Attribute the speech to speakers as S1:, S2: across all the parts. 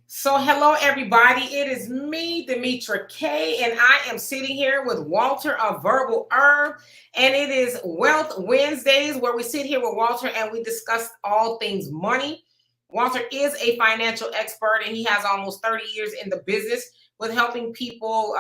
S1: So hello everybody, it is me, Demetra K, and I am sitting here with Walter of Verbal Herb, and it is Wealth Wednesdays where we sit here with Walter and we discuss all things money. Walter is a financial expert and he has almost 30 years in the business with helping people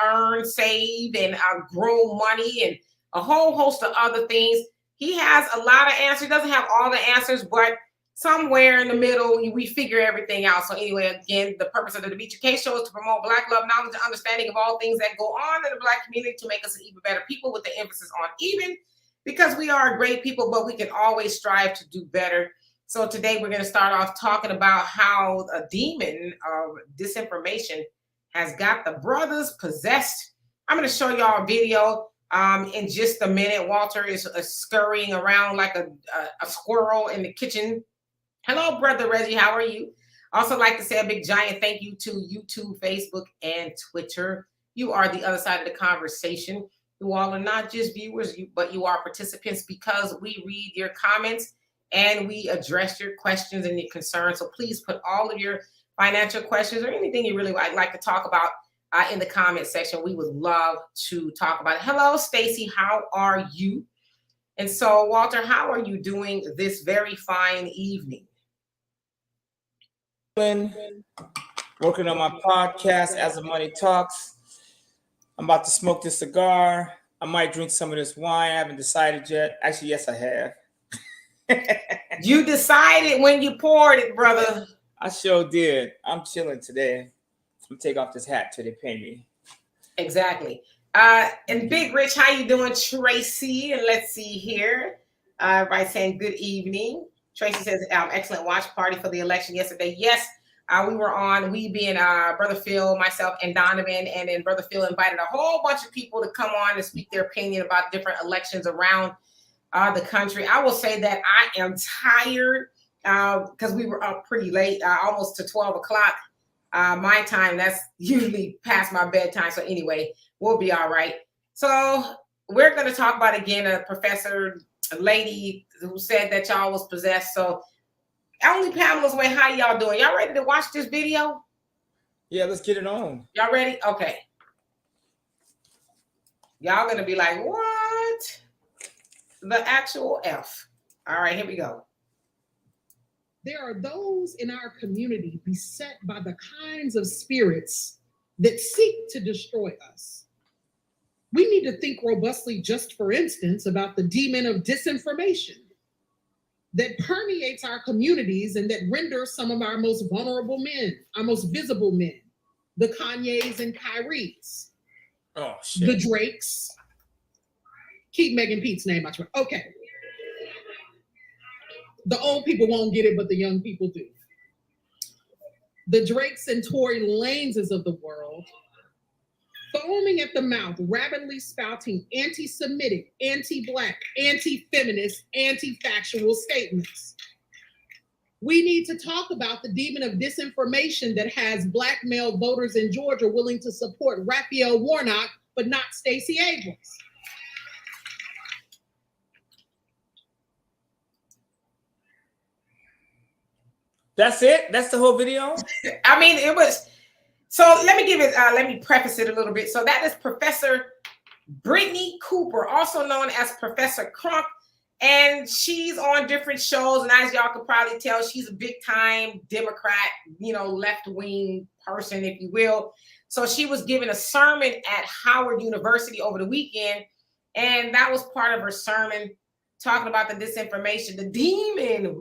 S1: earn, save, and grow money and a whole host of other things. He has a lot of answers. He doesn't have all the answers, but somewhere in the middle, we figure everything out. So anyway, again, the purpose of the Demetra K show is to promote Black love, knowledge, and understanding of all things that go on in the Black community to make us an even better people, with the emphasis on even, because we are great people, but we can always strive to do better. So today we're going to start off talking about how a demon of disinformation has got the brothers possessed. I'm going to show y'all a video in just a minute. Walter is scurrying around like a squirrel in the kitchen. Hello, Brother Reggie. How are you? Also like to say a big giant thank you to YouTube, Facebook, and Twitter. You are the other side of the conversation. You all are not just viewers, but you are participants, because we read your comments and we address your questions and your concerns. So please put all of your financial questions or anything you really like to talk about in the comment section. We would love to talk about it. Hello, Stacy. How are you? And so, Walter, how are you doing this very fine evening?
S2: Working on my podcast As the Money Talks. I'm about to smoke this cigar. I might drink some of this wine. I haven't decided yet. Actually, yes, I have.
S1: You decided when you poured it, brother.
S2: I sure did. I'm chilling today. I'm gonna take off this hat till they pay me.
S1: Exactly. And Big Rich, how you doing, Tracy? And let's see here. Right, saying good evening. Tracy says, excellent watch party for the election yesterday. Yes, we were on, we being Brother Phil, myself, and Donovan, and then Brother Phil invited a whole bunch of people to come on and speak their opinion about different elections around the country. I will say that I am tired because we were up pretty late, almost to 12 o'clock my time. That's usually past my bedtime. So anyway, we'll be all right. So we're going to talk about, again, a lady who said that y'all was possessed. So only Pamela's way. How y'all doing? Y'all ready to watch this video?
S2: Yeah, let's get it on.
S1: Y'all ready? Okay. Y'all gonna be like, what? The actual F. All right, here we go.
S3: There are those in our community beset by the kinds of spirits that seek to destroy us. We need to think robustly, just for instance, about the demon of disinformation that permeates our communities and that renders some of our most vulnerable men, our most visible men, the Kanyes and Kyries, the Drakes. Keep Megan Pete's name out your mouth. Okay. The old people won't get it, but the young people do. The Drakes and Tory Laneses of the world, foaming at the mouth, rapidly spouting anti-Semitic, anti-Black, anti-feminist, anti-factual statements. We need to talk about the demon of disinformation that has Black male voters in Georgia willing to support Raphael Warnock, but not Stacey Abrams.
S2: That's it? That's the whole video?
S1: I mean, it was... So let me preface it a little bit. So that is Professor Brittany Cooper, also known as Professor Crump. And she's on different shows. And as y'all could probably tell, she's a big time Democrat, left-wing person, if you will. So she was giving a sermon at Howard University over the weekend. And that was part of her sermon, talking about the disinformation, the demon,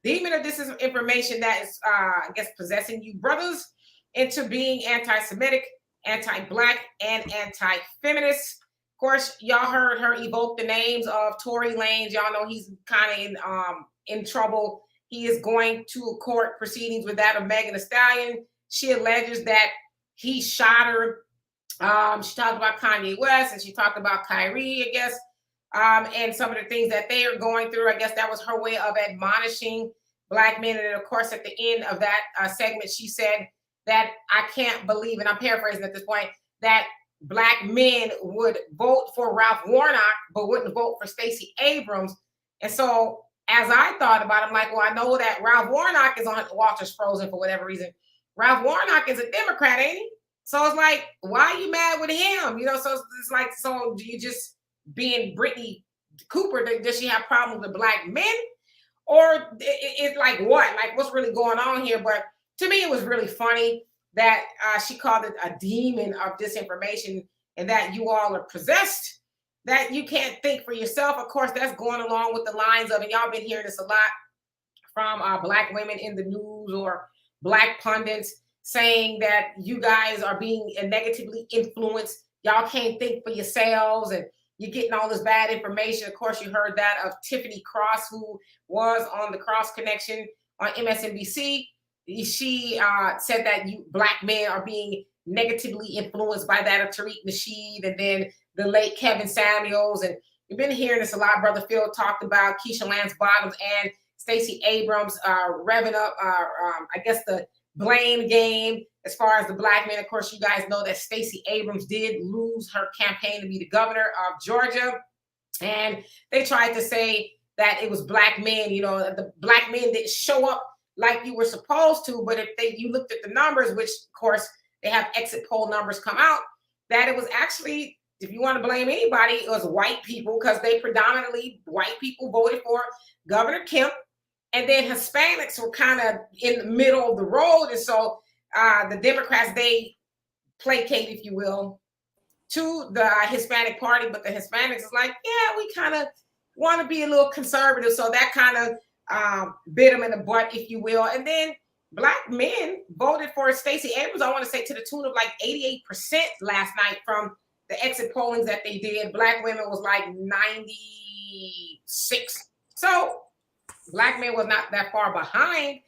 S1: demon of disinformation that is, possessing you brothers into being anti-Semitic, anti-Black, and anti-feminist. Of course, y'all heard her evoke the names of Tory Lanez. Y'all know he's kind of in trouble. He is going to court proceedings with that of Megan Thee Stallion. She alleges that he shot her. She talked about Kanye West, and she talked about Kyrie, I guess, and some of the things that they are going through. I guess that was her way of admonishing Black men. And then, of course, at the end of that segment, she said that I can't believe, and I'm paraphrasing at this point, that Black men would vote for Ralph Warnock, but wouldn't vote for Stacey Abrams. And so as I thought about it, I'm like, well, I know that Ralph Warnock is on Walter's Frozen for whatever reason. Ralph Warnock is a Democrat, ain't he? So it's like, why are you mad with him? You know, so it's like, so do you just being Brittany Cooper, does she have problems with black men? Or it's like what? Like, what's really going on here? But to me, it was really funny that she called it a demon of disinformation and that you all are possessed, that you can't think for yourself. Of course, that's going along with the lines of, and y'all been hearing this a lot from black women in the news or black pundits saying that you guys are being negatively influenced. Y'all can't think for yourselves and you're getting all this bad information. Of course, you heard that of Tiffany Cross, who was on the Cross Connection on MSNBC. She said that you black men are being negatively influenced by that of Tariq Nasheed and then the late Kevin Samuels. And you've been hearing this a lot. Brother Phil talked about Keisha Lance Bottoms and Stacey Abrams revving up, I guess, the blame game as far as the black men. Of course, you guys know that Stacey Abrams did lose her campaign to be the governor of Georgia. And they tried to say that it was black men, you know, the black men didn't show up like you were supposed to. But if you looked at the numbers, which of course they have exit poll numbers come out, that it was actually, if you want to blame anybody, it was white people, because they predominantly, white people voted for Governor Kemp. And then Hispanics were kind of in the middle of the road. And so the Democrats, they placate, if you will, to the Hispanic Party. But the Hispanics is like, yeah, we kind of want to be a little conservative. So that kind of bit them in the butt, if you will. And then black men voted for Stacey Abrams, I want to say to the tune of like 88% last night from the exit pollings that they did. Black women was like 96. So black men was not that far behind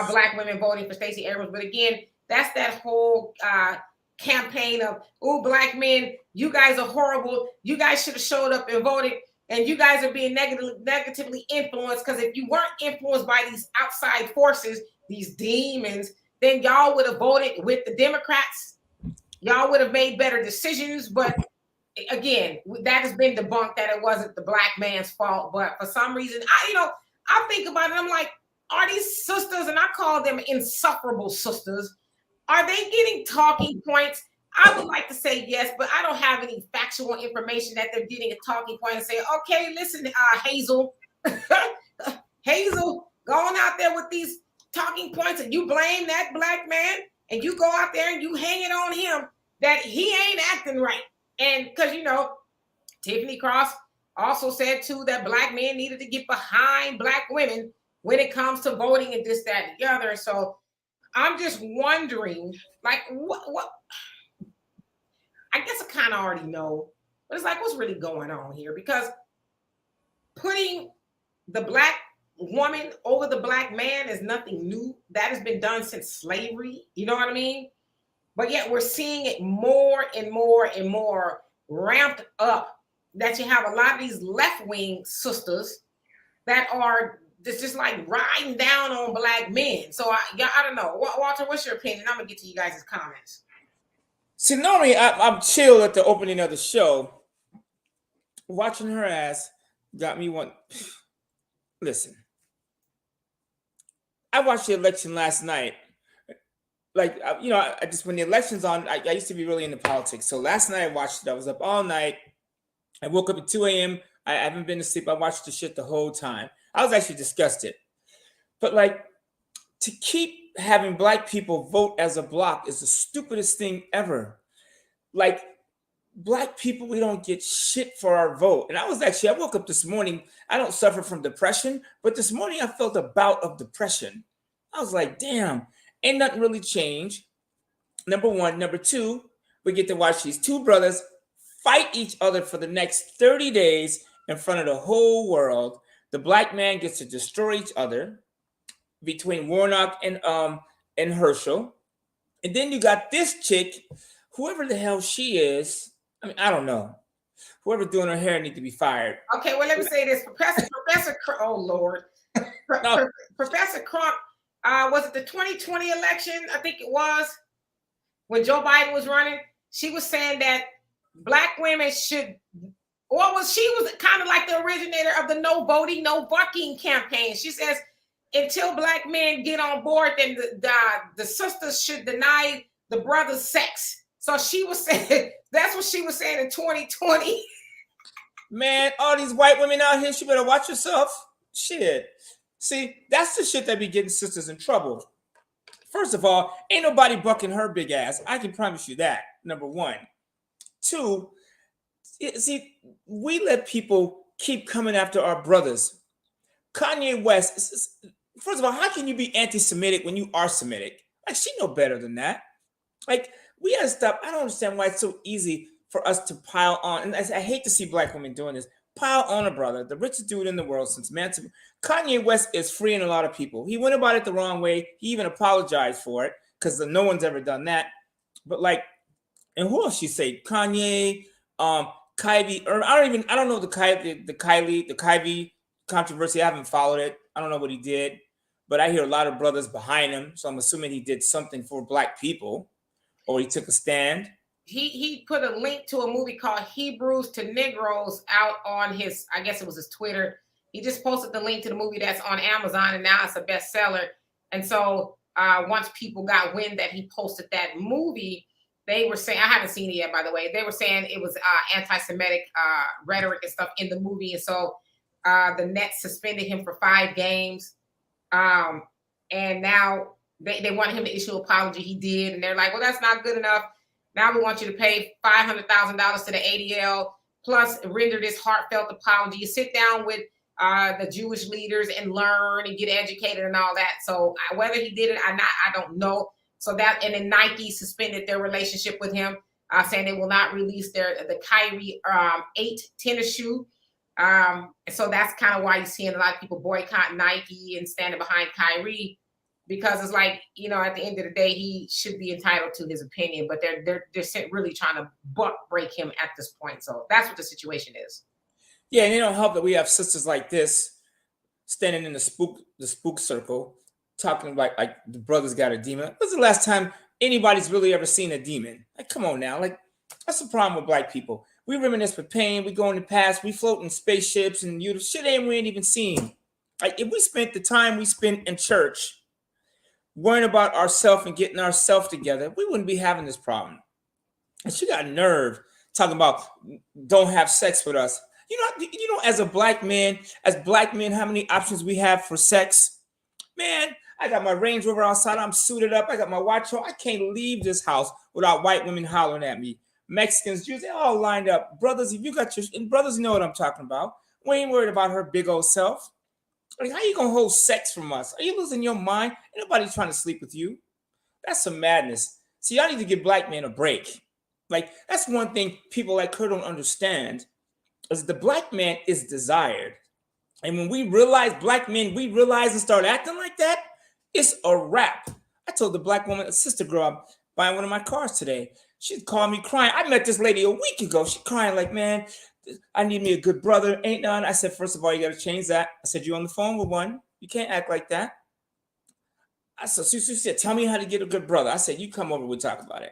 S1: black women voting for Stacey Abrams. But again, that's that whole campaign of, oh, black men, you guys are horrible. You guys should have showed up and voted. And you guys are being negatively influenced, because if you weren't influenced by these outside forces, these demons, then y'all would have voted with the Democrats. Y'all would have made better decisions. But again, that has been debunked, that it wasn't the black man's fault. But for some reason, I think about it, I'm like, are these sisters, and I call them insufferable sisters, are they getting talking points? I would like to say yes, but I don't have any factual information that they're getting a talking point and say, okay, listen, Hazel, Hazel going out there with these talking points, and you blame that black man, and you go out there and you hang it on him that he ain't acting right. And because, Tiffany Cross also said too that black men needed to get behind black women when it comes to voting and this, that, and the other. So I'm just wondering, like, what? I guess I kind of already know, but it's like, what's really going on here? Because putting the black woman over the black man is nothing new. That has been done since slavery. You know what I mean? But yet we're seeing it more and more and more ramped up, that you have a lot of these left-wing sisters that are just like riding down on black men. So I don't know. Walter, what's your opinion? I'm going to get to you guys' comments.
S2: See, normally I'm chill at the opening of the show. Watching her ass got me one. Listen, I watched the election last night. Like, I just, when the election's on, I used to be really into politics. So last night I watched it. I was up all night. I woke up at 2 a.m. I haven't been to sleep. I watched the shit the whole time. I was actually disgusted. But like, to keep having black people vote as a block is the stupidest thing ever. Like, black people, we don't get shit for our vote. And I woke up this morning. I don't suffer from depression, but this morning I felt a bout of depression. I was like, damn, ain't nothing really changed. Number one. Number two, we get to watch these two brothers fight each other for the next 30 days in front of the whole world. The black man gets to destroy each other between Warnock and Herschel. And then you got this chick, whoever the hell she is. I mean, I don't know. Whoever doing her hair need to be fired.
S1: Okay, well, let me say this. Professor oh, Lord. Professor Crump, was it the 2020 election? I think it was, when Joe Biden was running. She was saying that black women should She was kind of like the originator of the no voting, no bucking campaign. She says, until black men get on board, then the sisters should deny the brothers sex. So she was saying, that's what she was saying in 2020.
S2: Man, all these white women out here, she better watch herself. Shit. See, that's the shit that be getting sisters in trouble. First of all, ain't nobody bucking her big ass. I can promise you that. Number one. Two, see, we let people keep coming after our brothers. Kanye West, first of all, how can you be anti-Semitic when you are Semitic? Like, she know better than that. Like, we gotta stop. I don't understand why it's so easy for us to pile on. And I hate to see black women doing this. Pile on a brother, the richest dude in the world since Manson. Kanye West is freeing a lot of people. He went about it the wrong way. He even apologized for it because no one's ever done that. But like, and who else she say? Kanye, Kylie. Or I don't know the Kylie controversy. I haven't followed it. I don't know what he did, but I hear a lot of brothers behind him. So I'm assuming he did something for black people, or he took a stand.
S1: He put a link to a movie called Hebrews to Negroes out on his, I guess it was his Twitter. He just posted the link to the movie that's on Amazon, and now it's a bestseller. And so once people got wind that he posted that movie, they were saying, I haven't seen it yet, by the way. They were saying it was anti-Semitic rhetoric and stuff in the movie. And so the Nets suspended him for 5 games. And now they wanted him to issue an apology. He did. And they're like, well, that's not good enough. Now we want you to pay $500,000 to the ADL, plus render this heartfelt apology. You sit down with the Jewish leaders and learn and get educated and all that. So whether he did it or not, I don't know. So that, and then Nike suspended their relationship with him, saying they will not release the Kyrie 8 tennis shoe. So that's kind of why you're seeing a lot of people boycott Nike and standing behind Kyrie. Because it's like, you know, at the end of the day, he should be entitled to his opinion, but they're really trying to break him at this point. So that's what the situation is.
S2: Yeah, and it don't help that we have sisters like this standing in the spook circle, talking about like the brothers got a demon. When's the last time anybody's really ever seen a demon? Like, come on now, like that's the problem with black people. We reminisce with pain. We go in the past. We float in spaceships and shit we ain't even seen. Like if we spent the time we spent in church worrying about ourselves and getting ourselves together, we wouldn't be having this problem. And she got nerve talking about don't have sex with us. You know, as black men, how many options we have for sex? Man, I got my Range Rover outside. I'm suited up. I got my watch on. I can't leave this house without white women hollering at me. Mexicans, Jews, they all lined up. Brothers, if you got your brothers, you know what I'm talking about. We ain't worried about her big old self. Like, how you gonna hold sex from us? Are you losing your mind? Ain't nobody trying to sleep with you. That's some madness. See, y'all need to give black men a break. Like, that's one thing people like her don't understand, is the black man is desired. And when we realize black men, we realize and start acting like that, it's a wrap. I told the black woman, a sister girl, I'm buying one of my cars today. She called me crying. I met this lady a week ago. She crying like, man, I need me a good brother. Ain't none. I said, first of all, you got to change that. I said, you on the phone with one. You can't act like that. I said, she said, tell me how to get a good brother. I said, you come over, we'll talk about it.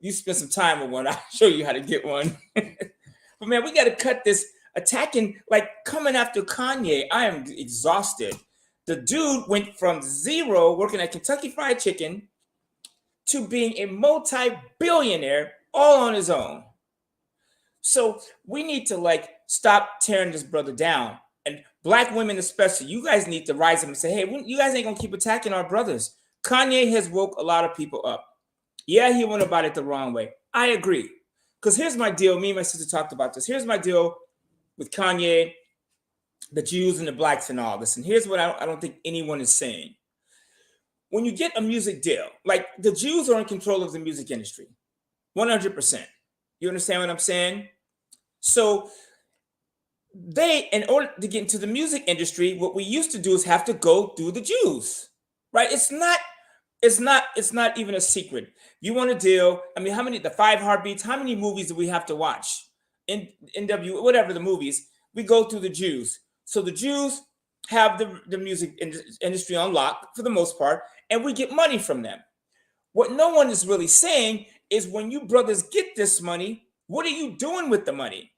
S2: You spend some time with one, I'll show you how to get one. But man, we got to cut this attacking, like coming after Kanye. I am exhausted. The dude went from zero working at Kentucky Fried Chicken to being a multi-billionaire all on his own. So we need to like stop tearing this brother down. And black women especially, you guys need to rise up and say, hey, you guys ain't gonna keep attacking our brothers. Kanye has woke a lot of people up. Yeah, he went about it the wrong way. I agree. Because here's my deal. Me and my sister talked about this. Here's my deal with Kanye, the Jews and the blacks and all this. And here's what I don't think anyone is saying. When you get a music deal, like the Jews are in control of the music industry, 100%. You understand what I'm saying? So they, in order to get into the music industry, what we used to do is have to go through the Jews, right? It's not even a secret. You want a deal? I mean, how many? The 5 Heartbeats. How many movies do we have to watch? In NW, whatever the movies, we go through the Jews. So the Jews have the music industry on lock for the most part, and we get money from them. What no one is really saying is when you brothers get this money, what are you doing with the money?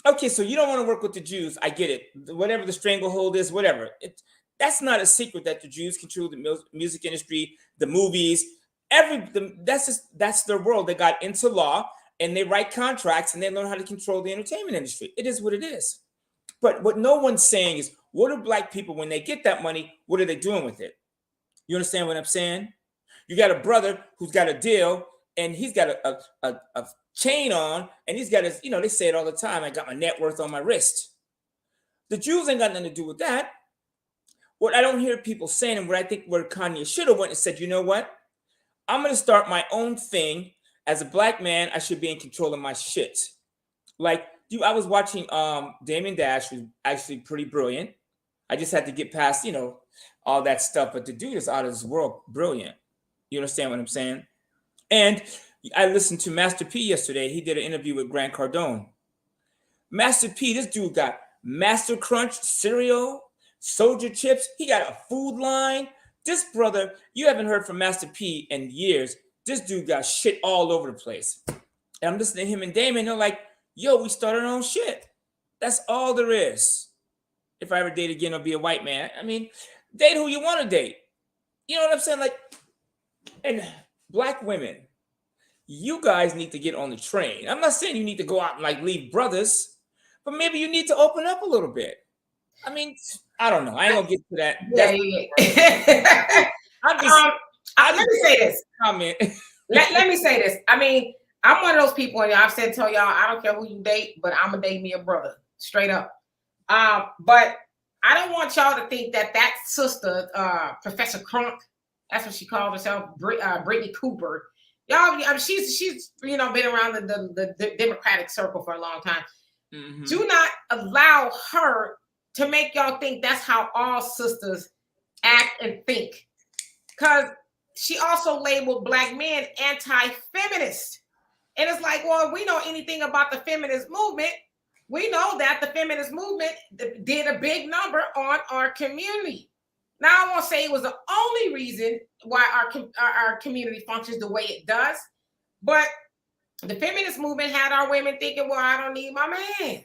S2: Okay, so you don't want to work with the Jews. I get it. Whatever the stranglehold is, whatever. That's not a secret that the Jews control the music industry, the movies, that's their world. They got into law and they write contracts and they learn how to control the entertainment industry. It is what it is. But what no one's saying is, what do black people, when they get that money, what are they doing with it? You understand what I'm saying? You got a brother who's got a deal and he's got a chain on and he's got his, they say it all the time, I got my net worth on my wrist. The Jews ain't got nothing to do with that. What I don't hear people saying, and what I think where Kanye should have went and said, you know what? I'm going to start my own thing. As a black man, I should be in control of my shit. Like, I was watching Damien Dash, who's actually pretty brilliant. I just had to get past, all that stuff. But the dude is out of this world brilliant. You understand what I'm saying? And I listened to Master P yesterday. He did an interview with Grant Cardone. Master P, this dude got Master Crunch cereal, Soldier chips. He got a food line. This brother, you haven't heard from Master P in years. This dude got shit all over the place. And I'm listening to him and Damon. They're like, yo, we started our own shit. That's all there is. If I ever date again, I'll be a white man. I mean, date who you want to date. You know what I'm saying? Like, and black women, you guys need to get on the train. I'm not saying you need to go out and like leave brothers, but maybe you need to open up a little bit. I mean, I don't know. I ain't gonna get to that.
S1: Yeah. Let me say this.
S2: Comment.
S1: Let me say this. I mean, I'm one of those people, and I've said to y'all, I don't care who you date, but I'm gonna date me a brother, straight up. But I don't want y'all to think that sister, Professor Crunk, that's what she called herself, Brittany Cooper. Y'all, I mean, she's been around the Democratic circle for a long time. Mm-hmm. Do not allow her to make y'all think that's how all sisters act and think, because she also labeled black men anti-feminist. And it's like, well, if we know anything about the feminist movement, we know that the feminist movement did a big number on our community. Now, I won't say it was the only reason why our community functions the way it does, but the feminist movement had our women thinking, well, I don't need my man.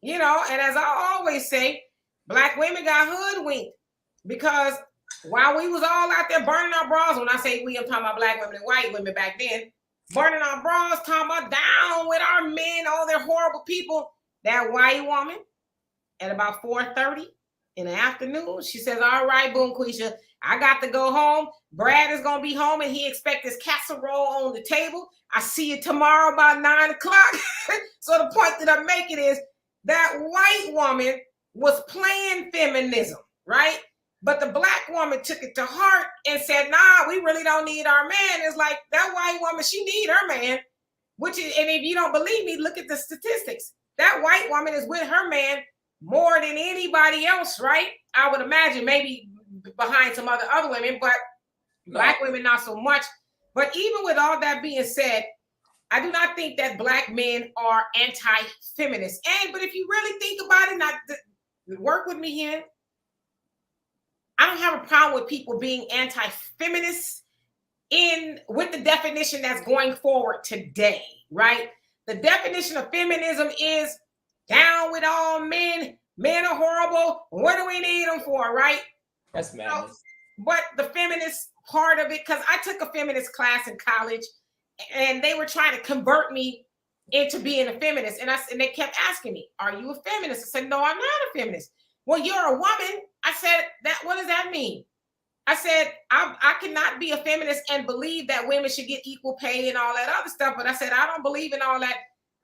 S1: And as I always say, black women got hoodwinked, because while we was all out there burning our bras, when I say we, I'm talking about black women and white women back then, burning our bras, talking about down with our men, all their horrible people, that white woman at about 4:30 in the afternoon, she says, all right, boom, Quisha, I got to go home. Brad is going to be home and he expects his casserole on the table. I see you tomorrow about 9 o'clock. So the point that I'm making is that white woman was playing feminism, right? But the black woman took it to heart and said, nah, we really don't need our man. It's like that white woman, she need her man, and if you don't believe me, look at the statistics. That white woman is with her man more than anybody else, right? I would imagine, maybe behind some other women, but black women not so much. But even with all that being said, I do not think that black men are anti-feminist. But if you really think about it, work with me here. I don't have a problem with people being anti-feminist with the definition that's going forward today, right? The definition of feminism is down with all men. Men are horrible. What do we need them for, right?
S2: That's madness.
S1: But the feminist part of it, because I took a feminist class in college, and they were trying to convert me into being a feminist. And they kept asking me, are you a feminist? I said, no, I'm not a feminist. Well, you're a woman. I said, what does that mean? I said, I cannot be a feminist and believe that women should get equal pay and all that other stuff. But I said, I don't believe in all that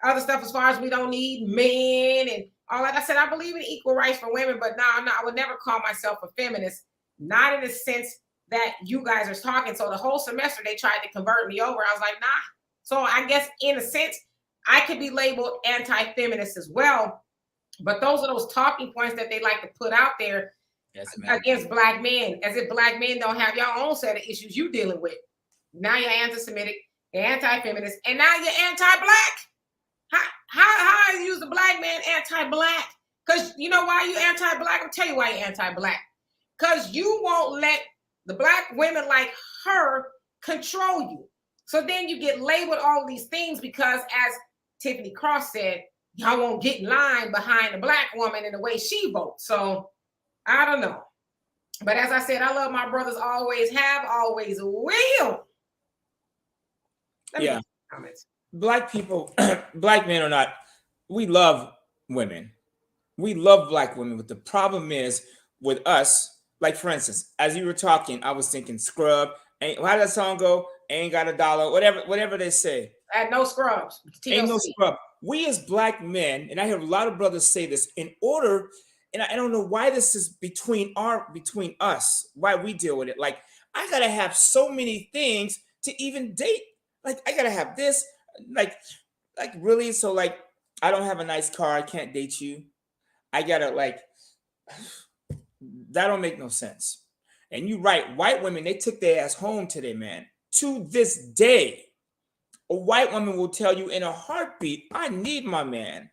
S1: other stuff as far as we don't need men and all that. I said, I believe in equal rights for women, but no, I would never call myself a feminist, not in the sense that you guys are talking. So the whole semester they tried to convert me over. I was like, nah. So I guess in a sense, I could be labeled anti-feminist as well. But those are those talking points that they like to put out there against black men, as if black men don't have your own set of issues you dealing with. Now you're anti-Semitic, you're anti-feminist, and now you're anti-black. How is the black man anti-black? Because you know why you anti-black? I'll tell you why you're anti-black. Because you won't let the black women like her control you. So then you get labeled all these things because, as Tiffany Cross said, y'all won't get in line behind the black woman in the way she votes. So I don't know. But as I said, I love my brothers, always have, always will.
S2: Yeah. Black people, black men or not, we love women. We love black women. But the problem is with us, like for instance, as you were talking, I was thinking scrub. How did that song go? Ain't got a dollar, whatever they say.
S1: No scrubs. TLC.
S2: Ain't no scrub. We as black men, and I hear a lot of brothers say this, in order, and I don't know why this is between us, why we deal with it. Like, I gotta have so many things to even date. Like, I gotta have this, like really. So like, I don't have a nice car, I can't date you. I gotta like, that don't make no sense. And you're right, white women, they took their ass home to their man. To this day, a white woman will tell you in a heartbeat, I need my man.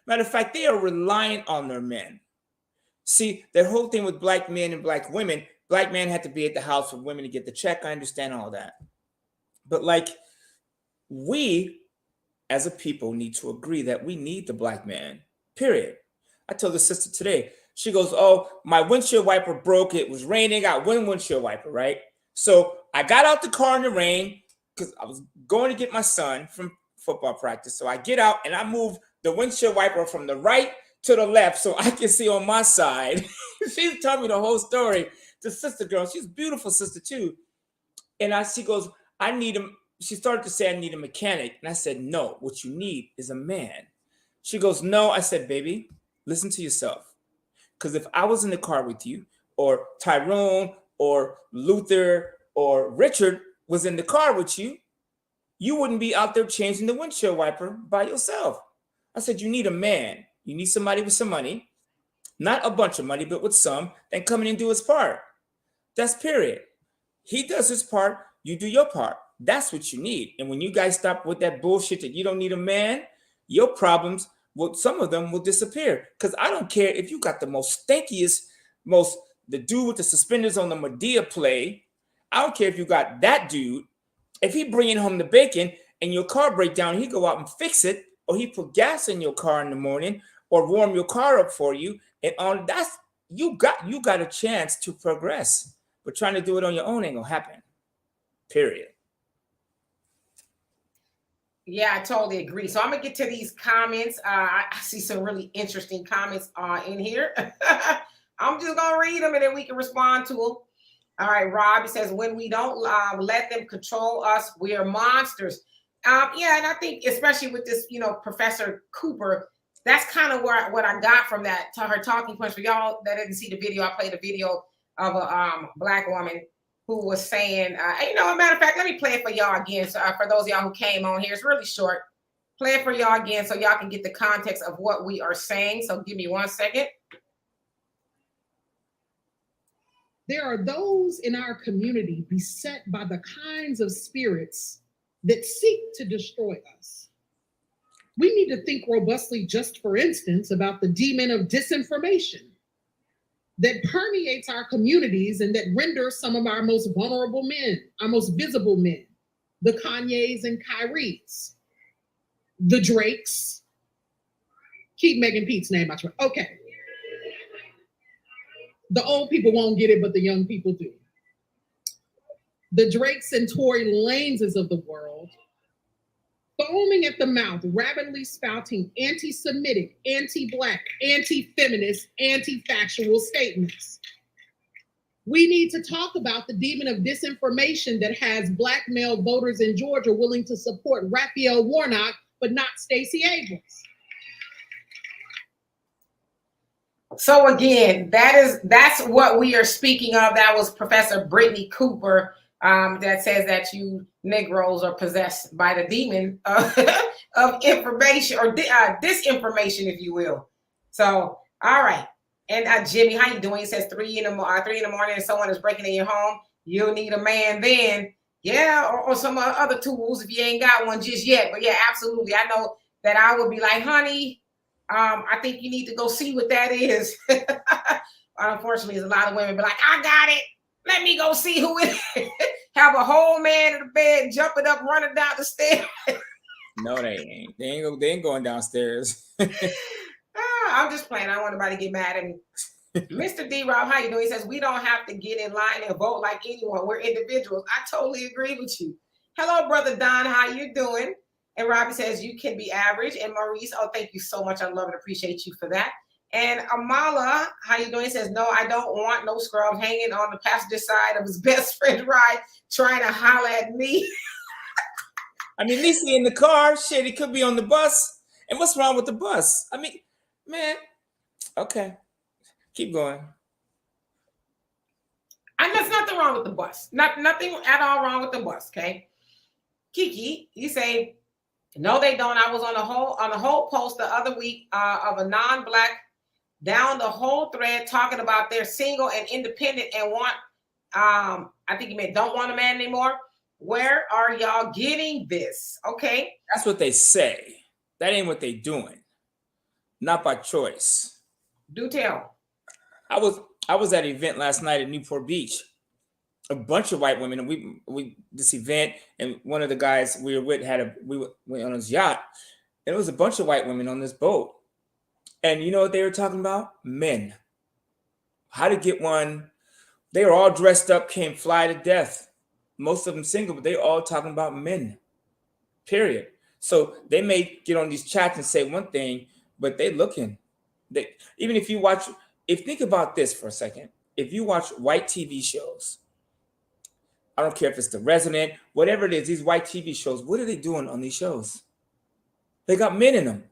S2: Matter of fact, they are reliant on their men. See, that whole thing with black men and black women, black men had to be at the house for women to get the check. I understand all that. But like, we as a people need to agree that we need the black man, period. I told the sister today, she goes, oh, my windshield wiper broke. It was raining. I got one windshield wiper, right? So I got out the car in the rain because I was going to get my son from football practice. So I get out and I move the windshield wiper from the right to the left so I can see on my side. She's telling me the whole story. The sister girl, she's a beautiful sister too. And she goes, I need him. She started to say, I need a mechanic. And I said, no, what you need is a man. She goes, no. I said, baby, listen to yourself. Because if I was in the car with you, or Tyrone, or Luther, or Richard was in the car with you, you wouldn't be out there changing the windshield wiper by yourself. I said, you need a man. You need somebody with some money, not a bunch of money, but with some, and come in and do his part. That's period. He does his part, you do your part. That's what you need. And when you guys stop with that bullshit that you don't need a man, your problems, well, some of them will disappear. Because I don't care if you got the most stankiest, the dude with the suspenders on the Medea play. I don't care if you got that dude. If he bringing home the bacon and your car break down, he go out and fix it, or he put gas in your car in the morning, or warm your car up for you, and on that's you got a chance to progress. But trying to do it on your own ain't gonna happen. Period.
S1: Yeah, I totally agree. So I'm gonna get to these comments. I see some really interesting comments in here. I'm just gonna read them and then we can respond to them. All right, Rob, he says, when we don't let them control us, we are monsters. Yeah, and I think especially with this, Professor Cooper, that's kind of what I got from that, to her talking points. For y'all that didn't see the video, I played a video of a black woman who was saying, a matter of fact, let me play it for y'all again. So for those of y'all who came on here, it's really short. Play it for y'all again so y'all can get the context of what we are saying. So give me 1 second.
S3: There are those in our community beset by the kinds of spirits that seek to destroy us. We need to think robustly, just for instance, about the demon of disinformation that permeates our communities and that renders some of our most vulnerable men, our most visible men, the Kanyes and Kyries, the Drakes. Keep Megan Pete's name out your mouth. Okay. The old people won't get it, but the young people do. The Drakes and Tory Laneses of the world, foaming at the mouth, rapidly spouting anti-Semitic, anti-Black, anti-feminist, anti-factual statements. We need to talk about the demon of disinformation that has Black male voters in Georgia willing to support Raphael Warnock, but not Stacey Abrams.
S1: So again, that's what we are speaking of. That was Professor Brittany Cooper that says that you Negroes are possessed by the demon of information or disinformation, if you will. So, all right. And Jimmy, how you doing? He says 3 in the morning and someone is breaking in your home. You'll need a man then. Yeah, or some other tools if you ain't got one just yet. But yeah, absolutely. I know that I would be like, honey, I think you need to go see what that is. Unfortunately, there's a lot of women be like, I got it. Let me go see who it is. Have a whole man in the bed, jumping up, running down the stairs.
S2: No, they ain't. They ain't going downstairs.
S1: I'm just playing. I don't want nobody to get mad at me. Mr. D. Rob, how you doing? He says, we don't have to get in line and vote like anyone. We're individuals. I totally agree with you. Hello, Brother Don. How you doing? And Robbie says, you can be average. And Maurice, oh, thank you so much. I love and appreciate you for that. And Amala, how you doing? He says, no, I don't want no scrub hanging on the passenger side of his best friend ride trying to holler at me.
S2: I mean, at least he in the car. Shit, he could be on the bus. And what's wrong with the bus? I mean, man, okay. Keep going.
S1: And there's nothing wrong with the bus. Nothing at all wrong with the bus, okay? Kiki, you say, no, they don't. I was on a whole post the other week of a non-Black down the whole thread talking about they're single and independent and want, I think you meant don't want a man anymore. Where are y'all getting this? Okay.
S2: That's what they say. That ain't what they doing. Not by choice.
S1: Do tell.
S2: I was at an event last night at Newport Beach. A bunch of white women, and we this event, and one of the guys we were with we went on his yacht, and it was a bunch of white women on this boat. And you know what they were talking about? Men. How to get one. They were all dressed up, came fly to death. Most of them single, but they're all talking about men. Period. So they may get on these chats and say one thing, but they looking. Even if you watch. Think about this for a second. If you watch white TV shows, I don't care if it's The Resident, whatever it is, these white TV shows, what are they doing on these shows? They got men in them.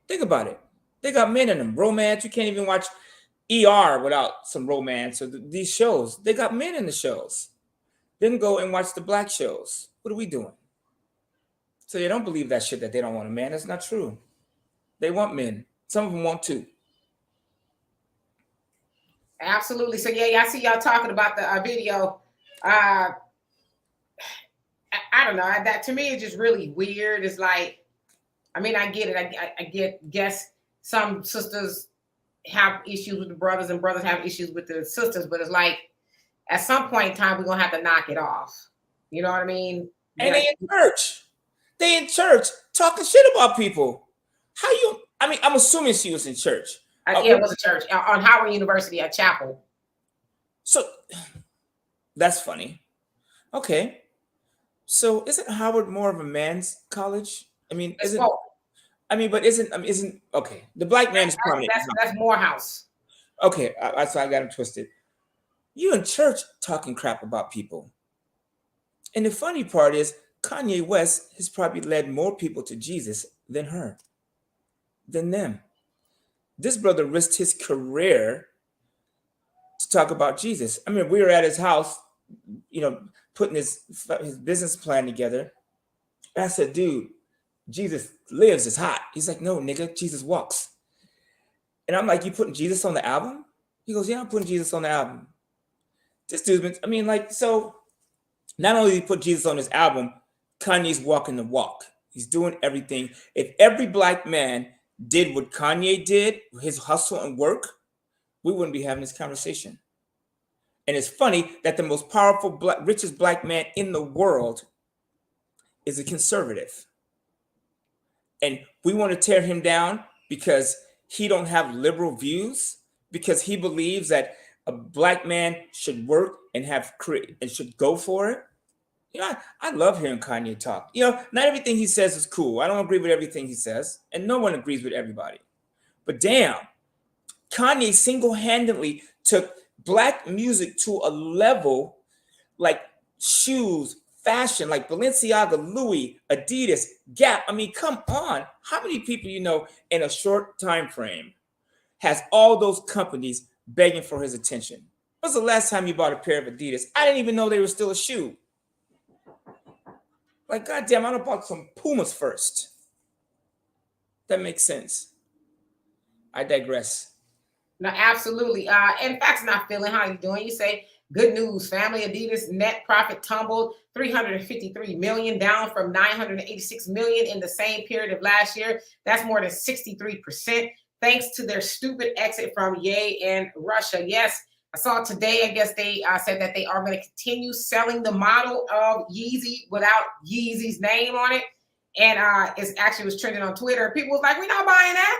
S2: Think about it. They got men in them. Romance, you can't even watch ER without some romance. Or these shows, they got men in the shows. Then go and watch the Black shows. What are we doing? So they don't believe that shit that they don't want a man. That's not true. They want men. Some of them want two.
S1: Absolutely. So yeah, I see y'all talking about the video. I don't know. That to me is just really weird. It's like, I mean, I get it. Guess some sisters have issues with the brothers and brothers have issues with the sisters, but it's like at some point in time we're gonna have to knock it off. You know what I mean?
S2: And they in church. They in church talking shit about people. I'm assuming she was in church.
S1: Yeah, it was a church on Howard University, a chapel.
S2: So that's funny. Okay. So isn't Howard more of a man's college? I mean, isn't okay. The Black man is prominent.
S1: That's Morehouse.
S2: Okay, that's why I got him twisted. You in church talking crap about people. And the funny part is Kanye West has probably led more people to Jesus than her, than them. This brother risked his career to talk about Jesus. I mean, we were at his house, putting his business plan together. And I said, dude, Jesus lives is hot. He's like, no, nigga, Jesus walks. And I'm like, you putting Jesus on the album? He goes, yeah, I'm putting Jesus on the album. This dude's been, so not only did he put Jesus on his album, Kanye's walking the walk. He's doing everything. If every Black man did what Kanye did, his hustle and work, we wouldn't be having this conversation. And it's funny that the most powerful, richest Black man in the world is a conservative. And we want to tear him down because he don't have liberal views, because he believes that a Black man should work and should go for it. I love hearing Kanye talk. Not everything he says is cool. I don't agree with everything he says, and no one agrees with everybody. But damn, Kanye single-handedly took Black music to a level like shoes, fashion, like Balenciaga, Louis, Adidas, Gap. I mean, come on. How many people in a short time frame has all those companies begging for his attention? When was the last time you bought a pair of Adidas? I didn't even know they were still a shoe. Like, goddamn, I done bought some Pumas first. That makes sense. I digress.
S1: No, absolutely. In fact, not feeling how you doing. You say, good news, family. Adidas net profit tumbled 353 million, down from 986 million in the same period of last year. That's more than 63%, thanks to their stupid exit from Ye and Russia. Yes, I saw today, I guess they said that they are going to continue selling the model of Yeezy without Yeezy's name on it. and it actually was trending on Twitter. People was like, "We're not buying that.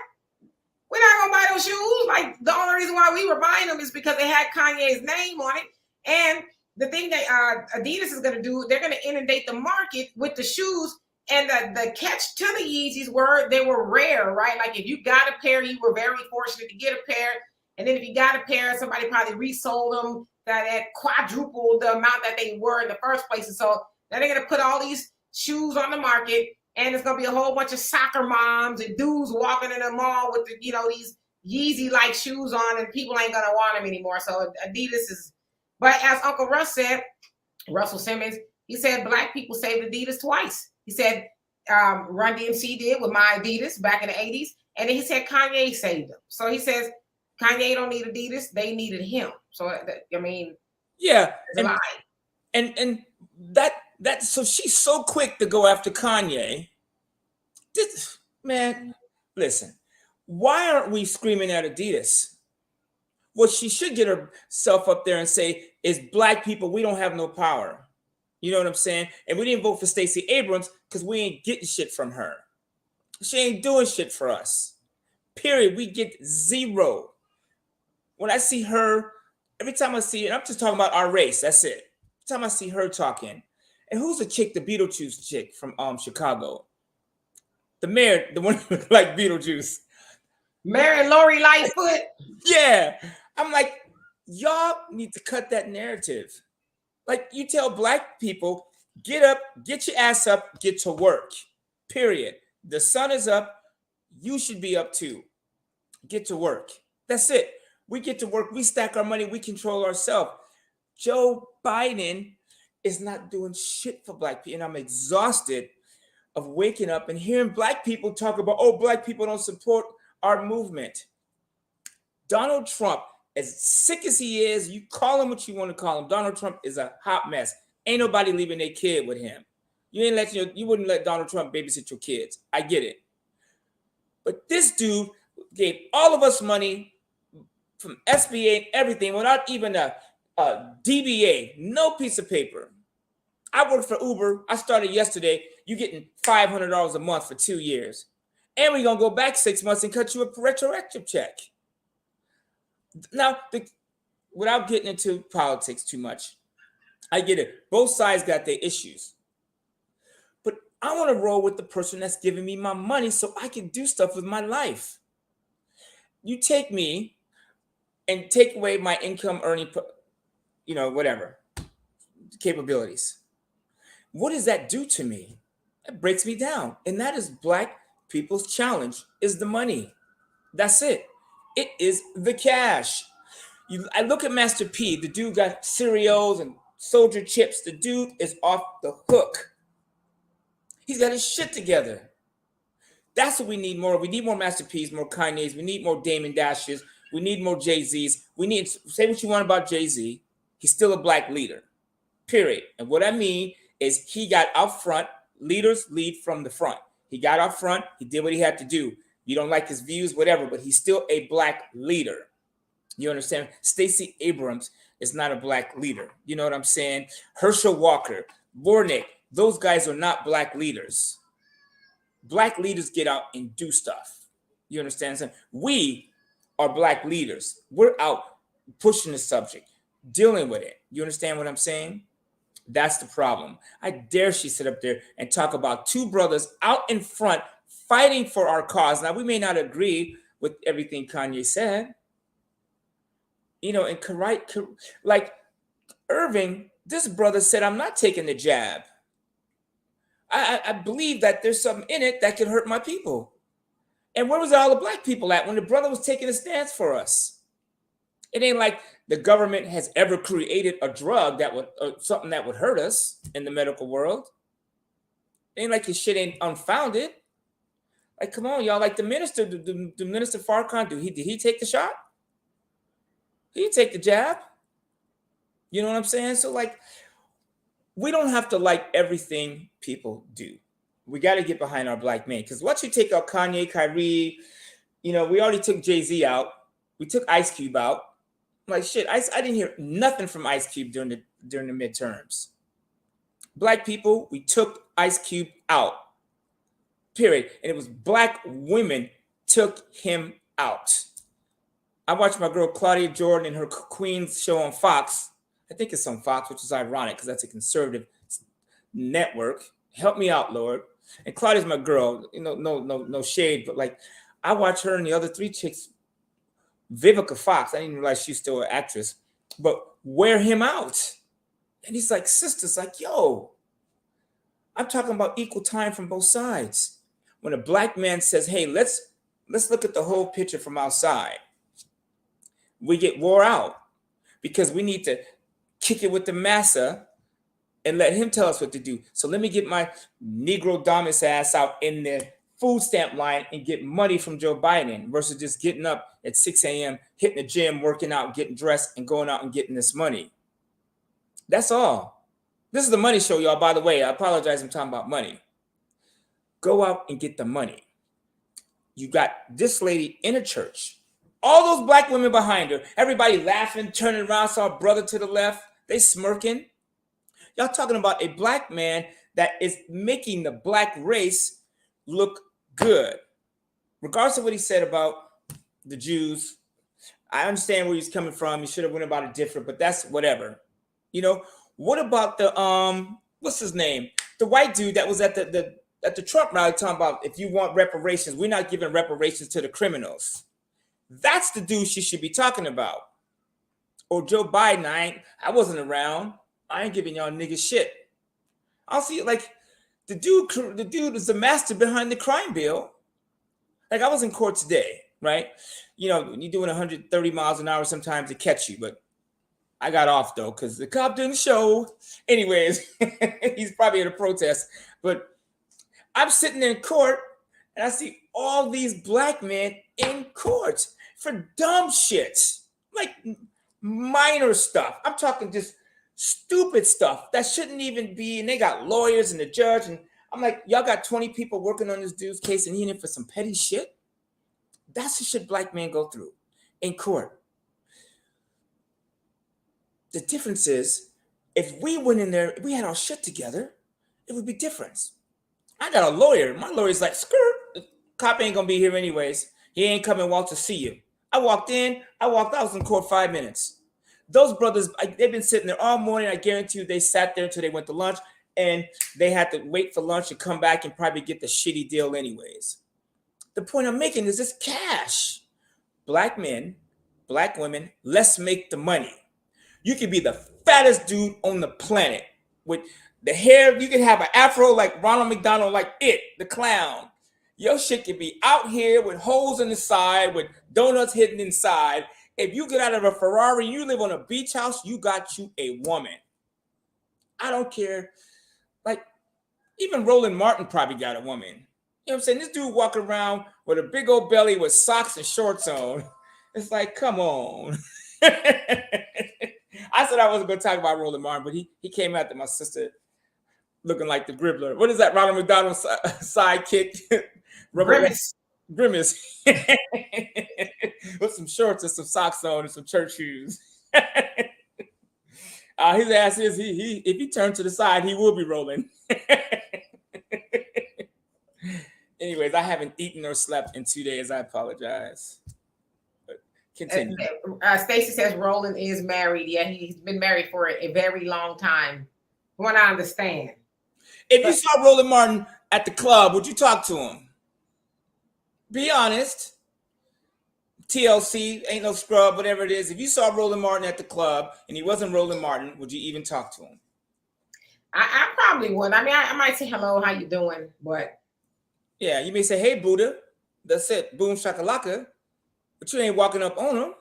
S1: We're not gonna buy those shoes." Like, the only reason why we were buying them is because they had Kanye's name on it. And the thing that Adidas is gonna do, they're gonna inundate the market with the shoes. And the catch to the Yeezys were they were rare, right? Like, if you got a pair, you were very fortunate to get a pair. And then if you got a pair, somebody probably resold them that quadrupled the amount that they were in the first place. And so now they're gonna put all these shoes on the market, and it's gonna be a whole bunch of soccer moms and dudes walking in the mall with these Yeezy-like shoes on, and people ain't gonna want them anymore. So Adidas is, but as Uncle Russ said, Russell Simmons, he said Black people saved Adidas twice. He said Run DMC did with My Adidas back in the 80s, and then he said Kanye saved them. So he says Kanye don't need Adidas, they needed him. So I mean,
S2: yeah,
S1: it's a lie.
S2: And that so she's so quick to go after Kanye. Man, listen, why aren't we screaming at Adidas? What she should get herself up there and say is, Black people, we don't have no power. You know what I'm saying? And we didn't vote for Stacey Abrams because we ain't getting shit from her. She ain't doing shit for us. Period. We get zero. When I see her, every time I see her, I'm just talking about our race. That's it. Every time I see her talking. And who's the chick, the Beetlejuice chick from Chicago? The mayor, the one who like Beetlejuice.
S1: Mary Lori Lightfoot.
S2: Yeah. I'm like, y'all need to cut that narrative. Like, you tell Black people, get up, get your ass up, get to work. Period. The sun is up. You should be up too. Get to work. That's it. We get to work. We stack our money. We control ourselves. Joe Biden is not doing shit for Black people. And I'm exhausted of waking up and hearing Black people talk about, oh, Black people don't support our movement. Donald Trump, as sick as he is, you call him what you want to call him. Donald Trump is a hot mess. Ain't nobody leaving their kid with him. You wouldn't let Donald Trump babysit your kids. I get it. But this dude gave all of us money from SBA and everything without even a DBA, no piece of paper. I worked for Uber. I started yesterday. You getting $500 a month for 2 years. And we're going to go back 6 months and cut you a retroactive check. Now, without getting into politics too much, I get it. Both sides got their issues. But I want to roll with the person that's giving me my money so I can do stuff with my life. You take me and take away my income earning, whatever, capabilities. What does that do to me? It breaks me down. And that is Black people's challenge, is the money. That's it. It is the cash. I look at Master P. The dude got cereals and soldier chips. The dude is off the hook. He's got his shit together. That's what we need more. We need more Master P's, more Kanye's. We need more Damon Dashes. We need more Jay-Z's. We need, say what you want about Jay-Z. He's still a Black leader, period. And what I mean is he got out front. Leaders lead from the front. He got out front. He did what he had to do. You don't like his views, whatever, but he's still a Black leader. You understand? Stacey Abrams is not a Black leader. You know what I'm saying? Herschel Walker, Warnick, those guys are not Black leaders. Black leaders get out and do stuff. You understand? We are Black leaders. We're out pushing the subject, dealing with it. You understand what I'm saying? That's the problem. I dare she sit up there and talk about two brothers out in front fighting for our cause. Now, we may not agree with everything Kanye said, and like Irving, this brother said, I'm not taking the jab. I believe that there's something in it that could hurt my people. And where was all the Black people at when the brother was taking a stance for us? It ain't like the government has ever created a drug that would, something that would hurt us in the medical world. It ain't like your shit ain't unfounded. Like, come on, y'all. Like the minister, the minister Farrakhan, did he take the shot? He didn't take the jab. You know what I'm saying? So, like, we don't have to like everything people do. We got to get behind our Black men. Because once you take out Kanye, Kyrie, we already took Jay-Z out. We took Ice Cube out. Like, shit, I didn't hear nothing from Ice Cube during the midterms. Black people, we took Ice Cube out. period. And it was black women took him out. I watched my girl Claudia Jordan and her Queen's show on Fox. I think it's on Fox, which is ironic because that's a conservative network. Help me out, Lord. And Claudia's my girl. You know, no shade, but like I watch her and the other three chicks. Vivica Fox, I didn't realize she's still an actress, but wear him out. And he's like, sisters, like, yo, I'm talking about equal time from both sides. When a black man says, hey, let's look at the whole picture from outside, we get wore out because we need to kick it with the massa and let him tell us what to do. So let me get my Negro Domus ass out in the food stamp line and get money from Joe Biden versus just getting up at 6 a.m., hitting the gym, working out, getting dressed, and going out and getting this money. That's all. This is the money show, y'all. By the way, I apologize, I'm talking about money. Go out and get the money. You got this lady in a church, all those black women behind her, everybody laughing, turning around, saw a brother to the left, they smirking. Y'all talking about a black man that is making the black race look good. Regardless of what he said about the Jews, I understand where he's coming from. He should have went about it different, but that's whatever. You know, what about the what's his name? The white dude that was at the Trump rally talking about if you want reparations, we're not giving reparations to the criminals. That's the dude she should be talking about. Or Joe Biden, I wasn't around. I ain't giving y'all niggas shit. I'll see like the dude is the master behind the crime bill. Like I was in court today, right? You know, when you're doing 130 miles an hour, sometimes they catch you, but I got off though, because the cop didn't show. Anyways, he's probably at a protest. But I'm sitting there in court and I see all these black men in court for dumb shit, like minor stuff. I'm talking just stupid stuff that shouldn't even be. And they got lawyers and the judge. And I'm like, y'all got 20 people working on this dude's case and he in it for some petty shit? That's the shit black men go through in court. The difference is, if we went in there, we had our shit together, it would be different. I got a lawyer. My lawyer's like, skirt, the cop ain't gonna be here anyways. He ain't coming, Walt, to see you. I walked in, I was in court 5 minutes. Those brothers, they've been sitting there all morning. I guarantee you they sat there until they went to lunch, and they had to wait for lunch and come back and probably get the shitty deal anyways. The point I'm making is this cash. Black men, black women, let's make the money. You could be the fattest dude on the planet with the hair. You could have an afro like Ronald McDonald, like the clown. Your shit could be out here with holes in the side, with donuts hidden inside. If you get out of a Ferrari, you live on a beach house, you got you a woman. I don't care. Like, even Roland Martin probably got a woman. You know what I'm saying? This dude walking around with a big old belly with socks and shorts on. It's like, come on. I said I wasn't going to talk about Roland Martin, but he came after my sister looking like the Gribbler. What is that, Ronald McDonald sidekick?
S1: Grimace.
S2: Grimace. With some shorts and some socks on and some church shoes. His ass is, if he turned to the side, he will be rolling. Anyways, I haven't eaten or slept in 2 days. I apologize. Continue.
S1: Stacy says Roland is married. Yeah, he's been married for a very long time. From what I understand.
S2: If you saw Roland Martin at the club, would you talk to him? Be honest. TLC, ain't no scrub, whatever it is. If you saw Roland Martin at the club and he wasn't Roland Martin, would you even talk to him?
S1: I probably would. I mean, I might say hello, how you doing? But
S2: yeah, you may say, hey, Buddha. That's it. Boom shakalaka. But you ain't walking up on him.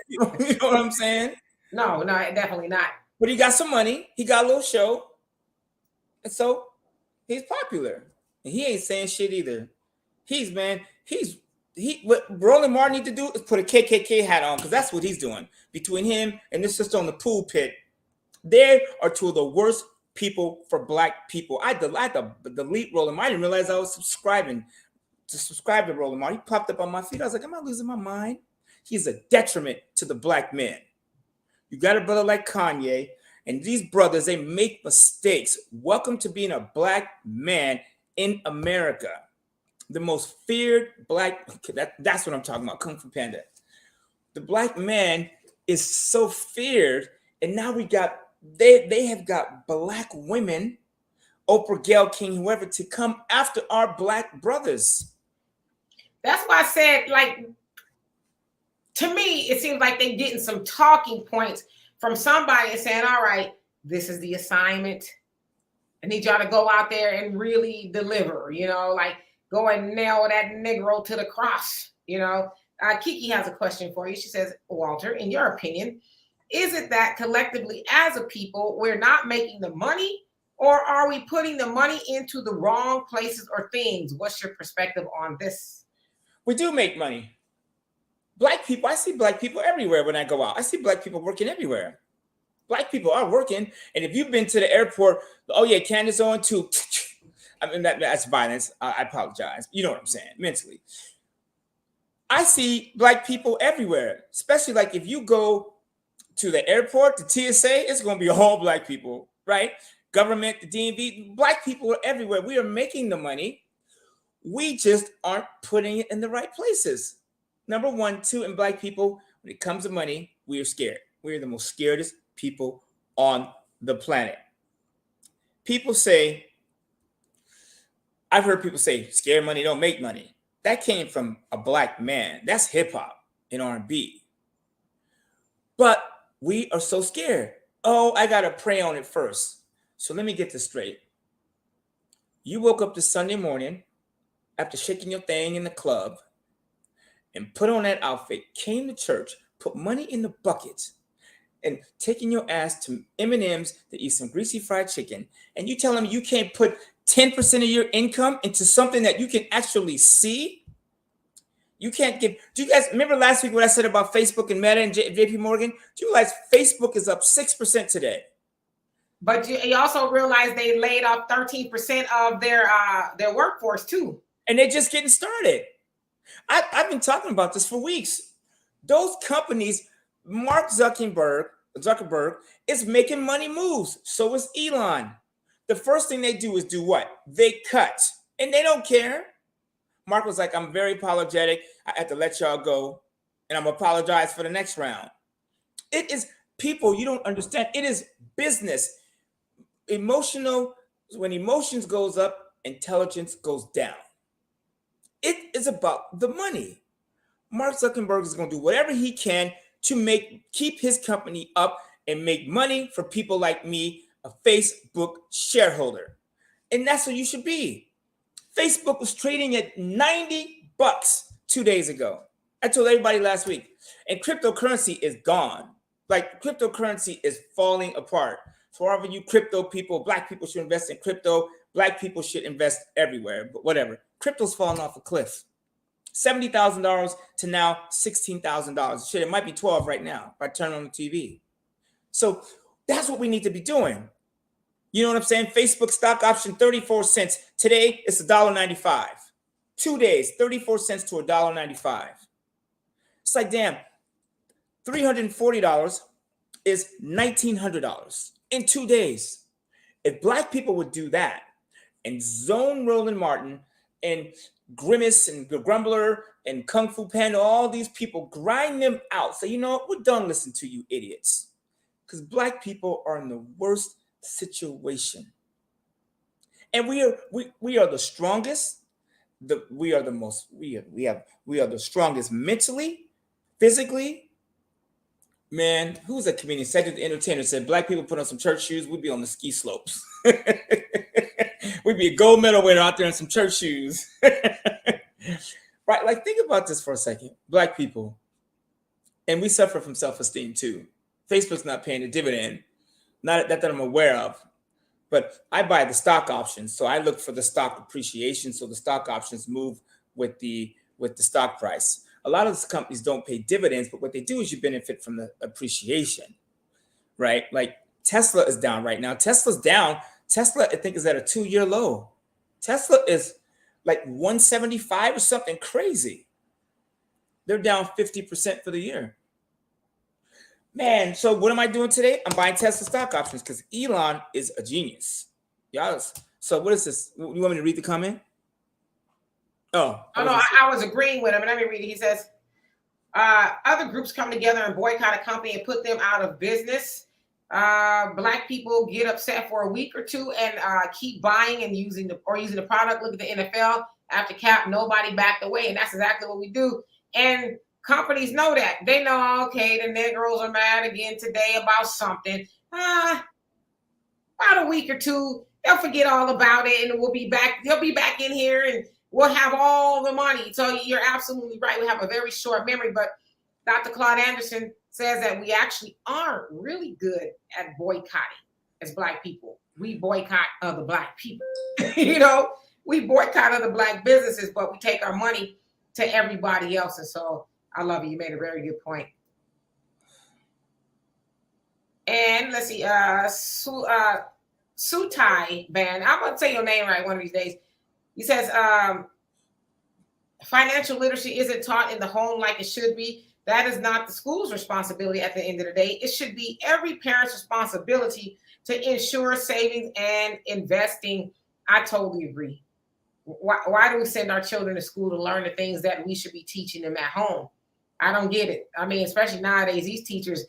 S2: You know what I'm saying?
S1: No, definitely not.
S2: But he got some money. He got a little show. And so he's popular. And he ain't saying shit either. What Roland Martin need to do is put a KKK hat on, because that's what he's doing. Between him and this sister on the pool pit, they are two of the worst people for black people. I had to delete Roland Martin. I didn't realize I was subscribing to Roland Martin. He popped up on my feed. I was like, am I losing my mind? He's a detriment to the black men. You got a brother like Kanye, and these brothers, they make mistakes. Welcome to being a black man in America. The most feared black, that's what I'm talking about, Kung Fu Panda. The black man is so feared, and now they have got black women, Oprah, Gayle King, whoever, to come after our black brothers.
S1: That's why I said, like, to me, it seems like they're getting some talking points from somebody and saying, all right, this is the assignment. I need y'all to go out there and really deliver, like go and nail that Negro to the cross, Kiki has a question for you. She says, Walter, in your opinion, is it that collectively as a people, we're not making the money, or are we putting the money into the wrong places or things? What's your perspective on this?
S2: We do make money. Black people, I see black people everywhere when I go out. I see black people working everywhere. Black people are working. And if you've been to the airport, oh yeah, Candace on too. I mean, that's violence. I apologize. You know what I'm saying, mentally. I see black people everywhere, especially like if you go to the airport, the TSA, it's going to be all black people, right? Government, the DMV, black people are everywhere. We are making the money. We just aren't putting it in the right places. Number one, two, and black people, when it comes to money, we are scared. We are the most scaredest people on the planet. People say, I've heard people say, scared money don't make money. That came from a black man. That's hip hop and R&B. But we are so scared. Oh, I got to pray on it first. So let me get this straight. You woke up this Sunday morning after shaking your thing in the club and put on that outfit, came to church, put money in the bucket, and taking your ass to M&M's to eat some greasy fried chicken, and you tell them you can't put 10% of your income into something that you can actually see? You can't give. Do you guys remember last week what I said about Facebook and Meta and JP Morgan? Do you realize Facebook is up 6% today?
S1: But you also realize they laid off 13% of their workforce too.
S2: And they're just getting started. I've been talking about this for weeks. Those companies, Mark Zuckerberg is making money moves. So is Elon. The first thing they do is do what? They cut. And they don't care. Mark was like, I'm very apologetic. I had to let y'all go. And I'm apologize for the next round. It is people, you don't understand. It is business. When emotions goes up, intelligence goes down. It is about the money. Mark Zuckerberg is going to do whatever he can to keep his company up and make money for people like me, a Facebook shareholder. And that's what you should be. Facebook was trading at $90 2 days ago. I told everybody last week. And cryptocurrency is gone. Like cryptocurrency is falling apart. So however you crypto people, black people should invest in crypto. Black people should invest everywhere, but whatever. Crypto's falling off a cliff. $70,000 to now $16,000. Shit, it might be 12 right now if I turn on the TV. So that's what we need to be doing. You know what I'm saying? Facebook stock option, 34 cents. Today, it's $1.95. 2 days, 34 cents to $1.95. It's like, damn, $340 is $1,900 in 2 days. If black people would do that, and Zone Roland Martin and Grimace and Grumbler and Kung Fu Panda, all these people, grind them out. Say, you know what? We're done listening to you idiots. Because black people are in the worst situation. And we are the strongest. We are the strongest mentally, physically. Man, who's a comedian? Cedric the Entertainer said, black people put on some church shoes, we'd be on the ski slopes. We'd be a gold medal winner out there in some church shoes. Right? Like, think about this for a second. Black people. And we suffer from self-esteem too. Facebook's not paying a dividend. Not that I'm aware of. But I buy the stock options. So I look for the stock appreciation. So the stock options move with the stock price. A lot of these companies don't pay dividends, but what they do is you benefit from the appreciation. Right? Like Tesla is down right now. Tesla's down. Tesla, I think, is at a 2-year low. Tesla is like 175 or something crazy. They're down 50% for the year. Man, so what am I doing today? I'm buying Tesla stock options because Elon is a genius. Y'all, So what is this? You want me to read the comment? Oh
S1: no, I was agreeing with him. And let me read it. He says, other groups come together and boycott a company and put them out of business. Black people get upset for a week or two and keep buying and using the product. Look at the NFL after cap, nobody backed away, and that's exactly what we do. And companies know that. They know, okay, the Negroes are mad again today about something. About a week or two, they'll forget all about it, and we'll be back. They'll be back in here, and we'll have all the money. So you're absolutely right. We have a very short memory, but Dr. Claude Anderson says that we actually aren't really good at boycotting as Black people. We boycott other Black people. We boycott other Black businesses, but we take our money to everybody else. And so I love you. You made a very good point. And let's see, Sutai Van, I'm going to say your name right one of these days. He says, financial literacy isn't taught in the home like it should be. That is not the school's responsibility at the end of the day. It should be every parent's responsibility to ensure savings and investing. I totally agree. Why do we send our children to school to learn the things that we should be teaching them at home? I don't get it. I mean, especially nowadays, these teachers,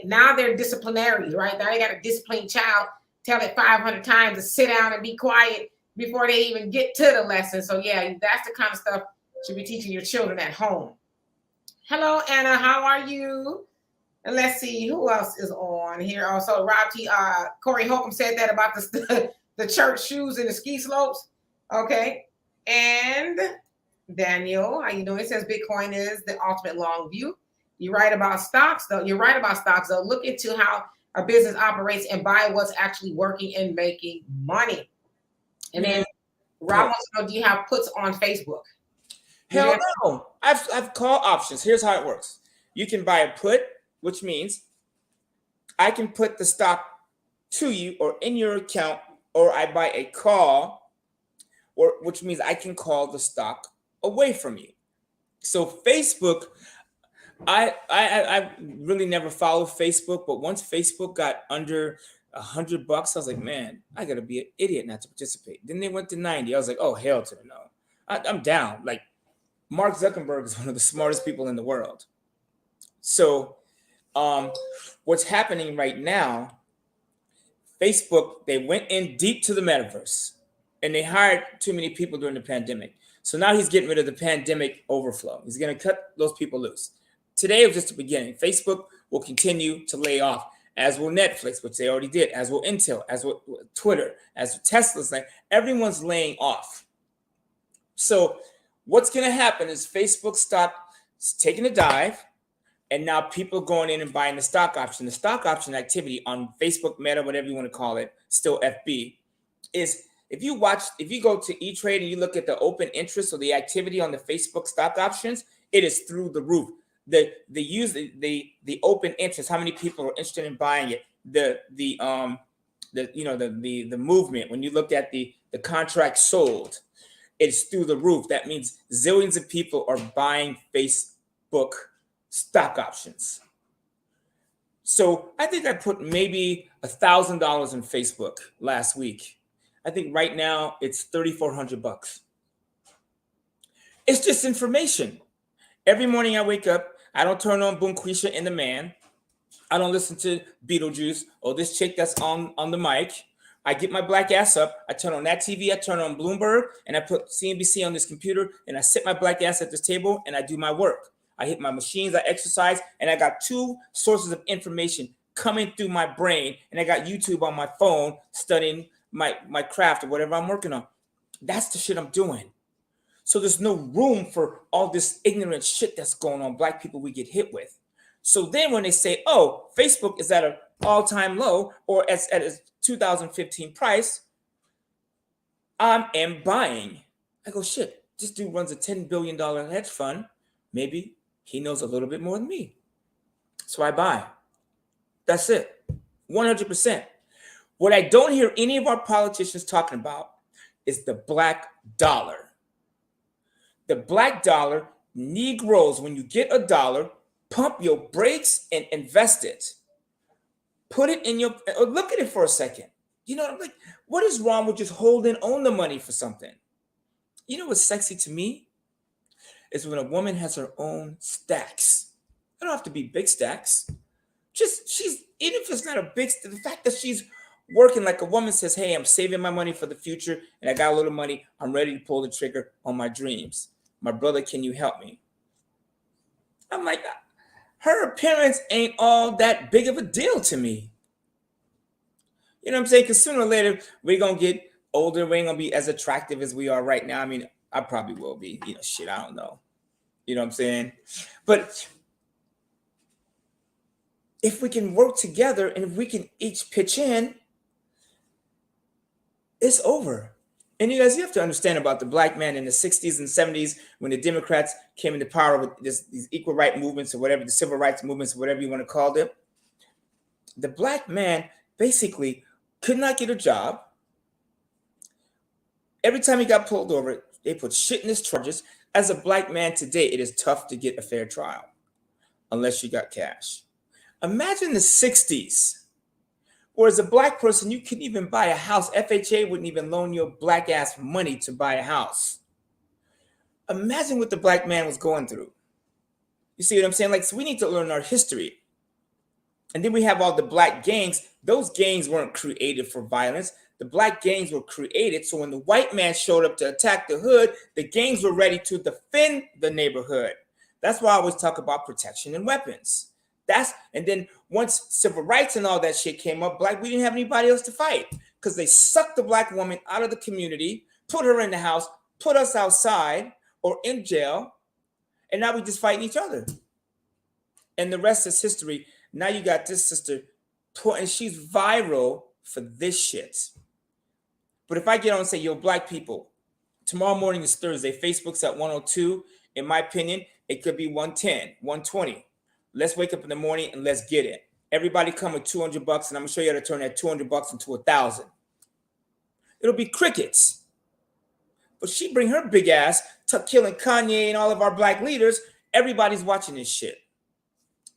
S1: now they're disciplinarians, right? Now they got to discipline child, tell it 500 times to sit down and be quiet before they even get to the lesson. So yeah, that's the kind of stuff you should be teaching your children at home. Hello, Anna. How are you? And let's see who else is on here. Also, Rob T. Corey Holcomb said that about the church shoes and the ski slopes. Okay. And Daniel, how you doing? It says Bitcoin is the ultimate long view. You're right about stocks, though. Look into how a business operates and buy what's actually working and making money. And then Rob wants to know, do you have puts on Facebook?
S2: Hell no. I've call options. Here's how it works. You can buy a put, which means I can put the stock to you or in your account, or I buy a call, which means I can call the stock away from you. So Facebook, I really never followed Facebook, but once Facebook got under $100, I was like, man, I gotta be an idiot not to participate. Then they went to 90. I was like, oh, hell to the no. I'm down. Like, Mark Zuckerberg is one of the smartest people in the world. So what's happening right now, Facebook, they went in deep to the metaverse and they hired too many people during the pandemic. So now he's getting rid of the pandemic overflow. He's going to cut those people loose. Today was just the beginning. Facebook will continue to lay off, as will Netflix, which they already did, as will Intel, as will Twitter, as will Tesla's. Like, everyone's laying off. So what's going to happen is Facebook stopped taking a dive, and now people going in and buying the stock option. The stock option activity on Facebook, Meta, whatever you want to call it, still FB, is if you go to E-Trade and you look at the open interest or the activity on the Facebook stock options, it is through the roof. The open interest, how many people are interested in buying it, the movement. When you look at the contract sold, it's through the roof. That means zillions of people are buying Facebook stock options. So I think I put maybe $1,000 in Facebook last week. I think right now it's $3,400. It's just information. Every morning I wake up, I don't turn on Boomquisha in the Man. I don't listen to Beetlejuice or this chick that's on the mic. I get my black ass up. I turn on that TV. I turn on Bloomberg, and I put CNBC on this computer, and I sit my black ass at this table, and I do my work. I hit my machines. I exercise, and I got 2 sources of information coming through my brain, and I got YouTube on my phone studying my craft or whatever I'm working on. That's the shit I'm doing. So there's no room for all this ignorant shit that's going on. Black people we get hit with. So then when they say, oh, Facebook is at an all-time low or at its 2015 price, I am buying. I go, shit, this dude runs a $10 billion hedge fund. Maybe he knows a little bit more than me. So I buy. That's it. 100%. What I don't hear any of our politicians talking about is the black dollar. The black dollar, Negroes, when you get a dollar, pump your brakes and invest it. Put it in your, look at it for a second. You know, like, what is wrong with just holding on the money for something? You know what's sexy to me? Is when a woman has her own stacks. They don't have to be big stacks. Just even if it's not a big, the fact that she's working like a woman says, hey, I'm saving my money for the future and I got a little money. I'm ready to pull the trigger on my dreams. My brother, can you help me? I'm like, her appearance ain't all that big of a deal to me. You know what I'm saying? Because sooner or later, we're going to get older. We ain't going to be as attractive as we are right now. I mean, I probably will be. You know, shit, I don't know. You know what I'm saying? But if we can work together and if we can each pitch in, it's over. And you guys, you have to understand about the black man in the 60s and 70s when the Democrats came into power with these equal rights movements or whatever, the civil rights movements, whatever you want to call them. The black man basically could not get a job. Every time he got pulled over, they put shit in his charges. As a black man today, it is tough to get a fair trial unless you got cash. Imagine the 60s, where as a black person, you couldn't even buy a house. FHA wouldn't even loan your black ass money to buy a house. Imagine what the black man was going through. You see what I'm saying? Like, so we need to learn our history. And then we have all the black gangs. Those gangs weren't created for violence. The black gangs were created so when the white man showed up to attack the hood, the gangs were ready to defend the neighborhood. That's why I always talk about protection and weapons. And then once civil rights and all that shit came up, we didn't have anybody else to fight because they sucked the black woman out of the community, put her in the house, put us outside or in jail, and now we just fighting each other. And the rest is history. Now you got this sister, and she's viral for this shit. But if I get on and say, yo, black people, tomorrow morning is Thursday, Facebook's at 102. In my opinion, it could be 110, 120. Let's wake up in the morning and let's get it. Everybody come with $200 and I'm gonna show you how to turn that $200 into 1,000. It'll be crickets. But she bring her big ass to killing Kanye and all of our black leaders. Everybody's watching this shit.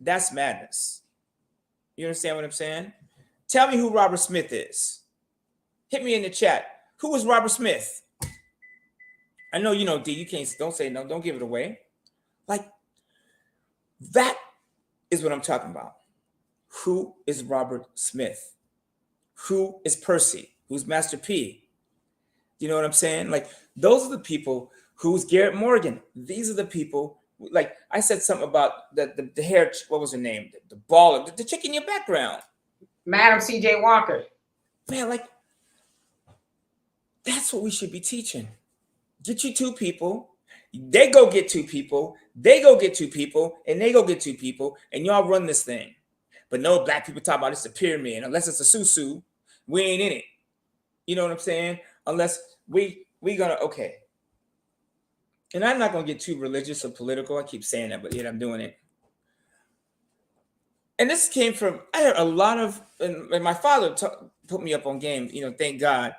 S2: That's madness. You understand what I'm saying? Tell me who Robert Smith is. Hit me in the chat. Who is Robert Smith? I know you know, D. You can't. Don't say no. Don't give it away. Like, that is what I'm talking about. Who is Robert Smith? Who is Percy? Who's Master P? You know what I'm saying? Like, those are the people. Who's Garrett Morgan? These are the people. Like, I said something about the hair. What was her name? The baller. The chick in your background.
S1: Madam C.J. Walker.
S2: Man, like, that's what we should be teaching. Get you two people. They go get two people. They go get two people. And they go get two people. And y'all run this thing. But no black people talk about it's a pyramid. Unless it's a susu, we ain't in it. You know what I'm saying? Unless we gonna, okay. And I'm not gonna get too religious or political. I keep saying that, but yet I'm doing it. And this came from, I heard a lot of, and my father put me up on game, you know, thank God.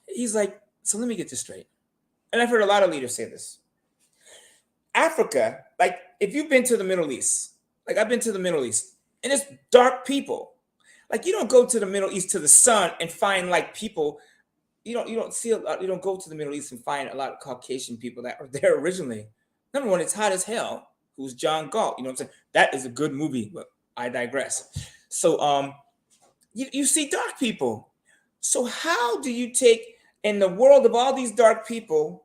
S2: He's like, so let me get this straight. And I've heard a lot of leaders say this. Africa, like, if you've been to the Middle East, like I've been to the Middle East, and it's dark people. Like, you don't go to the Middle East to the sun and find like people, you don't see a lot, you don't go to the Middle East and find a lot of Caucasian people that are there originally. Number one, it's hot as hell. Who's John Galt? You know what I'm saying? That is a good movie, but I digress. So you see dark people. So how do you take in the world of all these dark people,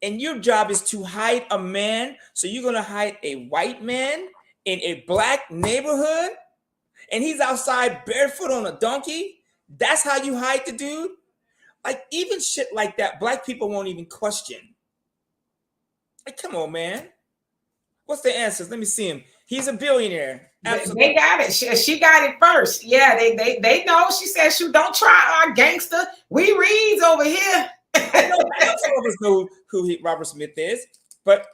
S2: and your job is to hide a man? So you're gonna hide a white man in a black neighborhood, and he's outside barefoot on a donkey? That's how you hide the dude? Like, even shit like that, black people won't even question. Like, come on, man. What's the answers? Let me see him. He's a billionaire. Absolutely.
S1: They got it. She got it first. Yeah, they know. She said, "Shoot, don't try our gangster. We reads over here."
S2: I know some of us know who Robert Smith is, but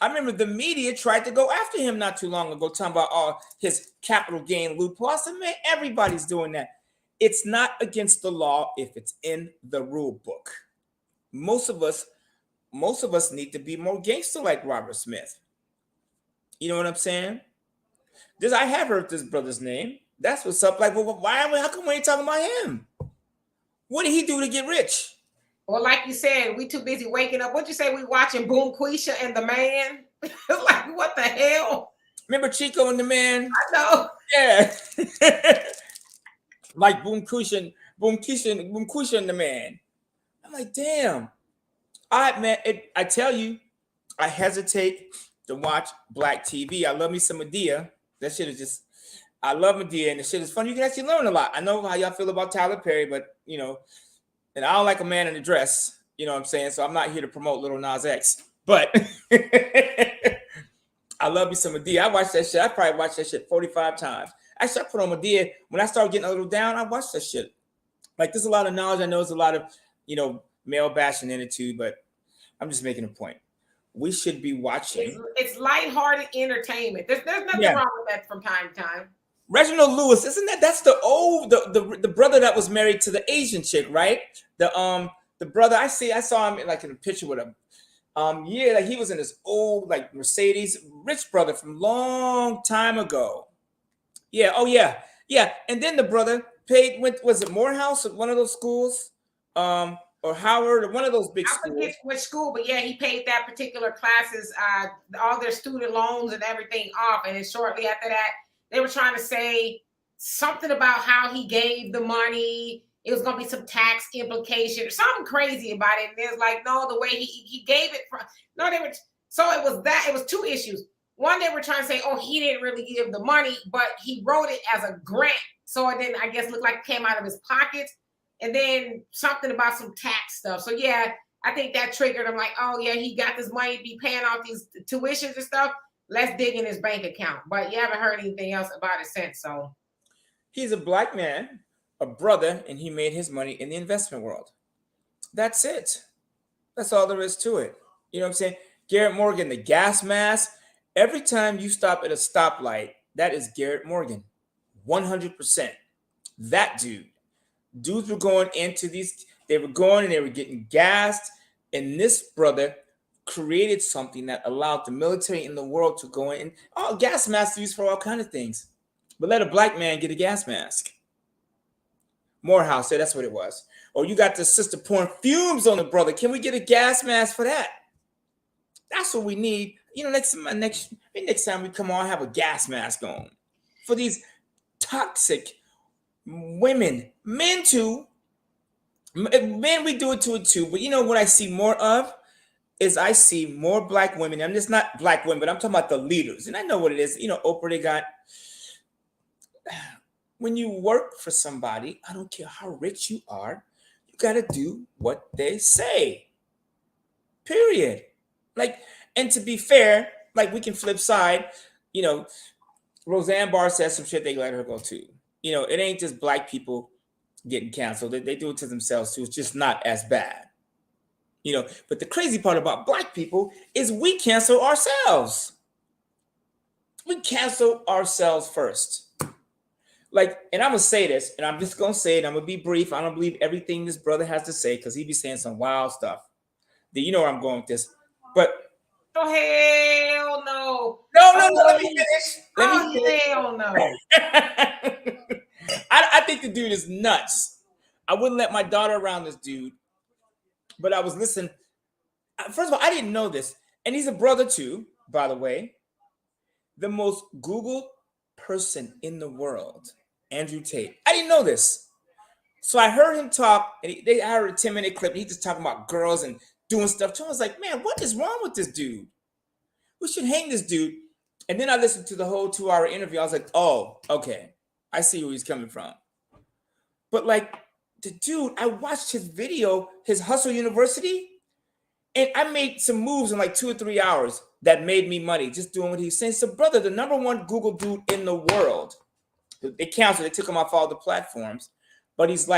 S2: I remember the media tried to go after him not too long ago, talking about all his capital gain loophole. I said, man, everybody's doing that. It's not against the law if it's in the rule book. Most of us need to be more gangster like Robert Smith. You know what I'm saying? I have heard this brother's name. That's what's up. Like, well, how come we ain't talking about him? What did he do to get rich?
S1: Well, like you said, we too busy waking up. What'd you say? We watching Boom Quisha and the Man? Like, what the hell?
S2: Remember Chico and the Man?
S1: I know.
S2: Yeah. Like Boom Quisha and the Man. I'm like, damn. I tell you, I hesitate to watch black TV. I love me some Medea. That shit is just, I love Medea, and the shit is fun. You can actually learn a lot. I know how y'all feel about Tyler Perry, but you know, and I don't like a man in a dress. You know what I'm saying? So I'm not here to promote Little Nas X, but I love me some Medea. I watched that shit. I probably watched that shit 45 times. Actually, I put on Medea when I started getting a little down. I watched that shit. Like, there's a lot of knowledge. I know there's a lot of, male bashing in it too, but I'm just making a point. We should be watching.
S1: It's lighthearted entertainment. There's nothing wrong with that from time to time.
S2: Reginald Lewis, isn't that's the brother that was married to the Asian chick, right? The brother I saw him like in a picture with him. Like he was in this old like Mercedes, rich brother from long time ago. Yeah, oh yeah. And then the brother was it Morehouse or one of those schools? Or Howard, or one of those big schools. I forget
S1: which school, but yeah, he paid that particular classes, all their student loans and everything off. And then shortly after that, they were trying to say something about how he gave the money. It was going to be some tax implication, something crazy about it. And it was like, no, the way he gave it. So it was two issues. One, they were trying to say, oh, he didn't really give the money, but he wrote it as a grant. So it didn't, I guess, look like it came out of his pockets. And then something about some tax stuff. So yeah, I think that triggered him like, oh yeah, he got this money to be paying off these tuitions and stuff. Let's dig in his bank account. But you haven't heard anything else about it since. So
S2: he's a black man, a brother, and he made his money in the investment world. That's it. That's all there is to it. You know what I'm saying? Garrett Morgan, the gas mask. Every time you stop at a stoplight, that is Garrett Morgan. 100%. That dude. Dudes were going into they were going and they were getting gassed. And this brother created something that allowed the military in the world to go in. Oh, gas masks used for all kinds of things. But let a black man get a gas mask. Morehouse said that's what it was. Or you got the sister pouring fumes on the brother. Can we get a gas mask for that? That's what we need. Next time we come on, have a gas mask on. For these toxic women, men too. Men, we do it to it too. But what I see more of is I see more black women. I'm just not black women, but I'm talking about the leaders. And I know what it is. Oprah, they got. When you work for somebody, I don't care how rich you are, you got to do what they say. Period. Like, and to be fair, like we can flip side, Roseanne Barr says some shit, they let her go too. It ain't just black people getting canceled. They do it to themselves too. It's just not as bad. But the crazy part about black people is we cancel ourselves. We cancel ourselves first. Like, and I'm going to say this, and I'm just going to say it. I'm going to be brief. I don't believe everything this brother has to say because he be saying some wild stuff. You know where I'm going with this. But
S1: oh, hell no.
S2: No, let me finish.
S1: Hell no.
S2: I think the dude is nuts. I wouldn't let my daughter around this dude. But I was listening. First of all, I didn't know this. And he's a brother too, by the way. The most Googled person in the world, Andrew Tate. I didn't know this. So I heard him talk, and I heard a 10-minute clip. And he just talking about girls and doing stuff. So I was like, man, what is wrong with this dude? We should hang this dude. And then I listened to the whole 2-hour interview. I was like, oh, okay. I see where he's coming from. But like the dude, I watched his video, his Hustle University, and I made some moves in like 2 or 3 hours that made me money just doing what he's saying. So, brother, the number one Google dude in the world, they canceled, they took him off all the platforms, but he's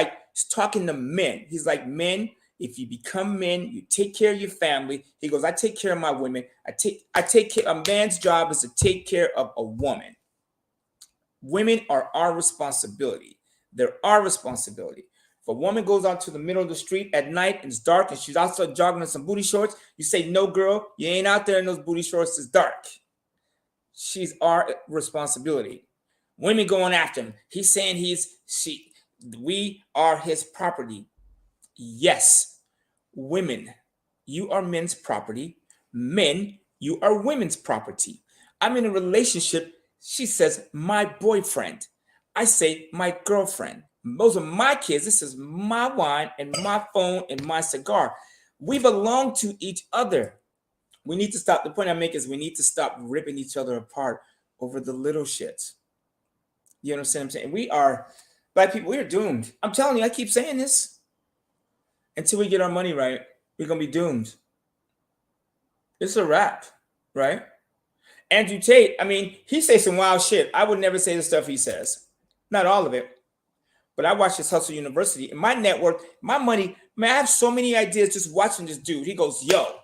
S2: talking to men. He's like, men, if you become men, you take care of your family. He goes, I take care of my women. I take care. A man's job is to take care of a woman. Women are our responsibility. They're our responsibility. If a woman goes out to the middle of the street at night and it's dark and she's outside jogging in some booty shorts, you say, no, girl, you ain't out there in those booty shorts. It's dark. She's our responsibility. Women going after him. He's saying we are his property. Yes, women, you are men's property. Men, you are women's property. I'm in a relationship. She says, my boyfriend. I say, my girlfriend. Those are my kids. This is my wine and my phone and my cigar. We belong to each other. We need to stop. The point I make is we need to stop ripping each other apart over the little shit. You understand what I'm saying? We are, black people, we are doomed. I'm telling you, I keep saying this. Until we get our money right, we're going to be doomed. It's a wrap, right? Andrew Tate, I mean, he says some wild shit. I would never say the stuff he says. Not all of it. But I watch this Hustle University, and my network, my money, man, I have so many ideas just watching this dude. He goes, yo,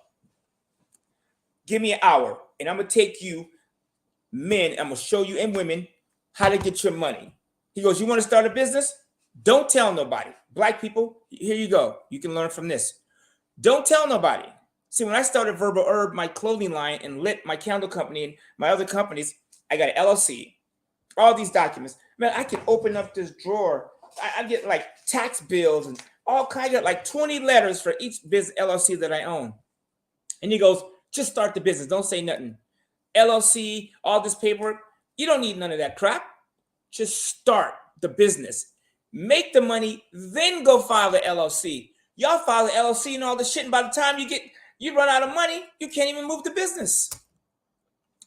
S2: give me an hour, and I'm going to take you, men, I'm going to show you, and women, how to get your money. He goes, you want to start a business? Don't tell nobody. Black people, here you go. You can learn from this. Don't tell nobody. See, when I started Verbal Herb, my clothing line, and Lit, my candle company, and my other companies, I got an LLC, all these documents. Man, I can open up this drawer. I get like tax bills and all kinds of like 20 letters for each business LLC that I own. And he goes, just start the business. Don't say nothing. LLC, all this paperwork. You don't need none of that crap. Just start the business. Make the money, then go file the LLC. Y'all file the LLC and all this shit, and by the time you run out of money, you can't even move the business.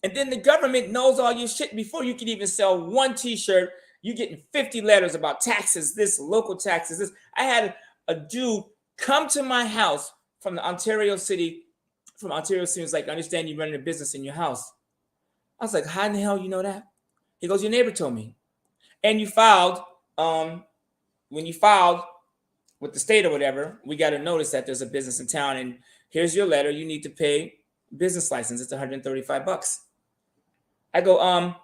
S2: And then the government knows all your shit before you can even sell one t-shirt. You're getting 50 letters about taxes, this, local taxes, this. I had a dude come to my house from Ontario City. Was like, I understand you're running a business in your house. I was like, how in the hell you know that? He goes, your neighbor told me. And you filed, when you filed with the state or whatever, we got a notice that there's a business in town, and here's your letter. You need to pay business license. It's $135. I go,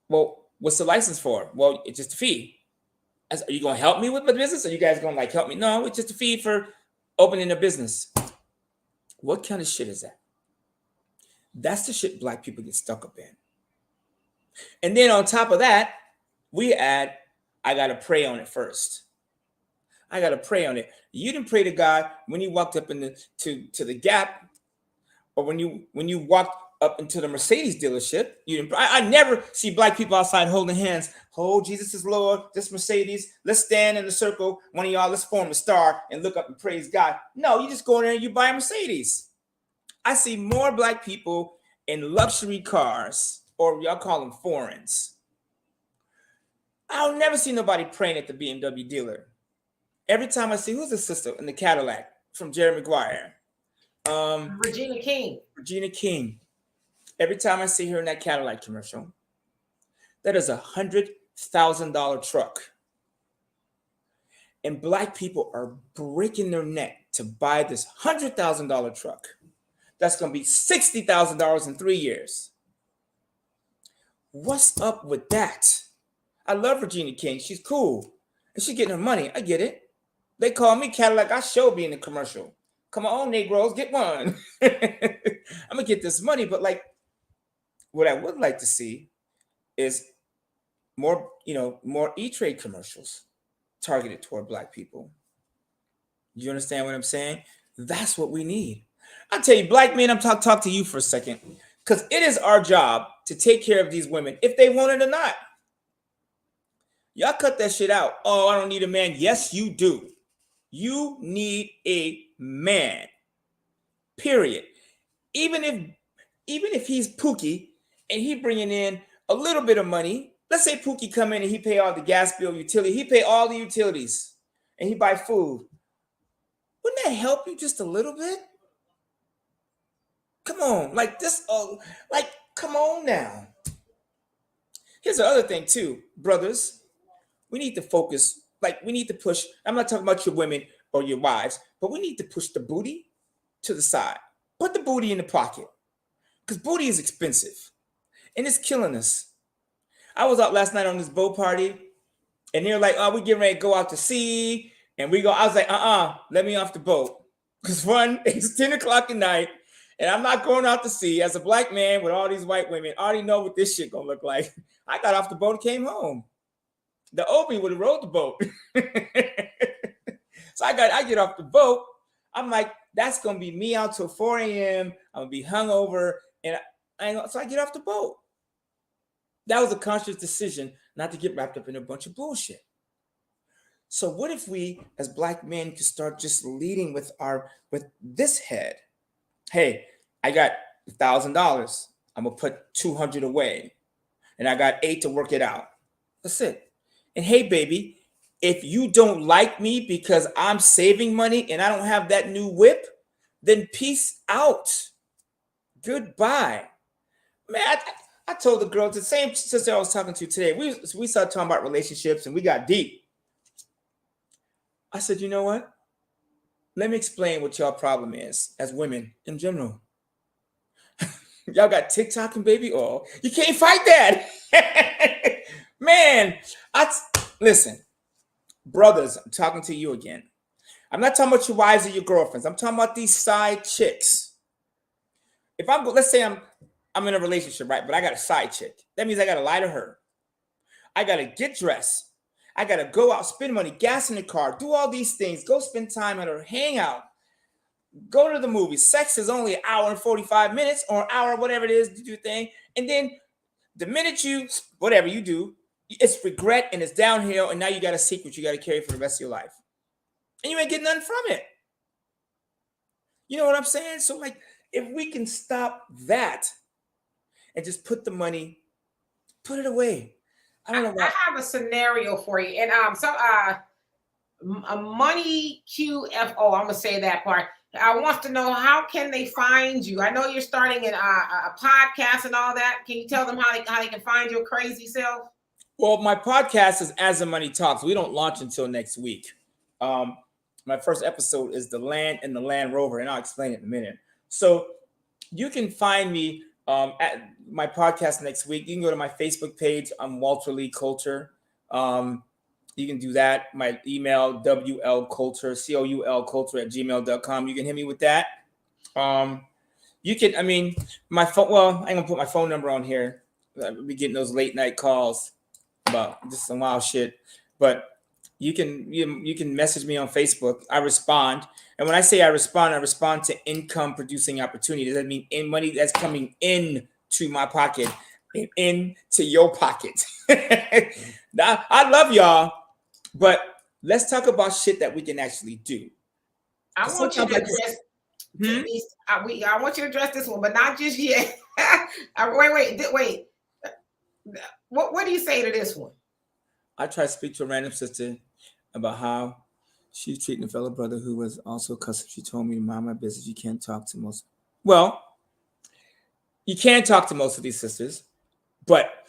S2: well, what's the license for? Well, it's just a fee. I said, are you going to help me with my business? Are you guys going to like help me? No, it's just a fee for opening a business. What kind of shit is that? That's the shit black people get stuck up in. And then on top of that, we add, I got to pray on it first. I got to pray on it. You didn't pray to God when you walked up in to the Gap, or when you walked up into the Mercedes dealership. You didn't. I never see black people outside holding hands. Oh, Jesus is Lord. This Mercedes. Let's stand in a circle. One of y'all, let's form a star and look up and praise God. No, you just go in there and you buy a Mercedes. I see more black people in luxury cars, or y'all call them foreigns. I'll never see nobody praying at the BMW dealer. Every time I see, who's the sister in the Cadillac from Jerry Maguire?
S1: Regina King.
S2: Regina King. Every time I see her in that Cadillac commercial, that is $100,000 truck. And black people are breaking their neck to buy this $100,000 truck. That's going to be $60,000 in 3 years. What's up with that? I love Regina King. She's cool. And she's getting her money. I get it. They call me Cadillac. I should be in the commercial. Come on, Negroes, get one. I'm going to get this money. But like, what I would like to see is more E-Trade commercials targeted toward black people. You understand what I'm saying? That's what we need. I'll tell you, black men, I'm talk to you for a second, because it is our job to take care of these women if they want it or not. Y'all cut that shit out. Oh, I don't need a man. Yes, you do. You need a man. Period. Even if he's Pookie and he bringing in a little bit of money, let's say Pookie come in and he pay all the gas bill, utility, he pay all the utilities, and he buy food. Wouldn't that help you just a little bit? Come on, like this. Come on now. Here's the other thing too, brothers. We need to focus. Like, we need to push. I'm not talking about your women or your wives, but we need to push the booty to the side. Put the booty in the pocket, because booty is expensive and it's killing us. I was out last night on this boat party, and they're like, "Oh, we getting ready to go out to sea," and we go. I was like, let me off the boat, because one, it's 10 o'clock at night, and I'm not going out to sea as a black man with all these white women. I already know what this shit gonna look like. I got off the boat and came home. The Obi would have rowed the boat. So I get off the boat. I'm like, that's gonna be me out till 4 a.m. I'm gonna be hungover, and so I get off the boat. That was a conscious decision not to get wrapped up in a bunch of bullshit. So what if we, as Black men, could start just leading with this head? Hey, I got $1,000. I'm gonna put 200 away, and I got 8 to work it out. That's it. And hey, baby, if you don't like me because I'm saving money and I don't have that new whip, then peace out. Goodbye. Man, I told the girl, the same sister I was talking to today, we started talking about relationships and we got deep. I said, you know what? Let me explain what y'all problem is as women in general. Y'all got TikTok and baby oil. You can't fight that. Man, listen, brothers, I'm talking to you again. I'm not talking about your wives or your girlfriends. I'm talking about these side chicks. Let's say I'm in a relationship, right? But I got a side chick. That means I got to lie to her. I got to get dressed. I got to go out, spend money, gas in the car, do all these things, go spend time at her, hang out, go to the movies. Sex is only an hour and 45 minutes or an hour, whatever it is, to do your thing. And then the minute whatever you do, it's regret and it's downhill. And now you got a secret you got to carry for the rest of your life. And you ain't getting nothing from it. You know what I'm saying? So like, if we can stop that and just put the money, put it away. I don't know.
S1: I have a scenario for you. And Money QFO, I'm gonna say that part. I want to know, how can they find you? I know you're starting a podcast and all that. Can you tell them how they can find your crazy self?
S2: Well, my podcast is As the Money Talks. We don't launch until next week. My first episode is The Land and the Land Rover, and I'll explain it in a minute. So you can find me at my podcast next week. You can go to my Facebook page. I'm WLCoulter. You can do that. My email, WLCoulter, COULCoulter @gmail.com. You can hit me with that. You can, my phone, well, I'm going to put my phone number on here. I'll be getting those late night calls about just some wild shit. But you can message me on Facebook. I respond. And when I say I respond to income producing opportunities. That means money that's coming in to my pocket, into your pocket. Now, I love y'all, but let's talk about shit that we can actually do.
S1: I want you to address. I want you to address this one, but not just yet. Wait. What do you say to this one?
S2: I try to speak to a random sister about how she's treating a fellow brother who was also cussing. She told me to mind my business. You can't talk to most. Well, you can't talk to most of these sisters, but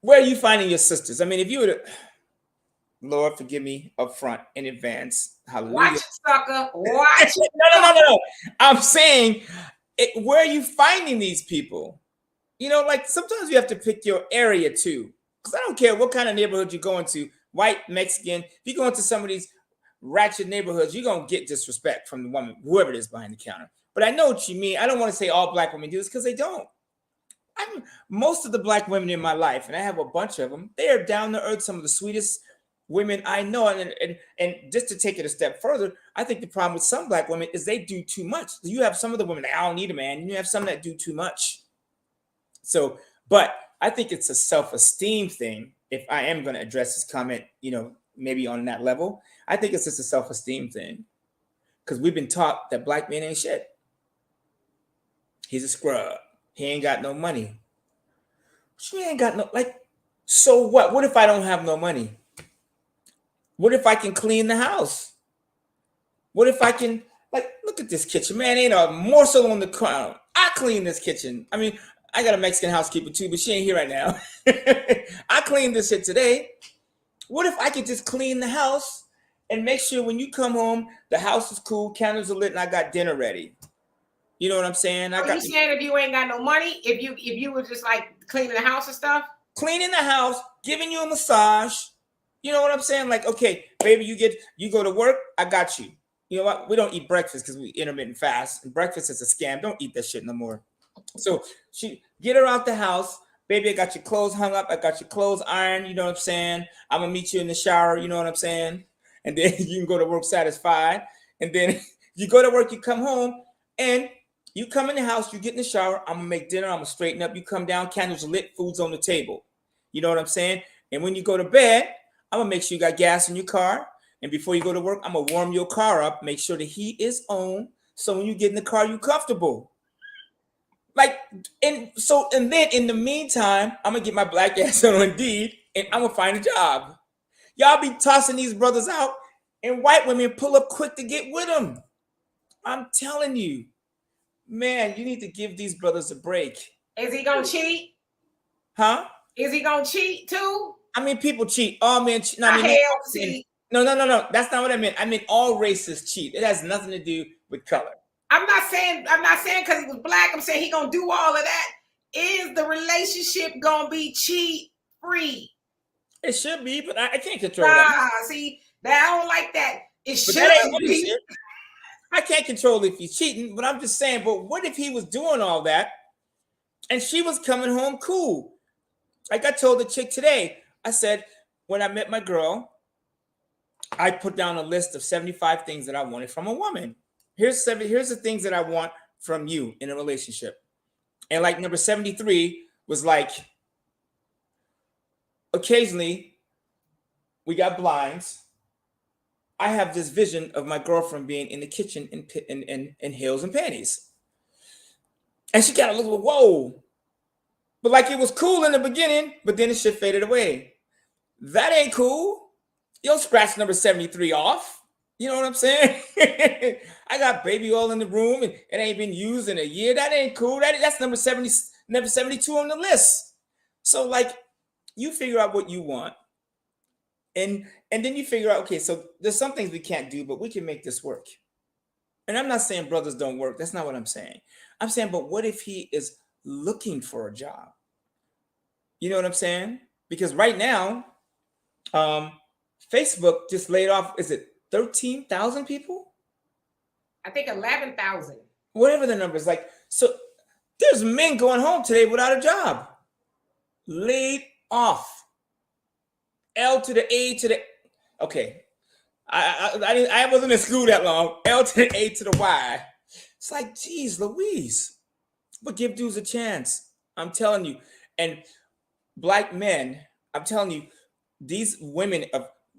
S2: where are you finding your sisters? I mean, if you were to, Lord, forgive me up front in advance. Hallelujah.
S1: Watch it, sucker. Watch it.
S2: No. I'm saying, where are you finding these people? You know, like sometimes you have to pick your area too. Because I don't care what kind of neighborhood you go into, white, Mexican. If you go into some of these ratchet neighborhoods, you're going to get disrespect from the woman, whoever it is behind the counter. But I know what you mean. I don't want to say all Black women do this because they don't. Most of the Black women in my life, and I have a bunch of them, they are down to earth, some of the sweetest women I know. And just to take it a step further, I think the problem with some Black women is they do too much. You have some of the women that I don't need a man, and you have some that do too much. So, but I think it's a self-esteem thing. If I am going to address this comment, maybe on that level, I think it's just a self-esteem thing. Because we've been taught that Black men ain't shit. He's a scrub. He ain't got no money. She ain't got no, so what? What if I don't have no money? What if I can clean the house? What if I can, look at this kitchen, man, ain't a morsel on the crown. I clean this kitchen. I mean, I got a Mexican housekeeper too, but she ain't here right now. I cleaned this shit today. What if I could just clean the house and make sure when you come home, the house is cool, candles are lit, and I got dinner ready? You know what I'm saying?
S1: You saying if you ain't got no money, if you were just cleaning the house and stuff?
S2: Cleaning the house, giving you a massage. You know what I'm saying? Okay, baby, you go to work, I got you. You know what? We don't eat breakfast because we intermittent fast. And breakfast is a scam. Don't eat that shit no more. So she get her out the house. Baby, I got your clothes hung up. I got your clothes ironed. You know what I'm saying? I'm going to meet you in the shower. You know what I'm saying? and then you can go to work satisfied, and then you go to work, you come home, and you come in the house, you get in the shower, I'm gonna make dinner, I'm gonna straighten up, you come down, candles are lit, food's on the table. You know what I'm saying? And when you go to bed, I'm gonna make sure you got gas in your car. And before you go to work, I'm gonna warm your car up, make sure the heat is on. So when you get in the car, you're comfortable. Like, and then in the meantime, I'm gonna get my black ass on Indeed and I'm gonna find a job. Y'all be tossing these brothers out, and white women pull up quick to get with them. I'm telling you, man, you need to give these brothers a break.
S1: Is he gonna cheat?
S2: Huh?
S1: Is he gonna cheat too?
S2: I mean, people cheat. All men cheat. No, no. That's not what I meant. I mean, all races cheat. It has nothing to do with color.
S1: I'm not saying because he was black, I'm saying he gonna do all of that. Is the relationship gonna be cheat free?
S2: It should be, but I can't control that.
S1: See, that I don't like that. It should be.
S2: I can't control if he's cheating, but I'm just saying, but what if he was doing all that and she was coming home cool? Like I told the chick today, I said, when I met my girl, I put down a list of 75 things that I wanted from a woman. Here's the things that I want from you in a relationship. And like number 73 was like, occasionally we got blinds. I have this vision of my girlfriend being in the kitchen in heels and panties. And she got a little, whoa. But like it was cool in the beginning, but then the shit faded away. That ain't cool. You don't scratch number 73 off. You know what I'm saying? I got baby oil in the room and it ain't been used in a year. That ain't cool. That's number 70, number 72 on the list. So like you figure out what you want. And then you figure out, okay, so there's some things we can't do, but we can make this work. And I'm not saying brothers don't work. That's not what I'm saying. I'm saying, but what if he is looking for a job? You know what I'm saying? Because right now, Facebook just laid off, is it 13,000 people?
S1: I think 11,000. Whatever
S2: the number is. Like, so there's men going home today without a job. Laid off. L to the A to the, okay. I wasn't in school that long. L to the A to the Y. It's like, geez, Louise. But give dudes a chance. I'm telling you. And black men, I'm telling you, these women,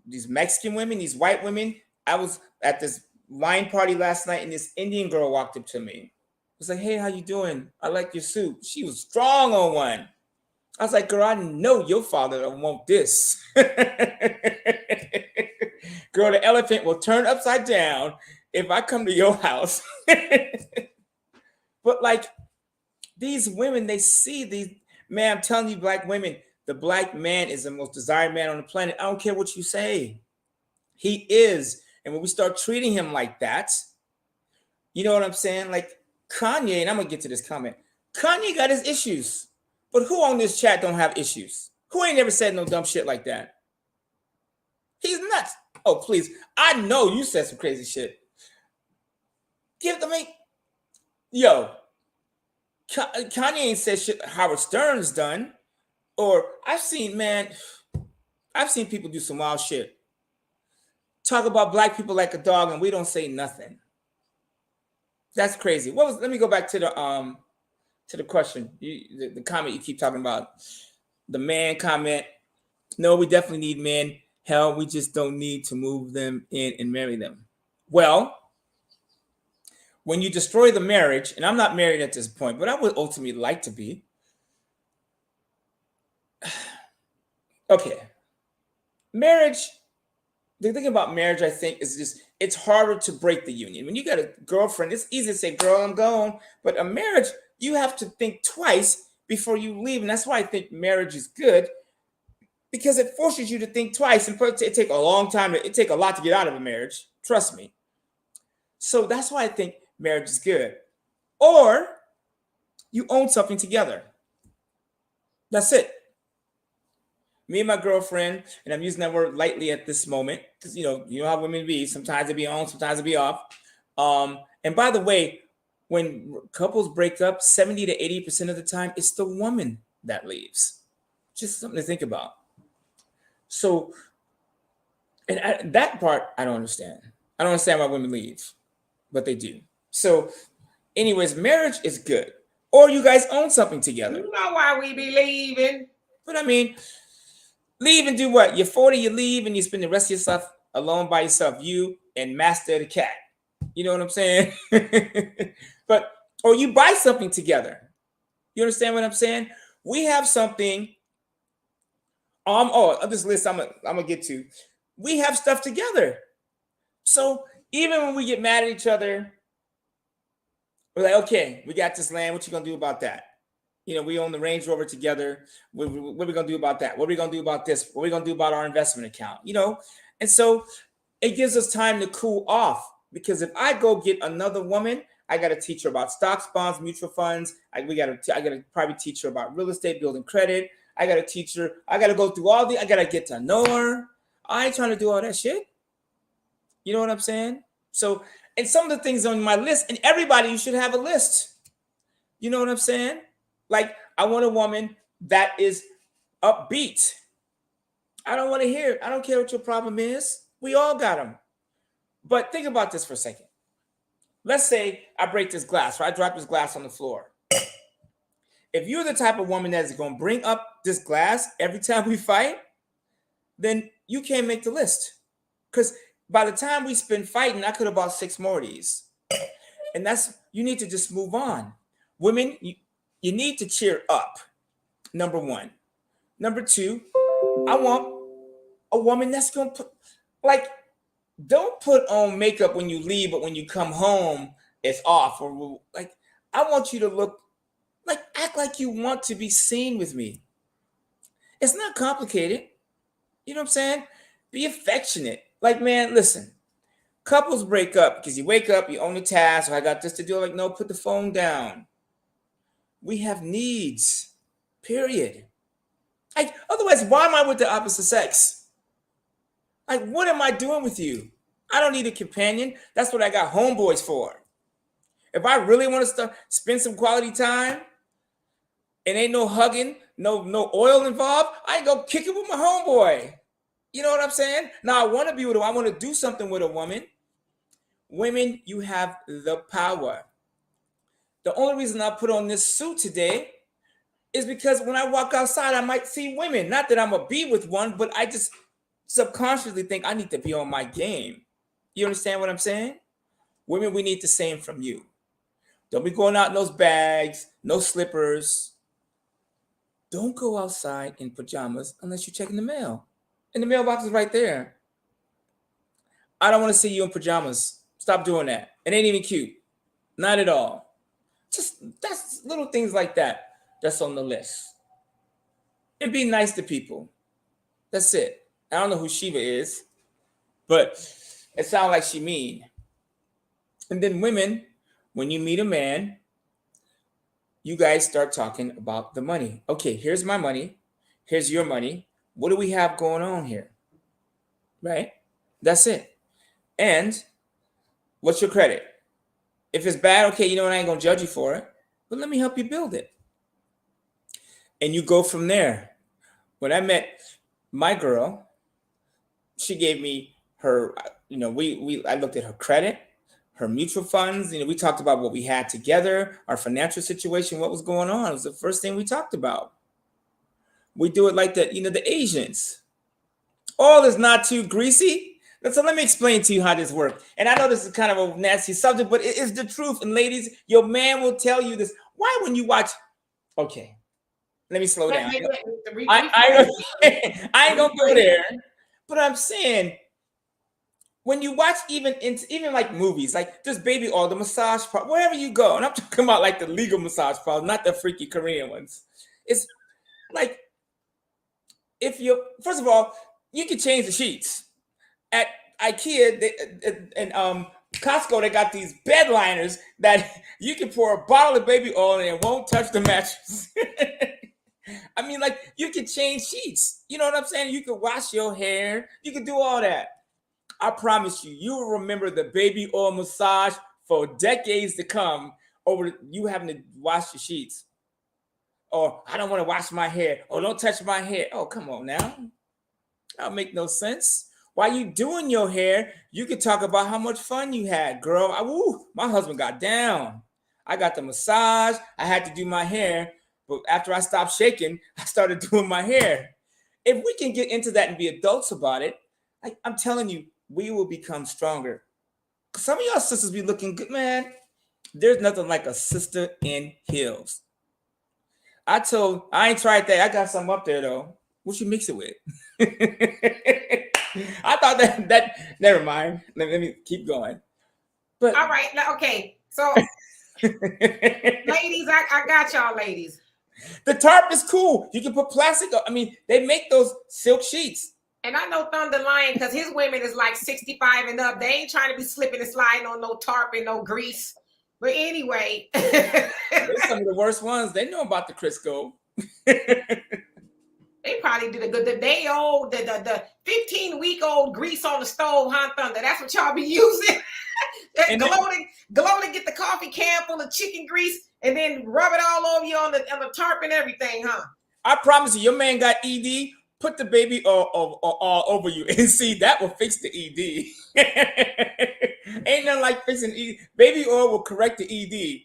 S2: these Mexican women, these white women, I was at this wine party last night and this Indian girl walked up to me. I was like, hey, how you doing? I like your suit. She was strong on one. I was like, girl, I know your father don't want this. Girl, the elephant will turn upside down if I come to your house. But like these women, they see these, man, I'm telling you, black women, the black man is the most desired man on the planet. I don't care what you say. He is. And when we start treating him like that, you know what I'm saying? Like Kanye, and I'm going to get to this comment. Kanye got his issues. But who on this chat don't have issues? Who ain't never said no dumb shit like that? He's nuts. Oh, please. I know you said some crazy shit. Give them a... Yo. Kanye ain't said shit Howard Stern's done. Or I've seen people do some wild shit. Talk about black people like a dog and we don't say nothing. That's crazy. Let me go back to the question, the comment you keep talking about, the man comment. No, we definitely need men. Hell, we just don't need to move them in and marry them. Well, when you destroy the marriage, and I'm not married at this point, but I would ultimately like to be. Okay. Marriage, the thing about marriage, I think, is just, it's harder to break the union. When you got a girlfriend, it's easy to say, girl, I'm gone. But a marriage, you have to think twice before you leave. And that's why I think marriage is good, because it forces you to think twice. And it take a long time. It take a lot to get out of a marriage. Trust me. So that's why I think marriage is good. Or you own something together. That's it. Me and my girlfriend, and I'm using that word lightly at this moment, because you know how women be. Sometimes they be on, sometimes they be off. And by the way, when couples break up, 70 to 80% of the time, it's the woman that leaves. Just something to think about. So And that part, I don't understand. I don't understand why women leave, but they do. So, anyways, marriage is good. Or you guys own something together.
S1: You know why we be leaving.
S2: But I mean, leave and do what? You're 40, you leave, and you spend the rest of your stuff alone by yourself. You and Master the cat. You know what I'm saying? But, or you buy something together. You understand what I'm saying? We have something. On this list I'm gonna get to. We have stuff together. So even when we get mad at each other, we're like, okay, we got this land. What you gonna do about that? You know, we own the Range Rover together. What are we gonna do about that? What are we gonna do about this? What are we gonna do about our investment account? You know, and so it gives us time to cool off. Because if I go get another woman, I got to teach her about stocks, bonds, mutual funds. I got to probably teach her about real estate, building credit. I got to teach her. I got to go through I got to get to know her. I ain't trying to do all that shit. You know what I'm saying? So, and some of the things on my list, and everybody, you should have a list. You know what I'm saying? Like, I want a woman that is upbeat. I don't want to hear. I don't care what your problem is. We all got them. But think about this for a second. Let's say I break this glass, or I drop this glass on the floor. If you're the type of woman that is going to bring up this glass every time we fight, then you can't make the list. Because by the time we spend fighting, I could have bought 6 more of these. And you need to just move on. Women, you need to cheer up, number one. Number two, I want a woman that's going to put, don't put on makeup when you leave, but when you come home, it's off. Or I want you to act like you want to be seen with me. It's not complicated. You know what I'm saying? Be affectionate. Man, listen, couples break up because you wake up, you own a task, or I got this to do. No, put the phone down. We have needs, period. Otherwise, why am I with the opposite sex? What am I doing with you? I don't need a companion. That's what I got homeboys for. If I really want to spend some quality time and ain't no hugging, no oil involved, I go kick it with my homeboy. You know what I'm saying? Now, I want to be with her. I want to do something with a woman. Women, you have the power. The only reason I put on this suit today is because when I walk outside, I might see women. Not that I'm going to be with one, but I just subconsciously think I need to be on my game. You understand what I'm saying? Women, we need the same from you. Don't be going out in those bags, no slippers. Don't go outside in pajamas unless you're checking the mail. And the mailbox is right there. I don't want to see you in pajamas. Stop doing that. It ain't even cute. Not at all. That's little things like that that's on the list. And be nice to people. That's it. I don't know who Shiva is, but it sounds like she mean. And then women, when you meet a man, you guys start talking about the money. Okay, here's my money. Here's your money. What do we have going on here? Right? That's it. And what's your credit? If it's bad, okay, you know what? I ain't going to judge you for it, but let me help you build it. And you go from there. When I met my girl, she gave me her, I looked at her credit, her mutual funds. We talked about what we had together, our financial situation, what was going on. It was the first thing we talked about. We do it like the Asians. Oil is not too greasy. So let me explain to you how this works. And I know this is kind of a nasty subject, but it is the truth. And ladies, your man will tell you this. Why when you watch, okay, let me slow down. I ain't gonna go there. But I'm saying, when you watch even like movies, like this baby oil, the massage part, wherever you go, and I'm talking about like the legal massage part, not the freaky Korean ones. It's like, first of all, you can change the sheets. At IKEA and Costco, they got these bed liners that you can pour a bottle of baby oil and it won't touch the mattress. I mean, you can change sheets. You know what I'm saying? You can wash your hair. You can do all that. I promise you, you will remember the baby oil massage for decades to come over you having to wash your sheets. Or I don't want to wash my hair. Or don't touch my hair. Oh, come on now. That'll make no sense. while you doing your hair, you could talk about how much fun you had, girl. My husband got down. I got the massage. I had to do my hair. But after I stopped shaking, I started doing my hair. If we can get into that and be adults about it, I'm telling you, we will become stronger. Some of y'all sisters be looking good, man. There's nothing like a sister in heels. I ain't tried that. I got some up there though. What you mix it with? I thought that never mind. Let me keep going. But
S1: all right, okay. So ladies, I got y'all ladies.
S2: The tarp is cool. You can put plastic. I mean, they make those silk sheets.
S1: And I know Thunder Lion, because his women is like 65 and up. They ain't trying to be slipping and sliding on no tarp and no grease. But anyway.
S2: They're some of the worst ones. They know about the Crisco.
S1: They probably did a good, the 15-week-old grease on the stove, huh, Thunder? That's what y'all be using. Glow to get the coffee can full of chicken grease and then rub it all over you on the tarp and everything, huh?
S2: I promise you, your man got ED. Put the baby all over you and see that will fix the ED. Ain't nothing like fixing ED. Baby oil will correct the ED.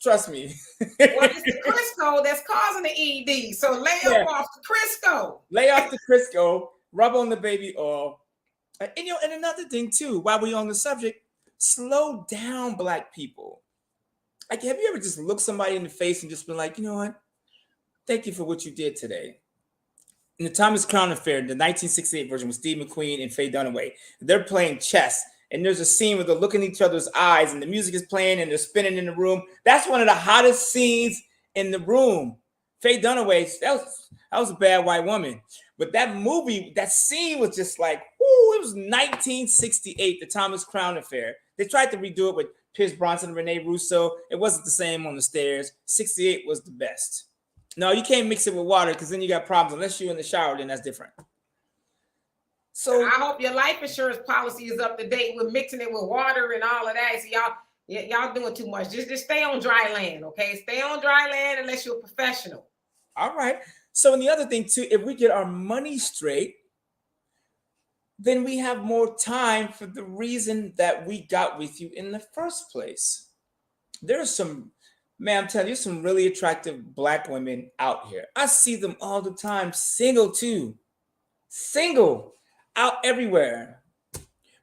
S2: Trust me.
S1: Well, it's the Crisco that's causing the ED. So lay off the Crisco.
S2: Lay off the Crisco. Rub on the baby oil. And another thing too, while we're on the subject, slow down, Black people. Like, have you ever just looked somebody in the face and just been like, you know what? Thank you for what you did today. In the Thomas Crown Affair, the 1968 version with Steve McQueen and Faye Dunaway, they're playing chess. And there's a scene where they're looking in each other's eyes and the music is playing and they're spinning in the room. That's one of the hottest scenes in the room. Faye Dunaway, that was a bad white woman. But that movie, that scene was just like, whoo, it was 1968, the Thomas Crown Affair. They tried to redo it with Pierce Bronson and Rene Russo. It wasn't the same on the stairs. 68 was the best. No, you can't mix it with water because then you got problems. Unless you're in the shower, then that's different. So
S1: I hope your life insurance policy is up to date with mixing it with water and all of that. So y'all doing too much. Just stay on dry land, okay? Stay on dry land unless you're a professional.
S2: All right. So, and the other thing too, if we get our money straight, then we have more time for the reason that we got with you in the first place. There's some, man, I'm telling you, some really attractive Black women out here. I see them all the time, single too. Single, out everywhere.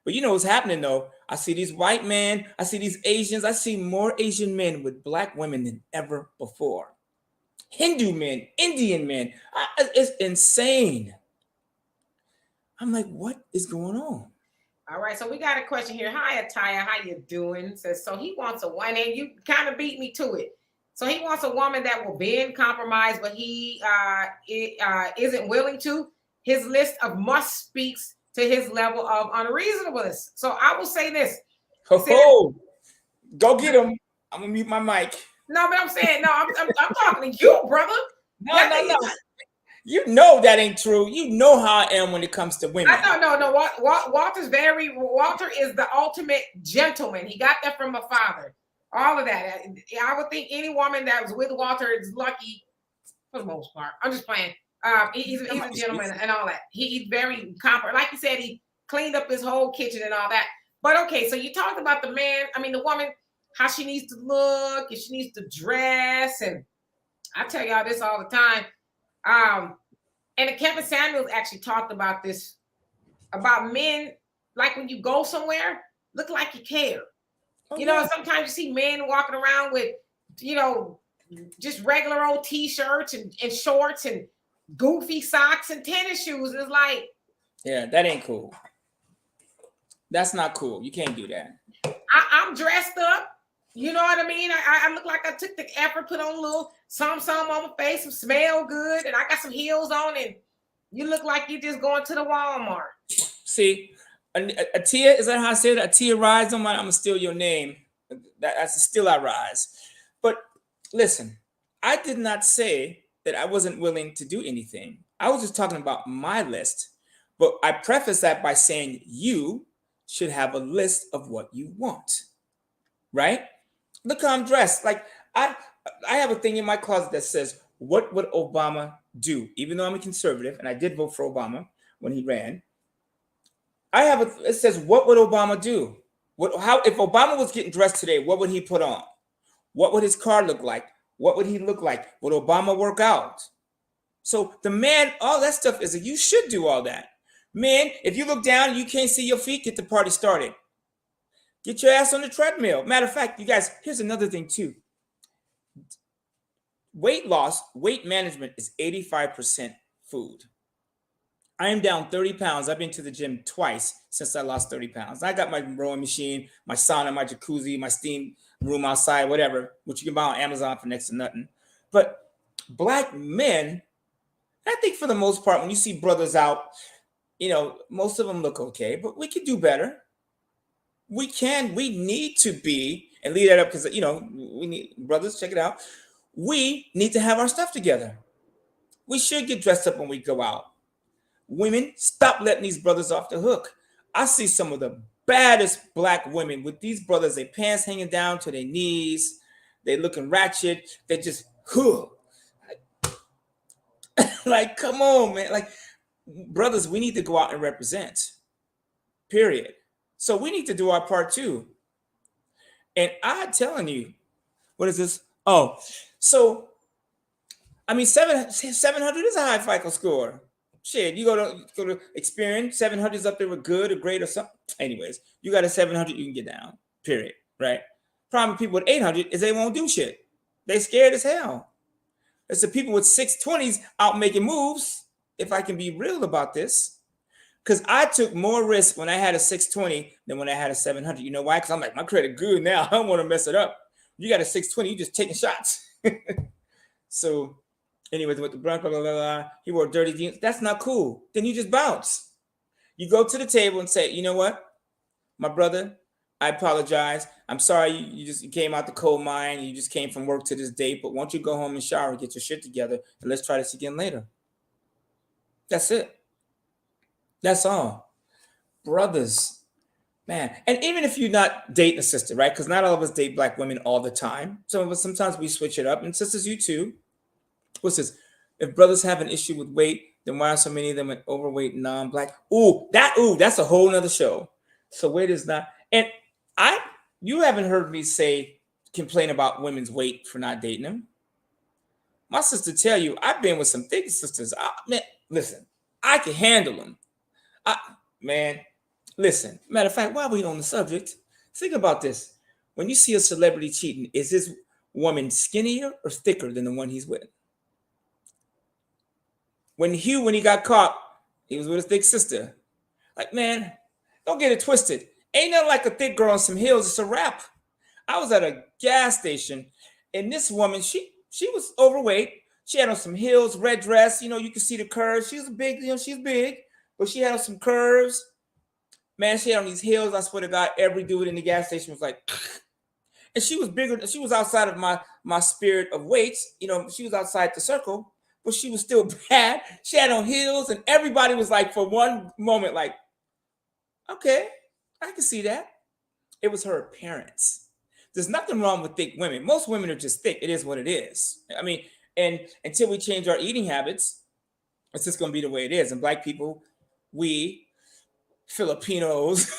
S2: But you know what's happening though? I see these white men, I see these Asians, I see more Asian men with Black women than ever before. Hindu men, Indian men, it's insane. I'm like, what is going on?
S1: All right, so we got a question here. Hi, Ataya, how you doing? Says, so he wants a one, and you kind of beat me to it. So he wants a woman that will bend, compromise, but he isn't willing to. His list of must speaks to his level of unreasonableness. So I will say this.
S2: Go get him. I'm gonna mute my mic.
S1: No, but I'm saying, no, I'm talking to you, brother.
S2: No. You know that ain't true. You know how I am when it comes to women.
S1: No. Walter is the ultimate gentleman. He got that from my father. All of that. I would think any woman that was with Walter is lucky for the most part. I'm just playing. He's a gentleman and all that. He's very competent. Like you said, he cleaned up his whole kitchen and all that. But okay, so you talked about the man, the woman, how she needs to look and she needs to dress. And I tell y'all this all the time. And Kevin Samuels actually talked about this, about men, like when you go somewhere, look like you care. Sometimes you see men walking around with, just regular old t-shirts and shorts and goofy socks and tennis shoes. It's like,
S2: yeah, that ain't cool. That's not cool. You can't do that.
S1: I'm dressed up. You know what I mean? I look like I took the effort, put on a little something on my face, some smell good, and I got some heels on, and you look like you're just going to the Walmart.
S2: See, Atia, is that how I say it? Atia Rise, I'm gonna steal your name. That's a Still I Rise. But listen, I did not say that I wasn't willing to do anything. I was just talking about my list. But I preface that by saying you should have a list of what you want, right? Look how I'm dressed. Like I have a thing in my closet that says, what would Obama do? Even though I'm a conservative and I did vote for Obama when he ran, It says, what would Obama do? If Obama was getting dressed today, what would he put on? What would his car look like? What would he look like? Would Obama work out? So the man, all that stuff is you should do all that. Men, if you look down and you can't see your feet, get the party started. Get your ass on the treadmill. Matter of fact, you guys, here's another thing too. Weight loss, weight management is 85% food. I am down 30 pounds. I've been to the gym twice since I lost 30 pounds. I got my rowing machine, my sauna, my jacuzzi, my steam room outside, whatever, which you can buy on Amazon for next to nothing. But Black men, I think for the most part, when you see brothers out, most of them look okay, but we can do better. We need to be, and lead that up because, we need, brothers, check it out. We need to have our stuff together. We should get dressed up when we go out. Women, stop letting these brothers off the hook. I see some of the baddest Black women with these brothers, their pants hanging down to their knees. They looking ratchet. They just, like, come on, man. Like, brothers, we need to go out and represent, period. So we need to do our part too. And I'm telling you, what is this? Oh, so, 700 is a high FICO score. Shit, you go to Experian, 700's up there with good or great or something. Anyways, you got a 700, you can get down, period, right? Problem with people with 800 is they won't do shit. They scared as hell. It's the people with 620s out making moves, if I can be real about this. Because I took more risk when I had a 620 than when I had a 700. You know why? Because I'm like, my credit good now. I don't want to mess it up. You got a 620, you just taking shots. So, anyways, with the Bronco, blah, blah, blah, he wore dirty jeans. That's not cool. Then you just bounce. You go to the table and say, you know what? My brother, I apologize. I'm sorry you came out the coal mine. You just came from work to this date. But won't you go home and shower, get your shit together, and let's try this again later. That's it. That's all. Brothers, man. And even if you're not dating a sister, right? Because not all of us date Black women all the time. Some of us, sometimes we switch it up. And sisters, you too. What's this? If brothers have an issue with weight, then why are so many of them overweight, non-Black? That's a whole nother show. So weight is not. And you haven't heard me complain about women's weight for not dating them. My sister tell you, I've been with some thick sisters. Man, listen, I can handle them. Listen. Matter of fact, while we on the subject, think about this. When you see a celebrity cheating, is this woman skinnier or thicker than the one he's with? When he got caught, he was with a thick sister. Like, man, don't get it twisted. Ain't nothing like a thick girl on some heels. It's a wrap. I was at a gas station, and this woman, she was overweight. She had on some heels, red dress. You can see the curves. She was big, she's big, but she had on some curves. Man, she had on these heels. I swear to God, every dude in the gas station was like, and she was bigger. She was outside of my spirit of weights. She was outside the circle, but she was still bad. She had on heels, and everybody was like, for one moment, like, okay, I can see that. It was her appearance. There's nothing wrong with thick women. Most women are just thick. It is what it is. And until we change our eating habits, it's just going to be the way it is. And Black people, we Filipinos,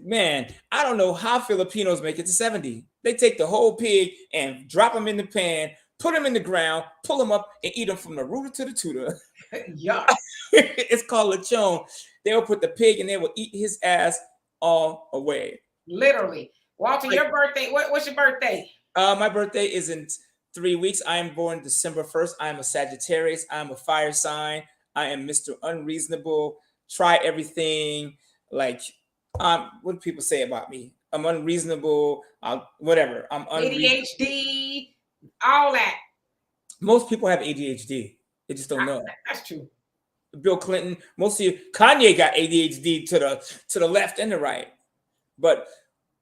S2: man, I don't know how Filipinos make it to 70. They take the whole pig and drop them in the pan, put them in the ground, pull them up, and eat them from the rooter to the tutor.
S1: Yeah.
S2: It's called lechon. They will put the pig and they will eat his ass all away.
S1: Literally. Walter, your birthday, what's your birthday?
S2: My birthday is in 3 weeks. I am born December 1st. I am a Sagittarius. I am a fire sign. I am Mr. Unreasonable. Try everything. Like, what do people say about me? I'm unreasonable. Whatever. I'm
S1: ADHD, all that.
S2: Most people have ADHD. They just don't know.
S1: That's true.
S2: Bill Clinton, Kanye got ADHD to the left and the right. But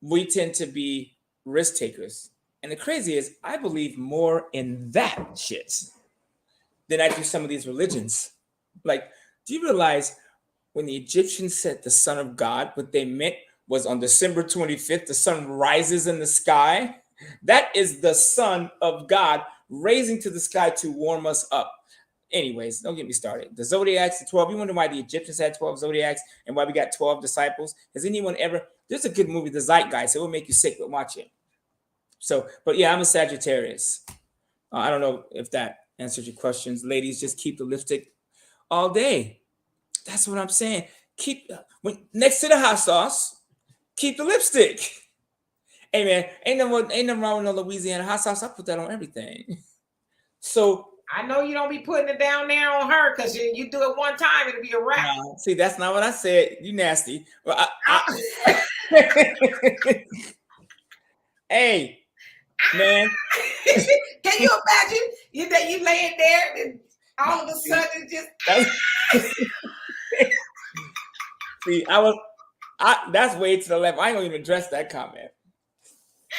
S2: we tend to be risk takers. And the crazy is, I believe more in that shit than I do some of these religions. Like, do you realize when the Egyptians said the Son of God, what they meant was on December 25th, the sun rises in the sky? That is the Son of God raising to the sky to warm us up. Anyways, don't get me started. The zodiacs, the 12. You wonder why the Egyptians had 12 zodiacs and why we got 12 disciples? Has anyone ever? There's a good movie, The Zeitgeist. It will make you sick, but watch it. So, but yeah, I'm a Sagittarius. I don't know if that answers your questions. Ladies, just keep the lipstick all day. That's what I'm saying. Keep next to the hot sauce. Keep the lipstick. Hey man, ain't nothing wrong with no Louisiana hot sauce. I put that on everything. So
S1: I know you don't be putting it down there on her because you do it one time, it'll be a wrap.
S2: no, see, that's not what I said. You nasty. Well, hey, man.
S1: Can you imagine you lay it there and all of a sudden just
S2: see, that's way to the left. I don't even address that comment.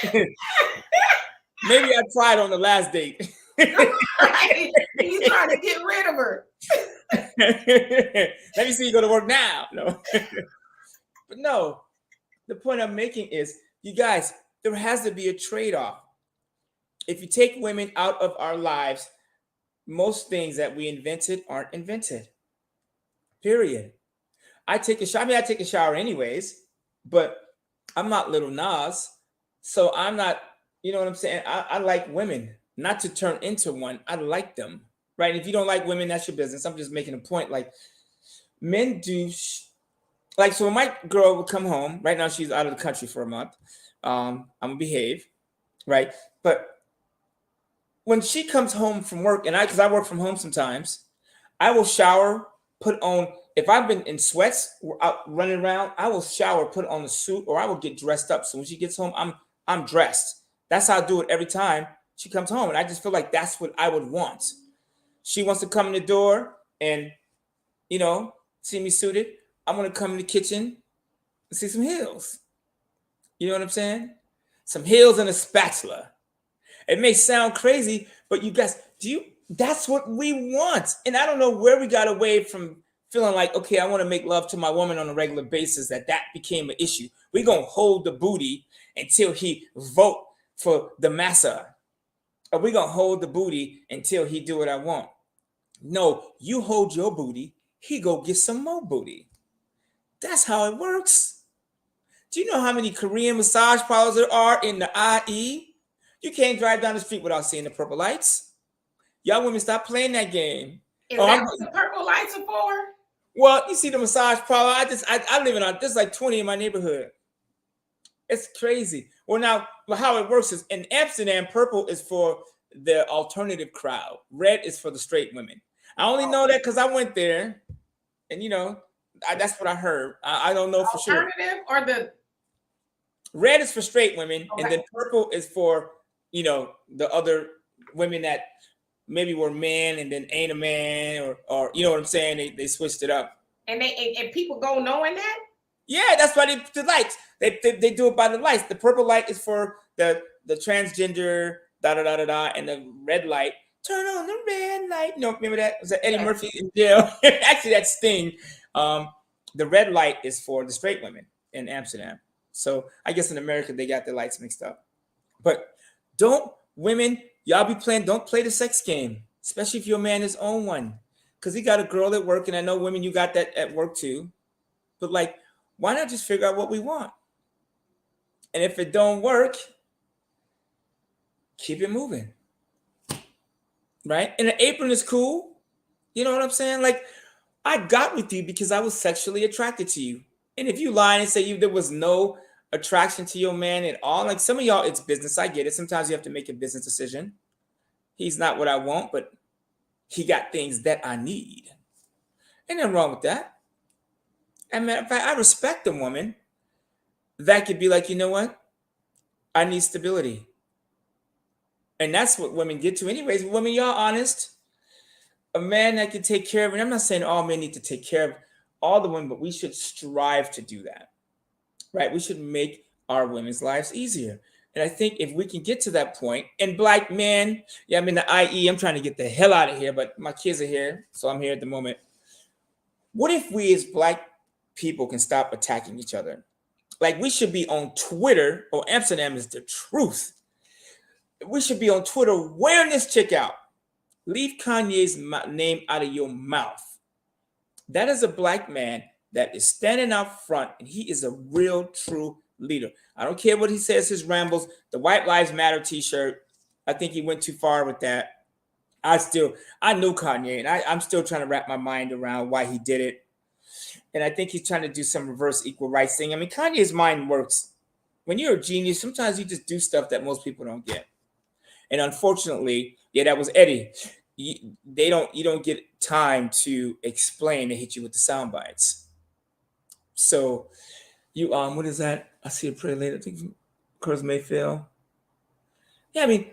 S2: Maybe I tried on the last date.
S1: Right. You trying to get rid of her.
S2: Let me see you go to work now. No. But no, the point I'm making is, you guys, there has to be a trade-off. If you take women out of our lives, most things that we invented aren't invented. Period. I take a shower anyways, but I'm not Little Nas. So I'm not, you know what I'm saying? I like women, not to turn into one. I like them, right? If you don't like women, that's your business. I'm just making a point. Like, men do, like, so when my girl would come home, right now she's out of the country for a month. I'm gonna behave, right? But when she comes home from work, and because I work from home sometimes, I will shower, put on, if I've been in sweats, out running around, I will shower, put on a suit, or I will get dressed up. So when she gets home, I'm dressed. That's how I do it every time she comes home. And I just feel like that's what I would want. She wants to come in the door and, you know, see me suited. I want to come in the kitchen and see some heels. You know what I'm saying? Some heels and a spatula. It may sound crazy, but you guys, that's what we want. And I don't know where we got away from feeling like, okay, I want to make love to my woman on a regular basis, that became an issue. We're going to hold the booty until he vote for the massa. Or we're going to hold the booty until he do what I want. No, you hold your booty, he go get some more booty. That's how it works. Do you know how many Korean massage parlors there are in the IE? You can't drive down the street without seeing the purple lights. Y'all women, stop playing that game.
S1: Is that what the purple lights are for?
S2: Well, you see the massage parlor. I live in there's like 20 in my neighborhood. It's crazy. Well, now how it works is in Amsterdam, purple is for the alternative crowd. Red is for the straight women. I only know that because I went there, and you know, that's what I heard. I don't know for sure.
S1: Alternative or the
S2: red is for straight women,
S1: okay.
S2: And then purple is for, you know, the other women that maybe were men and then ain't a man, or you know what I'm saying? They switched it up.
S1: And people go knowing that?
S2: Yeah, that's why the lights. They do it by the lights. The purple light is for the transgender, and the red light. Turn on the red light. No, remember that? Was that Eddie Murphy in jail? Actually, that's Sting. The red light is for the straight women in Amsterdam. So I guess in America they got the lights mixed up. But women, y'all don't play the sex game, especially if your man is on one. Because he got a girl at work, and I know women, you got that at work too. But like, why not just figure out what we want? And if it don't work, keep it moving. Right? And an apron is cool. You know what I'm saying? Like, I got with you because I was sexually attracted to you. And if you lie and say there was no attraction to your man at all, like some of y'all, it's business. I get it. Sometimes you have to make a business decision. He's not what I want, but he got things that I need. Ain't nothing wrong with that. And matter of fact, I respect a woman that could be like, you know what? I need stability. And that's what women get to anyways. Women, y'all honest. A man that can take care of, and I'm not saying all men need to take care of all the women, but we should strive to do that, right? We should make our women's lives easier. And I think if we can get to that point, and black men, yeah, I'm in the IE, I'm trying to get the hell out of here, but my kids are here, so I'm here at the moment. What if we as black people can stop attacking each other? Like, we should be on Twitter, or Amsterdam is the truth. We should be on Twitter wearing this chick out. Leave Kanye's name out of your mouth. That is a black man that is standing out front, and he is a real, true leader. I don't care what he says, his rambles, the White Lives Matter t-shirt. I think he went too far with that. I know Kanye, and I'm still trying to wrap my mind around why he did it. And I think he's trying to do some reverse equal rights thing. I mean, Kanye's mind works. When you're a genius, sometimes you just do stuff that most people don't get. And unfortunately, yeah, that was Eddie. You don't get time to explain. They hit you with the sound bites. So you what is that? I see a prayer later. I think Curtis Mayfield. Yeah, I mean,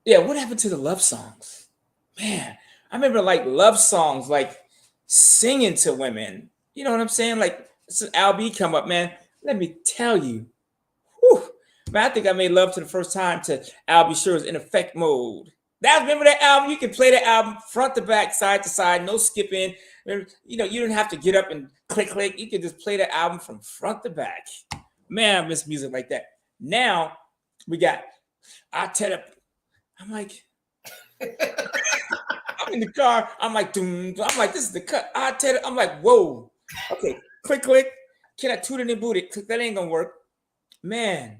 S2: what happened to the love songs? Man, I remember like love songs, like singing to women. You know what I'm saying? Like Al B come up, man. Let me tell you. Whew, man, I think I made love to the first time to Al B Sure's In Effect Mode. Remember that album? You can play that album front to back, side to side, no skipping. You didn't have to get up and click. You could just play the album from front to back. Man, I miss music like that. Now we got I tell it. I'm like, I'm in the car. I'm like, this is the cut. I tell it. I'm like, whoa. Okay, click. Can I toot it and boot it? That ain't gonna work, man.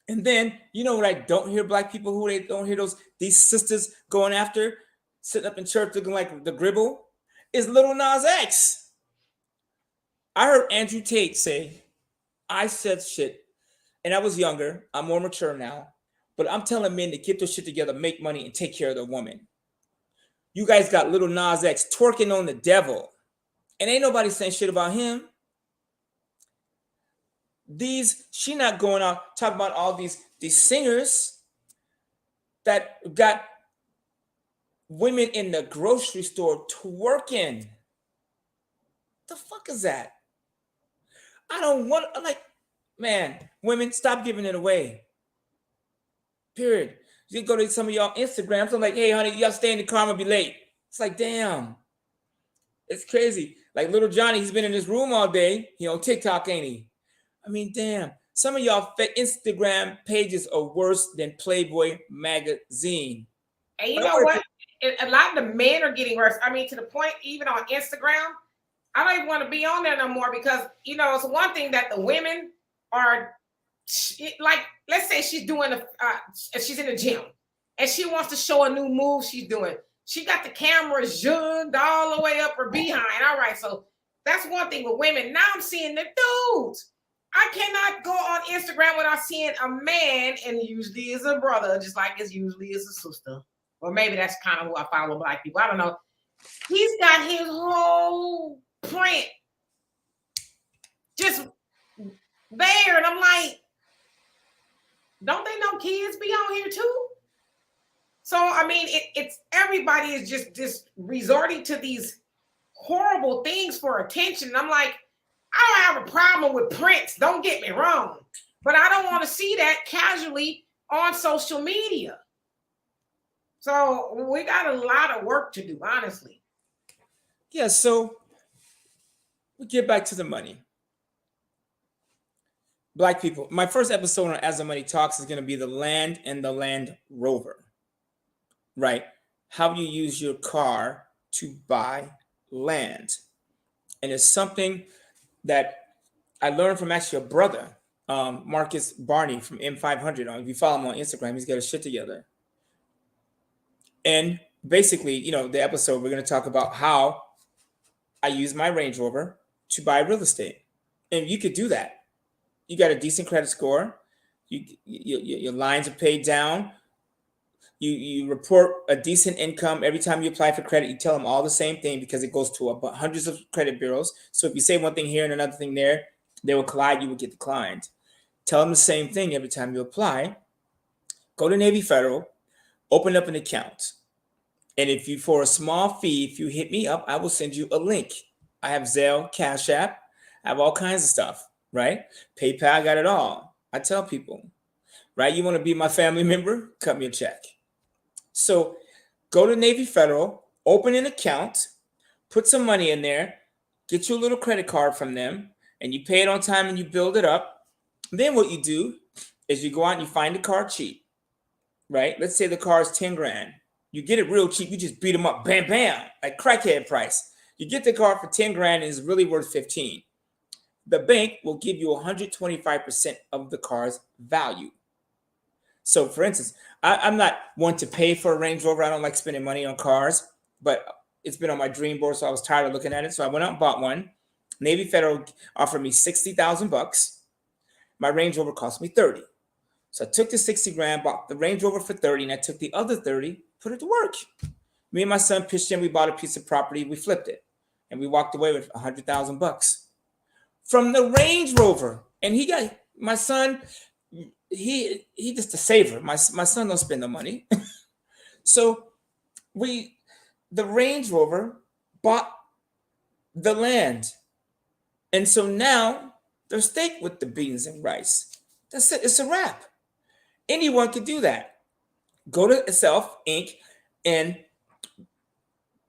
S2: And then you know what I don't hear black people who they don't hear these sisters going after, sitting up in church looking like the gribble, is Lil Nas X. I heard Andrew Tate say, I said shit, and I was younger. I'm more mature now. But I'm telling men to get their shit together, make money, and take care of their woman. You guys got Lil Nas X twerking on the devil. And ain't nobody saying shit about him. She not going out talking about all these singers that got women in the grocery store twerking. The fuck is that? I don't want, man, women, stop giving it away. Period. You go to some of y'all Instagrams. I'm like, hey, honey, y'all stay in the car. I'm gonna be late. It's like, damn. It's crazy. Like little Johnny, he's been in his room all day. He on TikTok, ain't he? I mean, damn. Some of y'all Instagram pages are worse than Playboy magazine.
S1: And you know what? A lot of the men are getting worse. I mean, to the point, even on Instagram, I don't even want to be on there no more because, it's one thing that the women are like, let's say she's doing she's in the gym and she wants to show a new move she's doing. She got the camera zoomed all the way up her behind. All right, so that's one thing with women. Now I'm seeing the dudes. I cannot go on Instagram without seeing a man, and usually is a brother, just like it's usually is a sister. Or maybe that's kind of who I follow black people. I don't know. He's got his whole print just there, and I'm like, don't they know kids be on here too? So, I mean, it's everybody is just resorting to these horrible things for attention. And I'm like, I don't have a problem with prints. Don't get me wrong. But I don't want to see that casually on social media. So we got a lot of work to do, honestly.
S2: Yeah, so we get back to the money. Black people. My first episode on As the Money Talks is going to be the land and the Land Rover. Right? How you use your car to buy land. And it's something that I learned from actually a brother, Marcus Barney from M500. If you follow him on Instagram, he's got his shit together. And basically, the episode, we're going to talk about how I use my Range Rover to buy real estate. And you could do that. You got a decent credit score. Your lines are paid down. You report a decent income. Every time you apply for credit, you tell them all the same thing because it goes to hundreds of credit bureaus. So if you say one thing here and another thing there, they will collide, you will get declined. Tell them the same thing every time you apply. Go to Navy Federal, open up an account. And if you, for a small fee, if you hit me up, I will send you a link. I have Zelle, Cash App, I have all kinds of stuff, right? PayPal, I got it all. I tell people, right? You want to be my family member? Cut me a check. So go to Navy Federal, open an account, put some money in there, get you a little credit card from them, and you pay it on time and you build it up. Then what you do is you go out and you find the car cheap, right? Let's say the car is 10 grand. You get it real cheap. You just beat them up, bam, bam, like crackhead price. You get the car for 10 grand and it's really worth 15. The bank will give you 125% of the car's value. So for instance, I'm not one to pay for a Range Rover. I don't like spending money on cars, but it's been on my dream board, so I was tired of looking at it. So I went out and bought one. Navy Federal offered me $60,000. My Range Rover cost me 30. So I took the 60 grand, bought the Range Rover for 30, and I took the other 30, put it to work. Me and my son pitched in, we bought a piece of property, we flipped it, and we walked away with $100,000 from the Range Rover. And he got, my son, he just a saver. My son don't spend no money. So the Range Rover bought the land. And so now they're steak with the beans and rice. That's it. It's a wrap. Anyone could do that. Go to Self Inc. and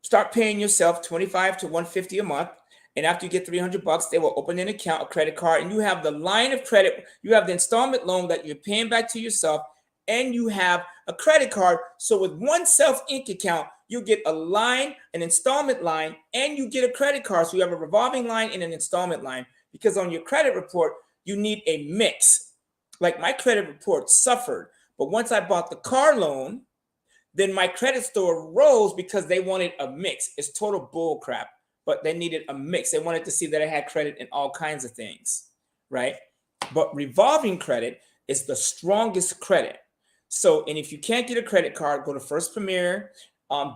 S2: start paying yourself $25 to $150 a month. And after you get $300, they will open an account, a credit card, and you have the line of credit. You have the installment loan that you're paying back to yourself, and you have a credit card. So with one Self Inc. account, you get a line, an installment line, and you get a credit card. So you have a revolving line and an installment line, because on your credit report, you need a mix. Like my credit report suffered, but once I bought the car loan, then my credit score rose because they wanted a mix. It's total bull crap, but they needed a mix. They wanted to see that I had credit in all kinds of things, right? But revolving credit is the strongest credit. So, and if you can't get a credit card, go to First Premier.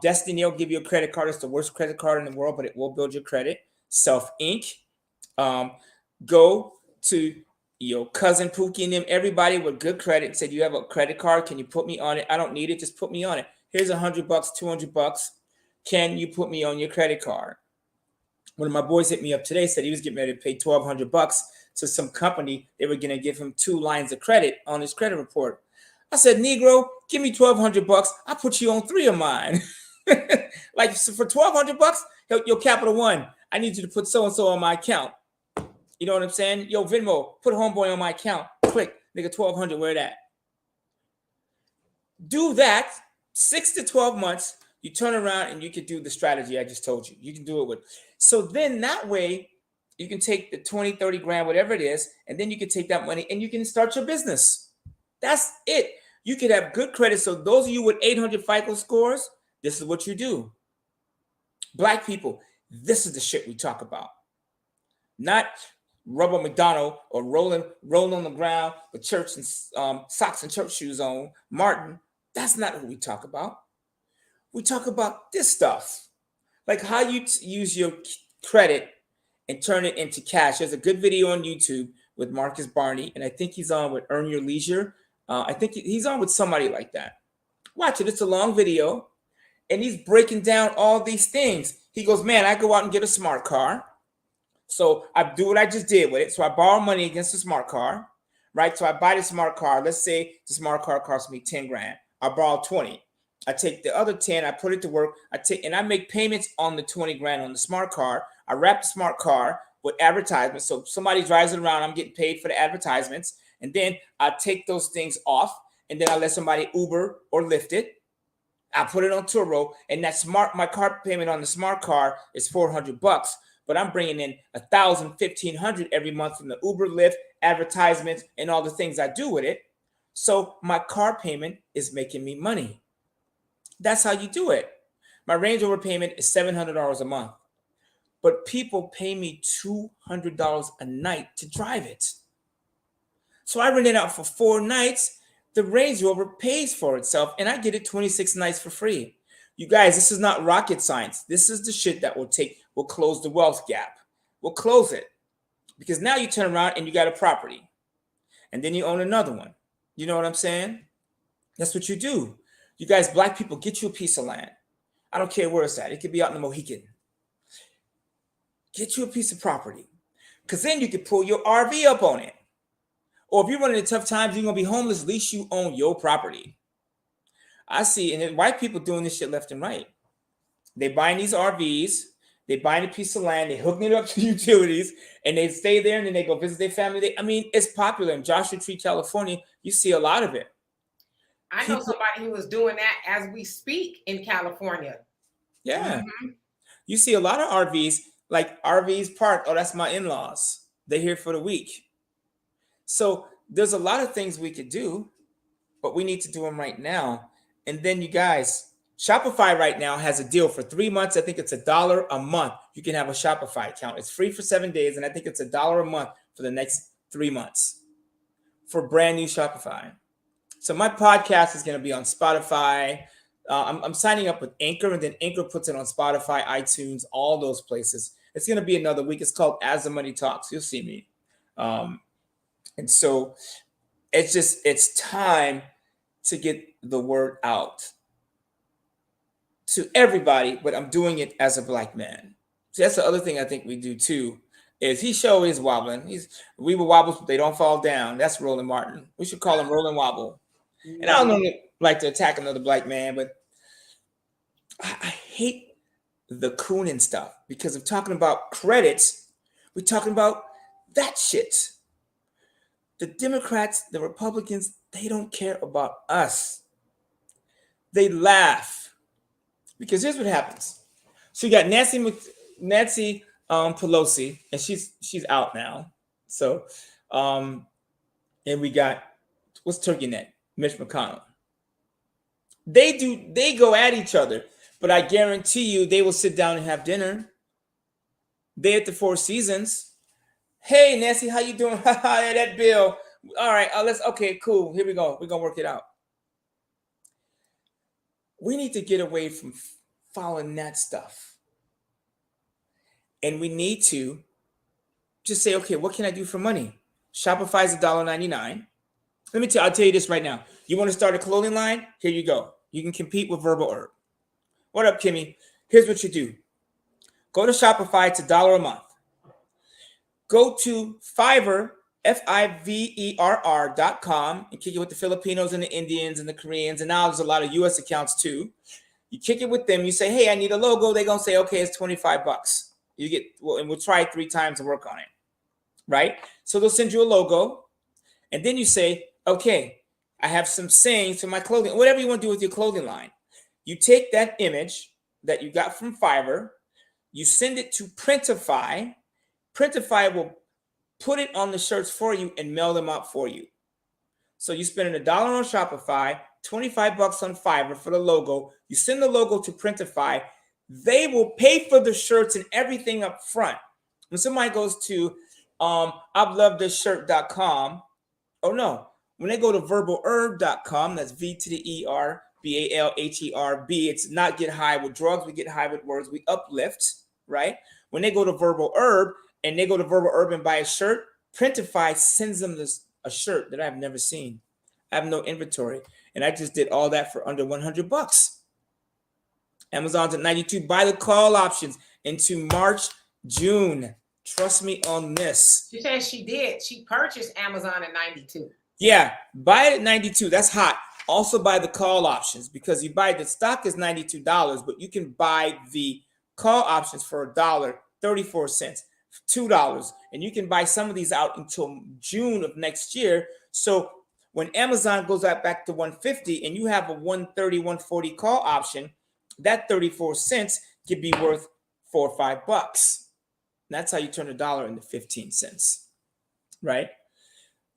S2: Destiny will give you a credit card. It's the worst credit card in the world, but it will build your credit. Self Inc. Go to your cousin Pookie and them, everybody with good credit, said, you have a credit card, can you put me on it? I don't need it, just put me on it. Here's $100, $200. Can you put me on your credit card? One of my boys hit me up today, said he was getting ready to pay $1,200 to some company. They were going to give him 2 lines of credit on his credit report. I said, Negro, give me $1,200. I'll put you on 3 of mine. Like, so for $1,200, yo, Capital One, I need you to put so-and-so on my account. You know what I'm saying? Yo, Venmo, put homeboy on my account. Click, nigga, $1,200, where that? Do that, 6 to 12 months, you turn around and you can do the strategy I just told you. You can do it with. So then that way, you can take the 20, 30 grand, whatever it is, and then you can take that money and you can start your business. That's it. You could have good credit. So those of you with 800 FICO scores, this is what you do. Black people, this is the shit we talk about. Not Rubber McDonald or rolling on the ground with church and socks and church shoes on. Martin, that's not what we talk about. We talk about this stuff, like how you use your credit and turn it into cash. There's a good video on YouTube with Marcus Barney, and I think he's on with Earn Your Leisure. I think he's on with somebody like that. Watch it. It's a long video, and he's breaking down all these things. He goes, man, I go out and get a smart car. So I do what I just did with it. So I borrow money against the smart car, right? So I buy the smart car. Let's say the smart car costs me 10 grand. I borrow 20. I take the other 10, I put it to work. I make payments on the 20 grand on the smart car. I wrap the smart car with advertisements. So somebody drives it around, I'm getting paid for the advertisements. And then I take those things off, and then I let somebody Uber or Lyft it. I put it on Turo, and my car payment on the smart car is $400. But I'm bringing in $1,000, $1,500 every month from the Uber, Lyft, advertisements, and all the things I do with it. So my car payment is making me money. That's how you do it. My Range Rover payment is $700 a month, but people pay me $200 a night to drive it. So I rent it out for 4 nights. The Range Rover pays for itself, and I get it 26 nights for free. You guys, this is not rocket science. This is the shit that will close the wealth gap. We'll close it. Because now you turn around and you got a property. And then you own another one. You know what I'm saying? That's what you do. You guys, black people, get you a piece of land. I don't care where it's at. It could be out in the Mohican. Get you a piece of property. Because then you can pull your RV up on it. Or if you're running into tough times, you're going to be homeless, at least you own your property. I see, and then white people doing this shit left and right. They buying these RVs, they buying a piece of land, they hooking it up to utilities, and they stay there, and then they go visit their family. It's popular in Joshua Tree, California. You see a lot of it.
S1: I know somebody who is doing that as we speak in California.
S2: Yeah.
S1: Mhm.
S2: You see a lot of RVs, like RVs parked. Oh, that's my in-laws. They're here for the week. So there's a lot of things we could do, but we need to do them right now. And then you guys, Shopify right now has a deal for 3 months. I think it's $1 a month. You can have a Shopify account. It's free for 7 days, and I think it's $1 a month for the next 3 months for brand new Shopify. So my podcast is going to be on Spotify. I'm signing up with Anchor, and then Anchor puts it on Spotify, iTunes, all those places. It's going to be another week. It's called As the Money Talks. You'll see me. And so it's time to get the word out to everybody, but I'm doing it as a Black man. So that's the other thing I think we do too, is he show is wobbling. We will wobble, but they don't fall down. That's Roland Martin. We should call him Roland Wobble. And I don't normally like to attack another Black man, but I hate the cooning stuff because of talking about credits. We're talking about that shit. The Democrats, the Republicans, they don't care about us. They laugh because here's what happens. So you got Nancy Pelosi, and she's out now. So, and we got what's Turkey Neck, Mitch McConnell. They go at each other, but I guarantee you they will sit down and have dinner. They at the Four Seasons. Hey Nancy, how you doing? That bill. All right, okay, cool. Here we go. We're gonna work it out. We need to get away from following that stuff. And we need to just say, okay, what can I do for money? Shopify is $1.99. I'll tell you this right now. You want to start a clothing line? Here you go. You can compete with Verbal Herb. What up, Kimmy? Here's what you do. Go to Shopify. It's $1 a month. Go to Fiverr, Fiverr.com, and kick it with the Filipinos and the Indians and the Koreans. And now there's a lot of U.S. accounts too. You kick it with them. You say, hey, I need a logo. They're going to say, okay, it's $25. And we'll try it 3 times and work on it. Right? So they'll send you a logo. And then you say, okay, I have some sayings for my clothing, whatever you want to do with your clothing line. You take that image that you got from Fiverr, you send it to Printify. Printify will put it on the shirts for you and mail them out for you. So you spend $1 on Shopify, $25 on Fiverr for the logo. You send the logo to Printify. They will pay for the shirts and everything up front. When somebody goes to I've loved this shirt.com, oh no, when they go to verbalherb.com, that's VTheERBALHERB, it's not get high with drugs, we get high with words, we uplift, right? When they go to Verbal Herb and they go to Verbal Herb and buy a shirt, Printify sends them a shirt that I've never seen. I have no inventory. And I just did all that for under $100. Amazon's at 92. Buy the call options into March, June. Trust me on this.
S1: She said she did. She purchased Amazon at 92.
S2: Yeah, buy it at 92. That's hot. Also buy the call options because you buy the stock is $92, but you can buy the call options for $1.34, $2, and you can buy some of these out until June of next year. So when Amazon goes back to 150 and you have a 130, 140 call option, that 34 cents could be worth $4 or $5. That's how you turn $1 into 15 cents, right?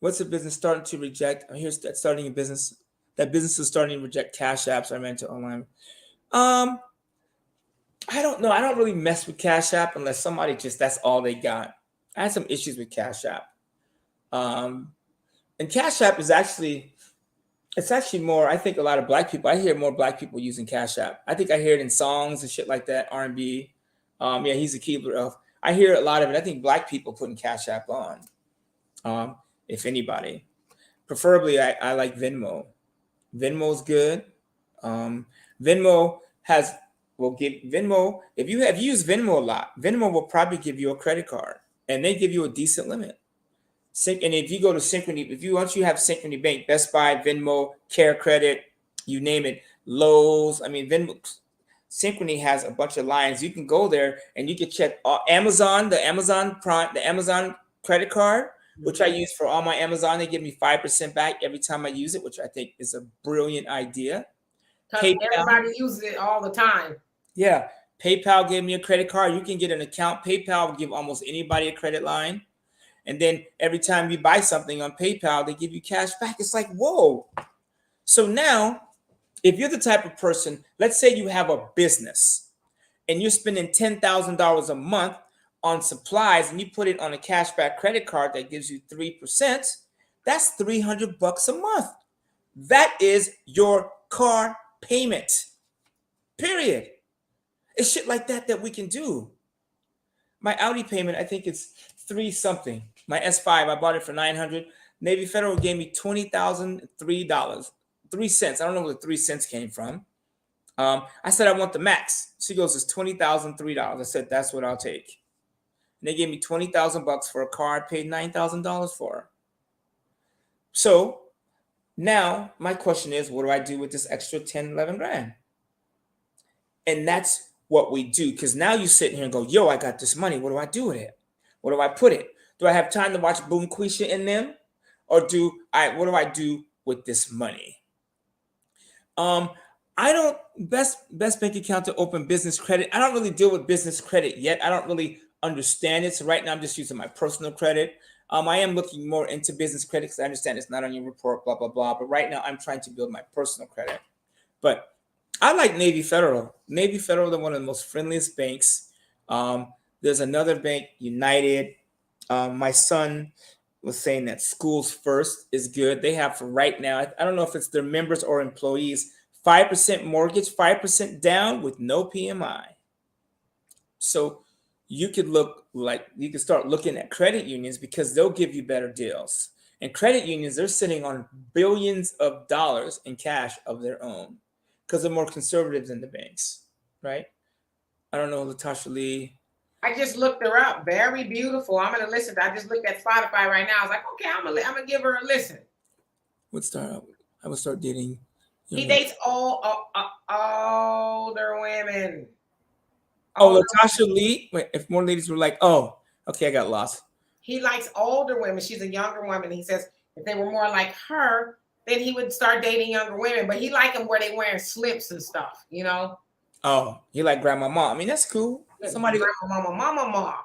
S2: What's a business starting to reject? Here's that starting a business. That business is starting to reject cash apps. I meant to online. I don't know. I don't really mess with Cash App unless somebody that's all they got. I had some issues with Cash App. And Cash App is actually more, I think a lot of Black people, I hear more Black people using Cash App. I think I hear it in songs and shit like that, R&B. Yeah, he's a keeper of. I hear a lot of it. I think Black people putting Cash App on, if anybody. Preferably, I like Venmo. Venmo's good. Venmo if you have used Venmo a lot, Venmo will probably give you a credit card, and they give you a decent limit. And if you go to Synchrony, once you have Synchrony Bank, Best Buy, Venmo, Care Credit, you name it, Lowe's. I mean, Synchrony has a bunch of lines. You can go there and you can check Amazon, the Amazon Prime, the Amazon credit card. which I use for all my Amazon. They give me 5% back every time I use it, which I think is a brilliant idea.
S1: Because everybody uses it all the time.
S2: Yeah. PayPal gave me a credit card. You can get an account. PayPal will give almost anybody a credit line. And then every time you buy something on PayPal, they give you cash back. It's like, whoa. So now, if you're the type of person, let's say you have a business and you're spending $10,000 a month on supplies and you put it on a cashback credit card that gives you 3%, that's $300 a month. That is your car payment. Period. It's shit like that we can do. My Audi payment, I think it's 3 something. My S5, I bought it for $900. Navy Federal gave me $20,003, 3 cents. I don't know where the 3 cents came from. I said I want the max. She goes, it's $20,003. I said that's what I'll take. And they gave me $20,000 for a car I paid $9,000 for. So now my question is, what do I do with this extra 10, 11 grand? And that's what we do. Because now you sit here and go, yo, I got this money. What do I do with it? Where do I put it? Do I have time to watch Boom Quisha in them? Or what do I do with this money? I don't best bank account to open business credit. I don't really deal with business credit yet. I don't really understand it. So right now I'm just using my personal credit. I am looking more into business credit because I understand it's not on your report, blah, blah, blah. But right now I'm trying to build my personal credit. But I like Navy Federal. Navy Federal, they're one of the most friendliest banks. There's another bank, United. My son was saying that Schools First is good. They have for right now, I don't know if it's their members or employees, 5% mortgage, 5% down with no PMI. So you could start looking at credit unions because they'll give you better deals. And credit unions, they're sitting on billions of dollars in cash of their own because they're more conservative than the banks, right? I don't know, Latasha Lee.
S1: I just looked her up. Very beautiful. I'm gonna listen. I just looked at Spotify right now. I was like, okay, I'm gonna give her a listen.
S2: I would start dating.
S1: He dates all older women.
S2: Latasha Lee. Wait, if more ladies were like, oh, okay, I got lost.
S1: He likes older women. She's a younger woman. He says if they were more like her, then he would start dating younger women. But he like them where they wearing slips and stuff, you know.
S2: Oh, he like grandmama. I mean, that's cool. Somebody
S1: mama.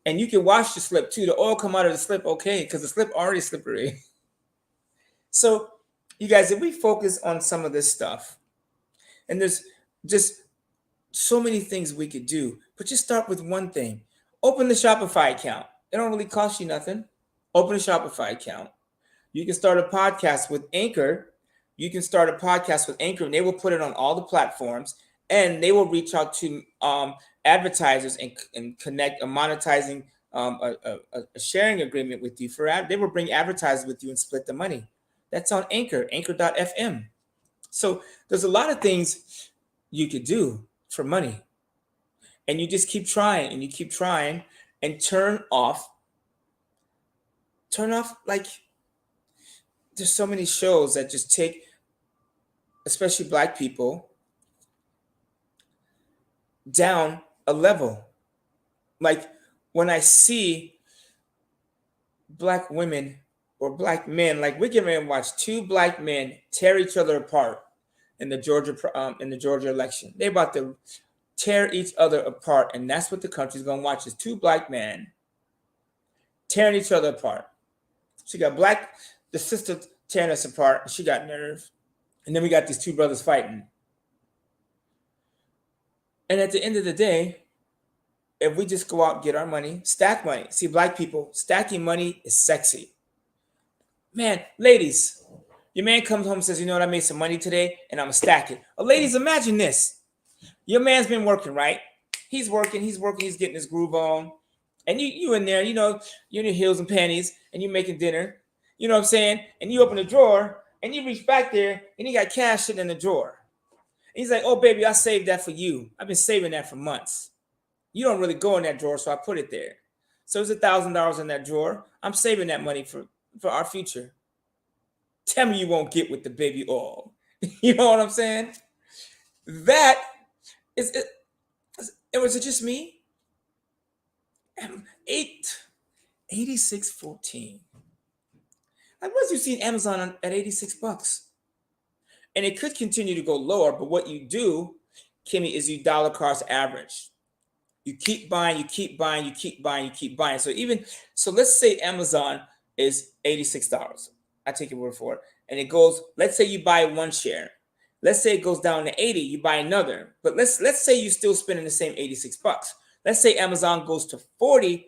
S2: And you can wash the slip too. The oil come out of the slip, okay, because the slip already slippery. So, you guys, if we focus on some of this stuff, and there's just so many things we could do, but just start with one thing. Open the Shopify account. It don't really cost you nothing. Open a Shopify account. You can start a podcast with Anchor. And they will put it on all the platforms, and they will reach out to advertisers and connect a monetizing a sharing agreement with you for ad. They will bring advertisers with you and split the money. That's on Anchor, anchor.fm. So there's a lot of things you could do for money. And you just keep trying and turn off like there's so many shows that just take, especially Black people, down a level. Like when I see Black women or Black men, like we can watch 2 Black men tear each other apart in the Georgia election. They're about to tear each other apart, and that's what the country's gonna watch is 2 Black men tearing each other apart. She got the sister tearing us apart, and she got nerve. And then we got these 2 brothers fighting. And at the end of the day, if we just go out and get our money, stack money. See, Black people, stacking money is sexy. Man, ladies, your man comes home and says, you know what, I made some money today and I'm gonna stack it. Ladies, imagine this. Your man's been working, right? He's working, he's getting his groove on. And you in there, you're in your heels and panties and you're making dinner. You know what I'm saying? And you open the drawer and you reach back there and you got cash sitting in the drawer. And he's like, oh, baby, I saved that for you. I've been saving that for months. You don't really go in that drawer, so I put it there. So there's $1,000 in that drawer. I'm saving that money for our future. Tell me you won't get with the baby oil. You know what I'm saying? That is it. Was it just me? $86.14. Like, once you've seen Amazon at $86, and it could continue to go lower, but what you do, Kimmy, is you dollar cost average. You keep buying, you keep buying, you keep buying, you keep buying. So let's say Amazon is $86. I take your word for it. And it goes, let's say you buy one share. Let's say it goes down to 80, you buy another. But let's say you're still spending the same $86. Let's say Amazon goes to $43.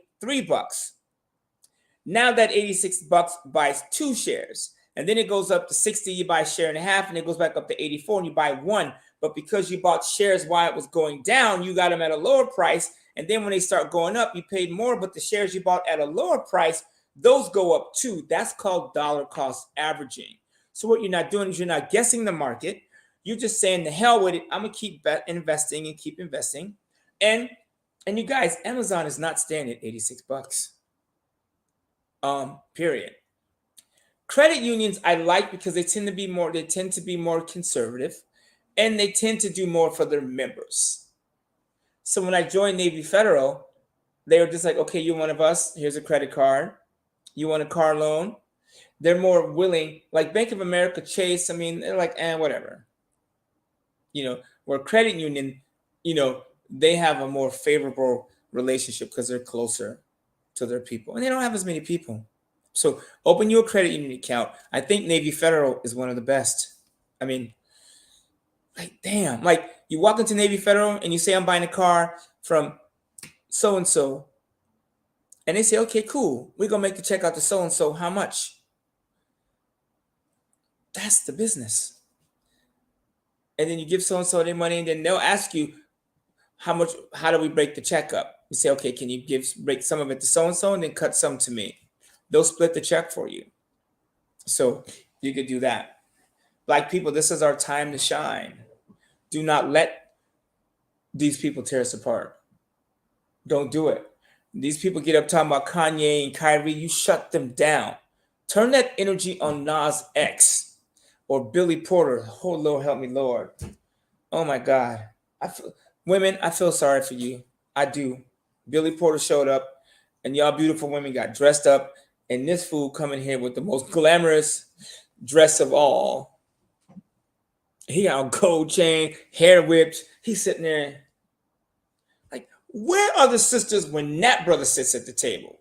S2: Now that $86 buys 2 shares. And then it goes up to 60, you buy a share and a half, and it goes back up to 84 and you buy 1. But because you bought shares while it was going down, you got them at a lower price. And then when they start going up, you paid more, but the shares you bought at a lower price, those go up too. That's called dollar cost averaging. So what you're not doing is you're not guessing the market. You're just saying, the hell with it. I'm going to keep investing and keep investing. And you guys, Amazon is not staying at $86. Period. Credit unions I like because they tend to be more conservative, and they tend to do more for their members. So when I joined Navy Federal, they were just like, okay, you're one of us. Here's a credit card. You want a car loan? They're more willing, like Bank of America, Chase. I mean, they're like, whatever. Where credit union, they have a more favorable relationship because they're closer to their people, and they don't have as many people. So open your credit union account. I think Navy Federal is one of the best. I mean, like, damn, like you walk into Navy Federal and you say, I'm buying a car from so-and-so. And they say, okay, cool. We're going to make the check out to so-and-so. How much? That's the business. And then you give so-and-so their money, and then they'll ask you, how do we break the check up? You say, okay, can you break some of it to so-and-so and then cut some to me? They'll split the check for you. So you could do that. Black people, this is our time to shine. Do not let these people tear us apart. Don't do it. These people get up talking about Kanye and Kyrie. You shut them down. Turn that energy on Nas X or Billy Porter. Oh, Lord, help me, Lord. Oh, my God. Women, I feel sorry for you. I do. Billy Porter showed up, and y'all beautiful women got dressed up, and this fool coming here with the most glamorous dress of all. He got a gold chain, hair whipped. He's sitting there. Like, where are the sisters when that brother sits at the table?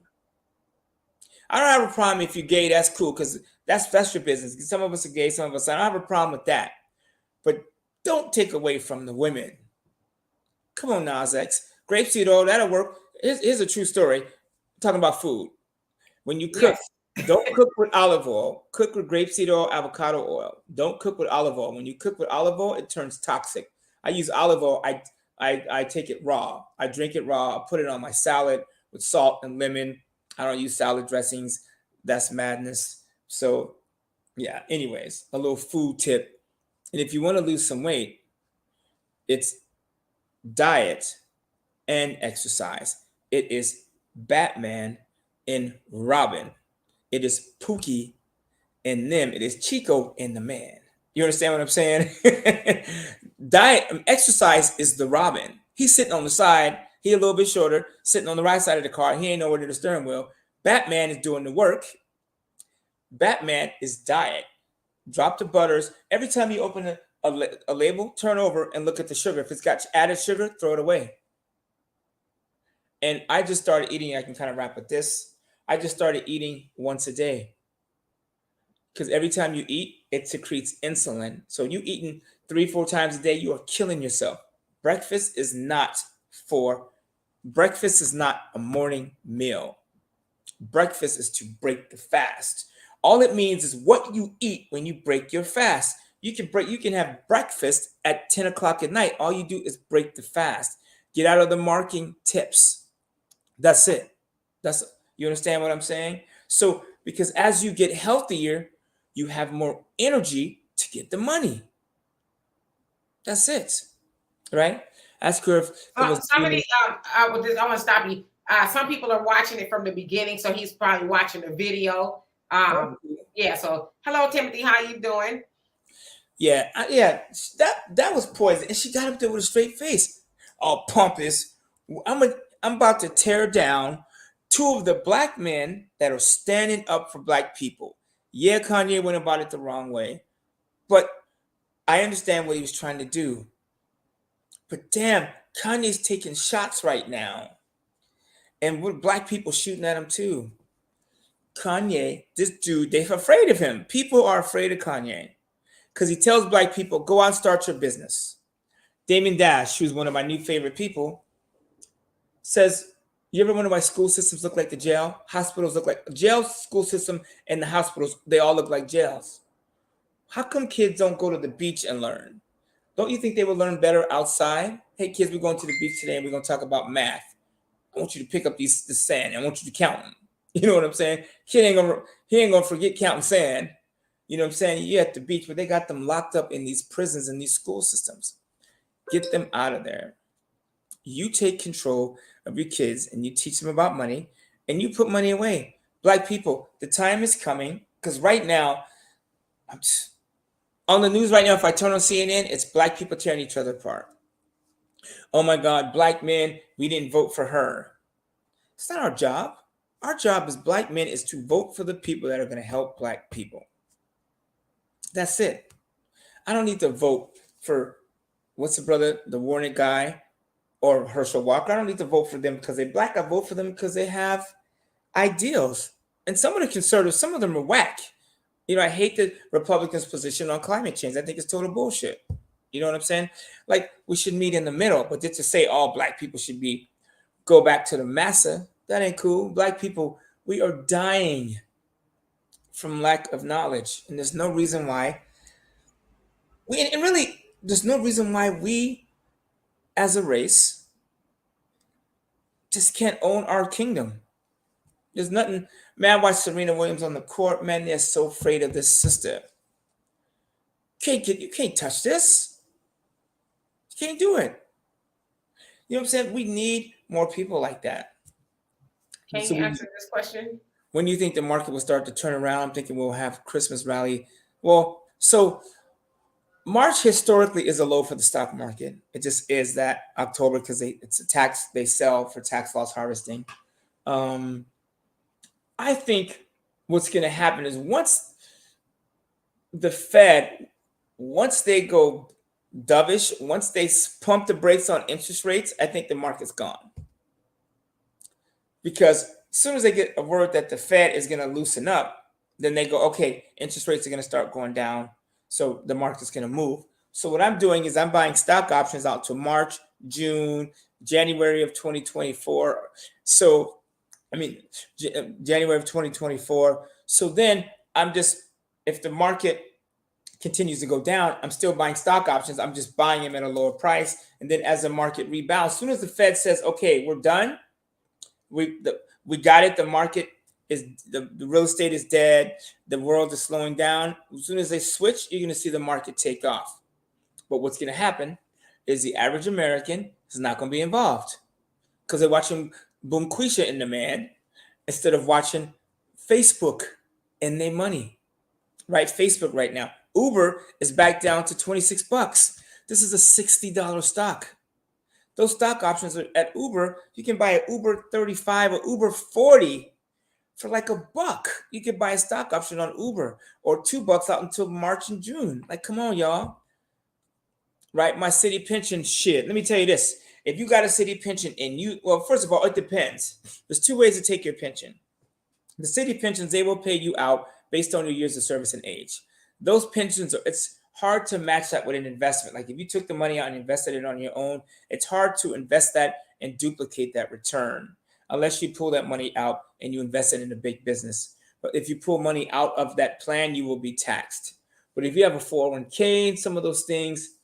S2: I don't have a problem if you're gay. That's cool, because that's your business. Some of us are gay, some of us I don't have a problem with that. But don't take away from the women. Come on, Nas X. Grapeseed oil, that'll work. Here's a true story. I'm talking about food. When you cook, don't cook with olive oil. Cook with grapeseed oil, avocado oil. Don't cook with olive oil. When you cook with olive oil, it turns toxic. I use olive oil. I take it raw. I drink it raw. I put it on my salad with salt and lemon. I don't use salad dressings. That's madness. So, yeah, anyways, a little food tip. And if you want to lose some weight, it's diet and exercise. It is Batman and Robin. It is Pookie and them. It is Chico and the man. You understand what I'm saying? Exercise is the Robin. He's sitting on the side. He a little bit shorter, sitting on the right side of the car. He ain't nowhere near the steering wheel. Batman is doing the work. Batman is diet. Drop the butters. Every time you open a label, turn over and look at the sugar. If it's got added sugar, throw it away. And I just started eating. I can kind of wrap with this. I just started eating once a day. Because every time you eat, it secretes insulin. So you eating 3-4 times a day, you are killing yourself. Breakfast is not a morning meal. Breakfast is to break the fast. All it means is what you eat when you break your fast. You can have breakfast at 10 o'clock at night. All you do is break the fast. Get out of the marking tips. That's it. You understand what I'm saying? So, because as you get healthier, you have more energy to get the money. That's it. Right? Ask her if
S1: somebody, I want to stop you. Some people are watching it from the beginning, so he's probably watching the video. Yeah. So, hello, Timothy. How you doing?
S2: Yeah. That was poison, and she got up there with a straight face, all pompous. I'm about to tear down two of the black men that are standing up for black people. Yeah, Kanye went about it the wrong way, but I understand what he was trying to do. But damn, Kanye's taking shots right now. And with black people shooting at him too. Kanye, this dude, they're afraid of him. People are afraid of Kanye because he tells black people, go out and start your business. Damon Dash, who's one of my new favorite people, says, you ever wonder why school systems look like the jail? Hospitals look like jail, school system, and the hospitals, they all look like jails. How come kids don't go to the beach and learn? Don't you think they would learn better outside? Hey kids, we're going to the beach today and we're going to talk about math. I want you to pick up the sand. I want you to count them. You know what I'm saying? He ain't gonna forget counting sand. You know what I'm saying? You're at the beach, but they got them locked up in these prisons and these school systems. Get them out of there. You take control of your kids and you teach them about money and you put money away. Black people, the time is coming because right now, on the news right now, if I turn on CNN, it's black people tearing each other apart. Oh my God, black men, we didn't vote for her. It's not our job. Our job as black men is to vote for the people that are going to help black people. That's it. I don't need to vote for, what's the brother, the Warnick guy, or Herschel Walker. I don't need to vote for them because they're black. I vote for them because they have ideals. And some of the conservatives, some of them are whack. You know, I hate the Republicans' position on climate change. I think it's total bullshit. You know what I'm saying? Like, we should meet in the middle. But just to say all black people should go back to the massa, that ain't cool. Black people, we are dying from lack of knowledge. And there's no reason why there's no reason why we as a race just can't own our kingdom. There's nothing. Man, I watched Serena Williams on the court. Man, they're so afraid of this sister. You can't touch this. You can't do it. You know what I'm saying? We need more people like that.
S1: Can you answer this question?
S2: When do you think the market will start to turn around? I'm thinking we'll have Christmas rally. Well, so March historically is a low for the stock market. It just is that October because it's a tax, they sell for tax loss harvesting. I think what's going to happen is once the Fed, once they go dovish, once they pump the brakes on interest rates, I think the market's gone. Because as soon as they get a word that the Fed is going to loosen up, then they go, okay, interest rates are going to start going down. So the market's going to move. So what I'm doing is I'm buying stock options out to March, June, January of 2024. So, January of 2024. So then if the market continues to go down, I'm still buying stock options. I'm just buying them at a lower price. And then as the market rebounds, as soon as the Fed says, okay, we're done, we got it. The market is the real estate is dead. The world is slowing down. As soon as they switch, you're going to see the market take off. But what's going to happen is the average American is not going to be involved because they're watching Boom Quisha in Demand instead of watching Facebook and their money. Right? Facebook right now. Uber is back down to $26. This is a $60 stock. Those stock options are at Uber. You can buy an Uber 35 or Uber 40 for like $1. You can buy a stock option on Uber or $2 out until March and June. Like, come on, y'all. Right? My city pension shit. Let me tell you this. If you got a city pension well, first of all, it depends. There's two ways to take your pension. The city pensions, they will pay you out based on your years of service and age. Those pensions, it's hard to match that with an investment. Like if you took the money out and invested it on your own, it's hard to invest that and duplicate that return unless you pull that money out and you invest it in a big business. But if you pull money out of that plan, you will be taxed. But if you have a 401k and some of those things,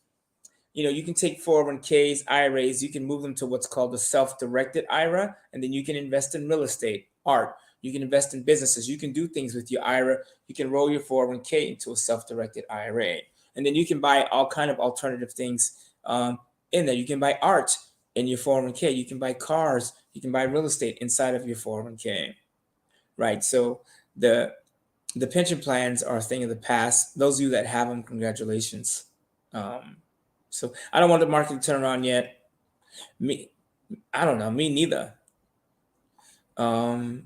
S2: you can take 401ks, IRAs, you can move them to what's called a self-directed IRA, and then you can invest in real estate, art. You can invest in businesses. You can do things with your IRA. You can roll your 401k into a self-directed IRA. And then you can buy all kind of alternative things in there. You can buy art in your 401k. You can buy cars. You can buy real estate inside of your 401k. Right? So the pension plans are a thing of the past. Those of you that have them, congratulations. So I don't want the market to turn around yet. I don't know. Me neither. I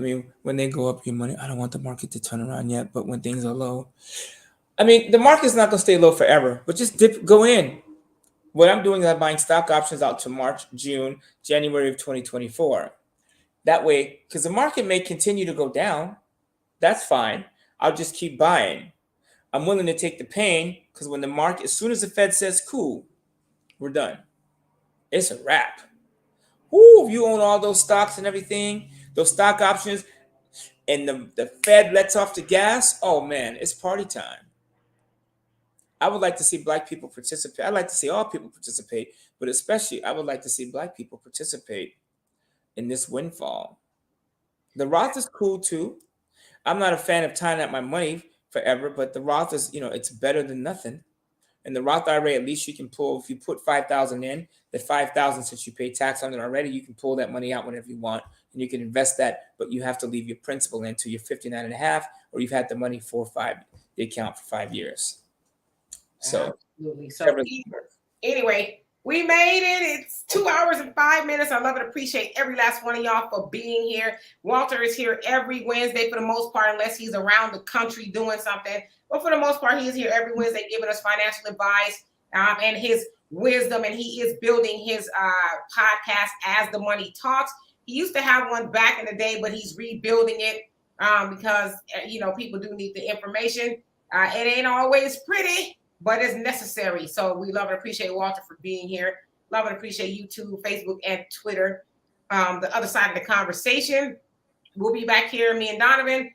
S2: mean, when they go up, your money. I don't want the market to turn around yet, but when things are low, I mean, the market's not gonna stay low forever. But just go in. What I'm doing is I'm buying stock options out to March, June, January of 2024. That way, because the market may continue to go down, that's fine. I'll just keep buying. I'm willing to take the pain because when the market, as soon as the Fed says, cool, we're done, it's a wrap. Whoo, if you own all those stocks and everything, those stock options, and the Fed lets off the gas, oh man, it's party time. I would like to see Black people participate. I'd like to see all people participate, but especially I would like to see Black people participate in this windfall. The Roth is cool too. I'm not a fan of tying up my money forever, but the Roth is, it's better than nothing. And the Roth IRA, at least you can pull, if you put 5,000 in, the 5,000, since you pay tax on it already, you can pull that money out whenever you want, and you can invest that, but you have to leave your principal in until you're 59 and a half, or you've had the money for the account for 5 years. So,
S1: absolutely. So anyway, we made it. It's 2 hours and 5 minutes. I love and appreciate every last one of y'all for being here. Walter is here every Wednesday for the most part, unless he's around the country doing something. But for the most part, he is here every Wednesday giving us financial advice and his wisdom. And he is building his podcast, As the Money Talks. He used to have one back in the day, but he's rebuilding it because, people do need the information. It ain't always pretty, but it's necessary. So we love and appreciate Walter for being here. Love and appreciate YouTube, Facebook, and Twitter. The other side of the conversation. We'll be back here, me and Donovan,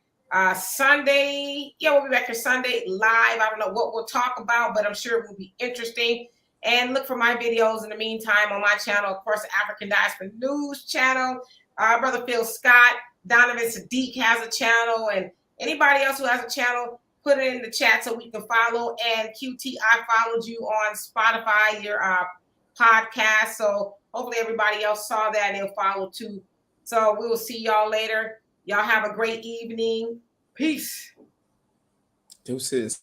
S1: Sunday. Yeah, we'll be back here Sunday live. I don't know what we'll talk about, but I'm sure it will be interesting. And look for my videos in the meantime on my channel, of course, the African Diaspora News channel. Brother Phil Scott, Donovan Sadiq has a channel, and anybody else who has a channel, put it in the chat so we can follow. And QT, I followed you on Spotify, your podcast. So hopefully everybody else saw that and they'll follow too. So we will see y'all later. Y'all have a great evening. Peace.
S2: Deuces.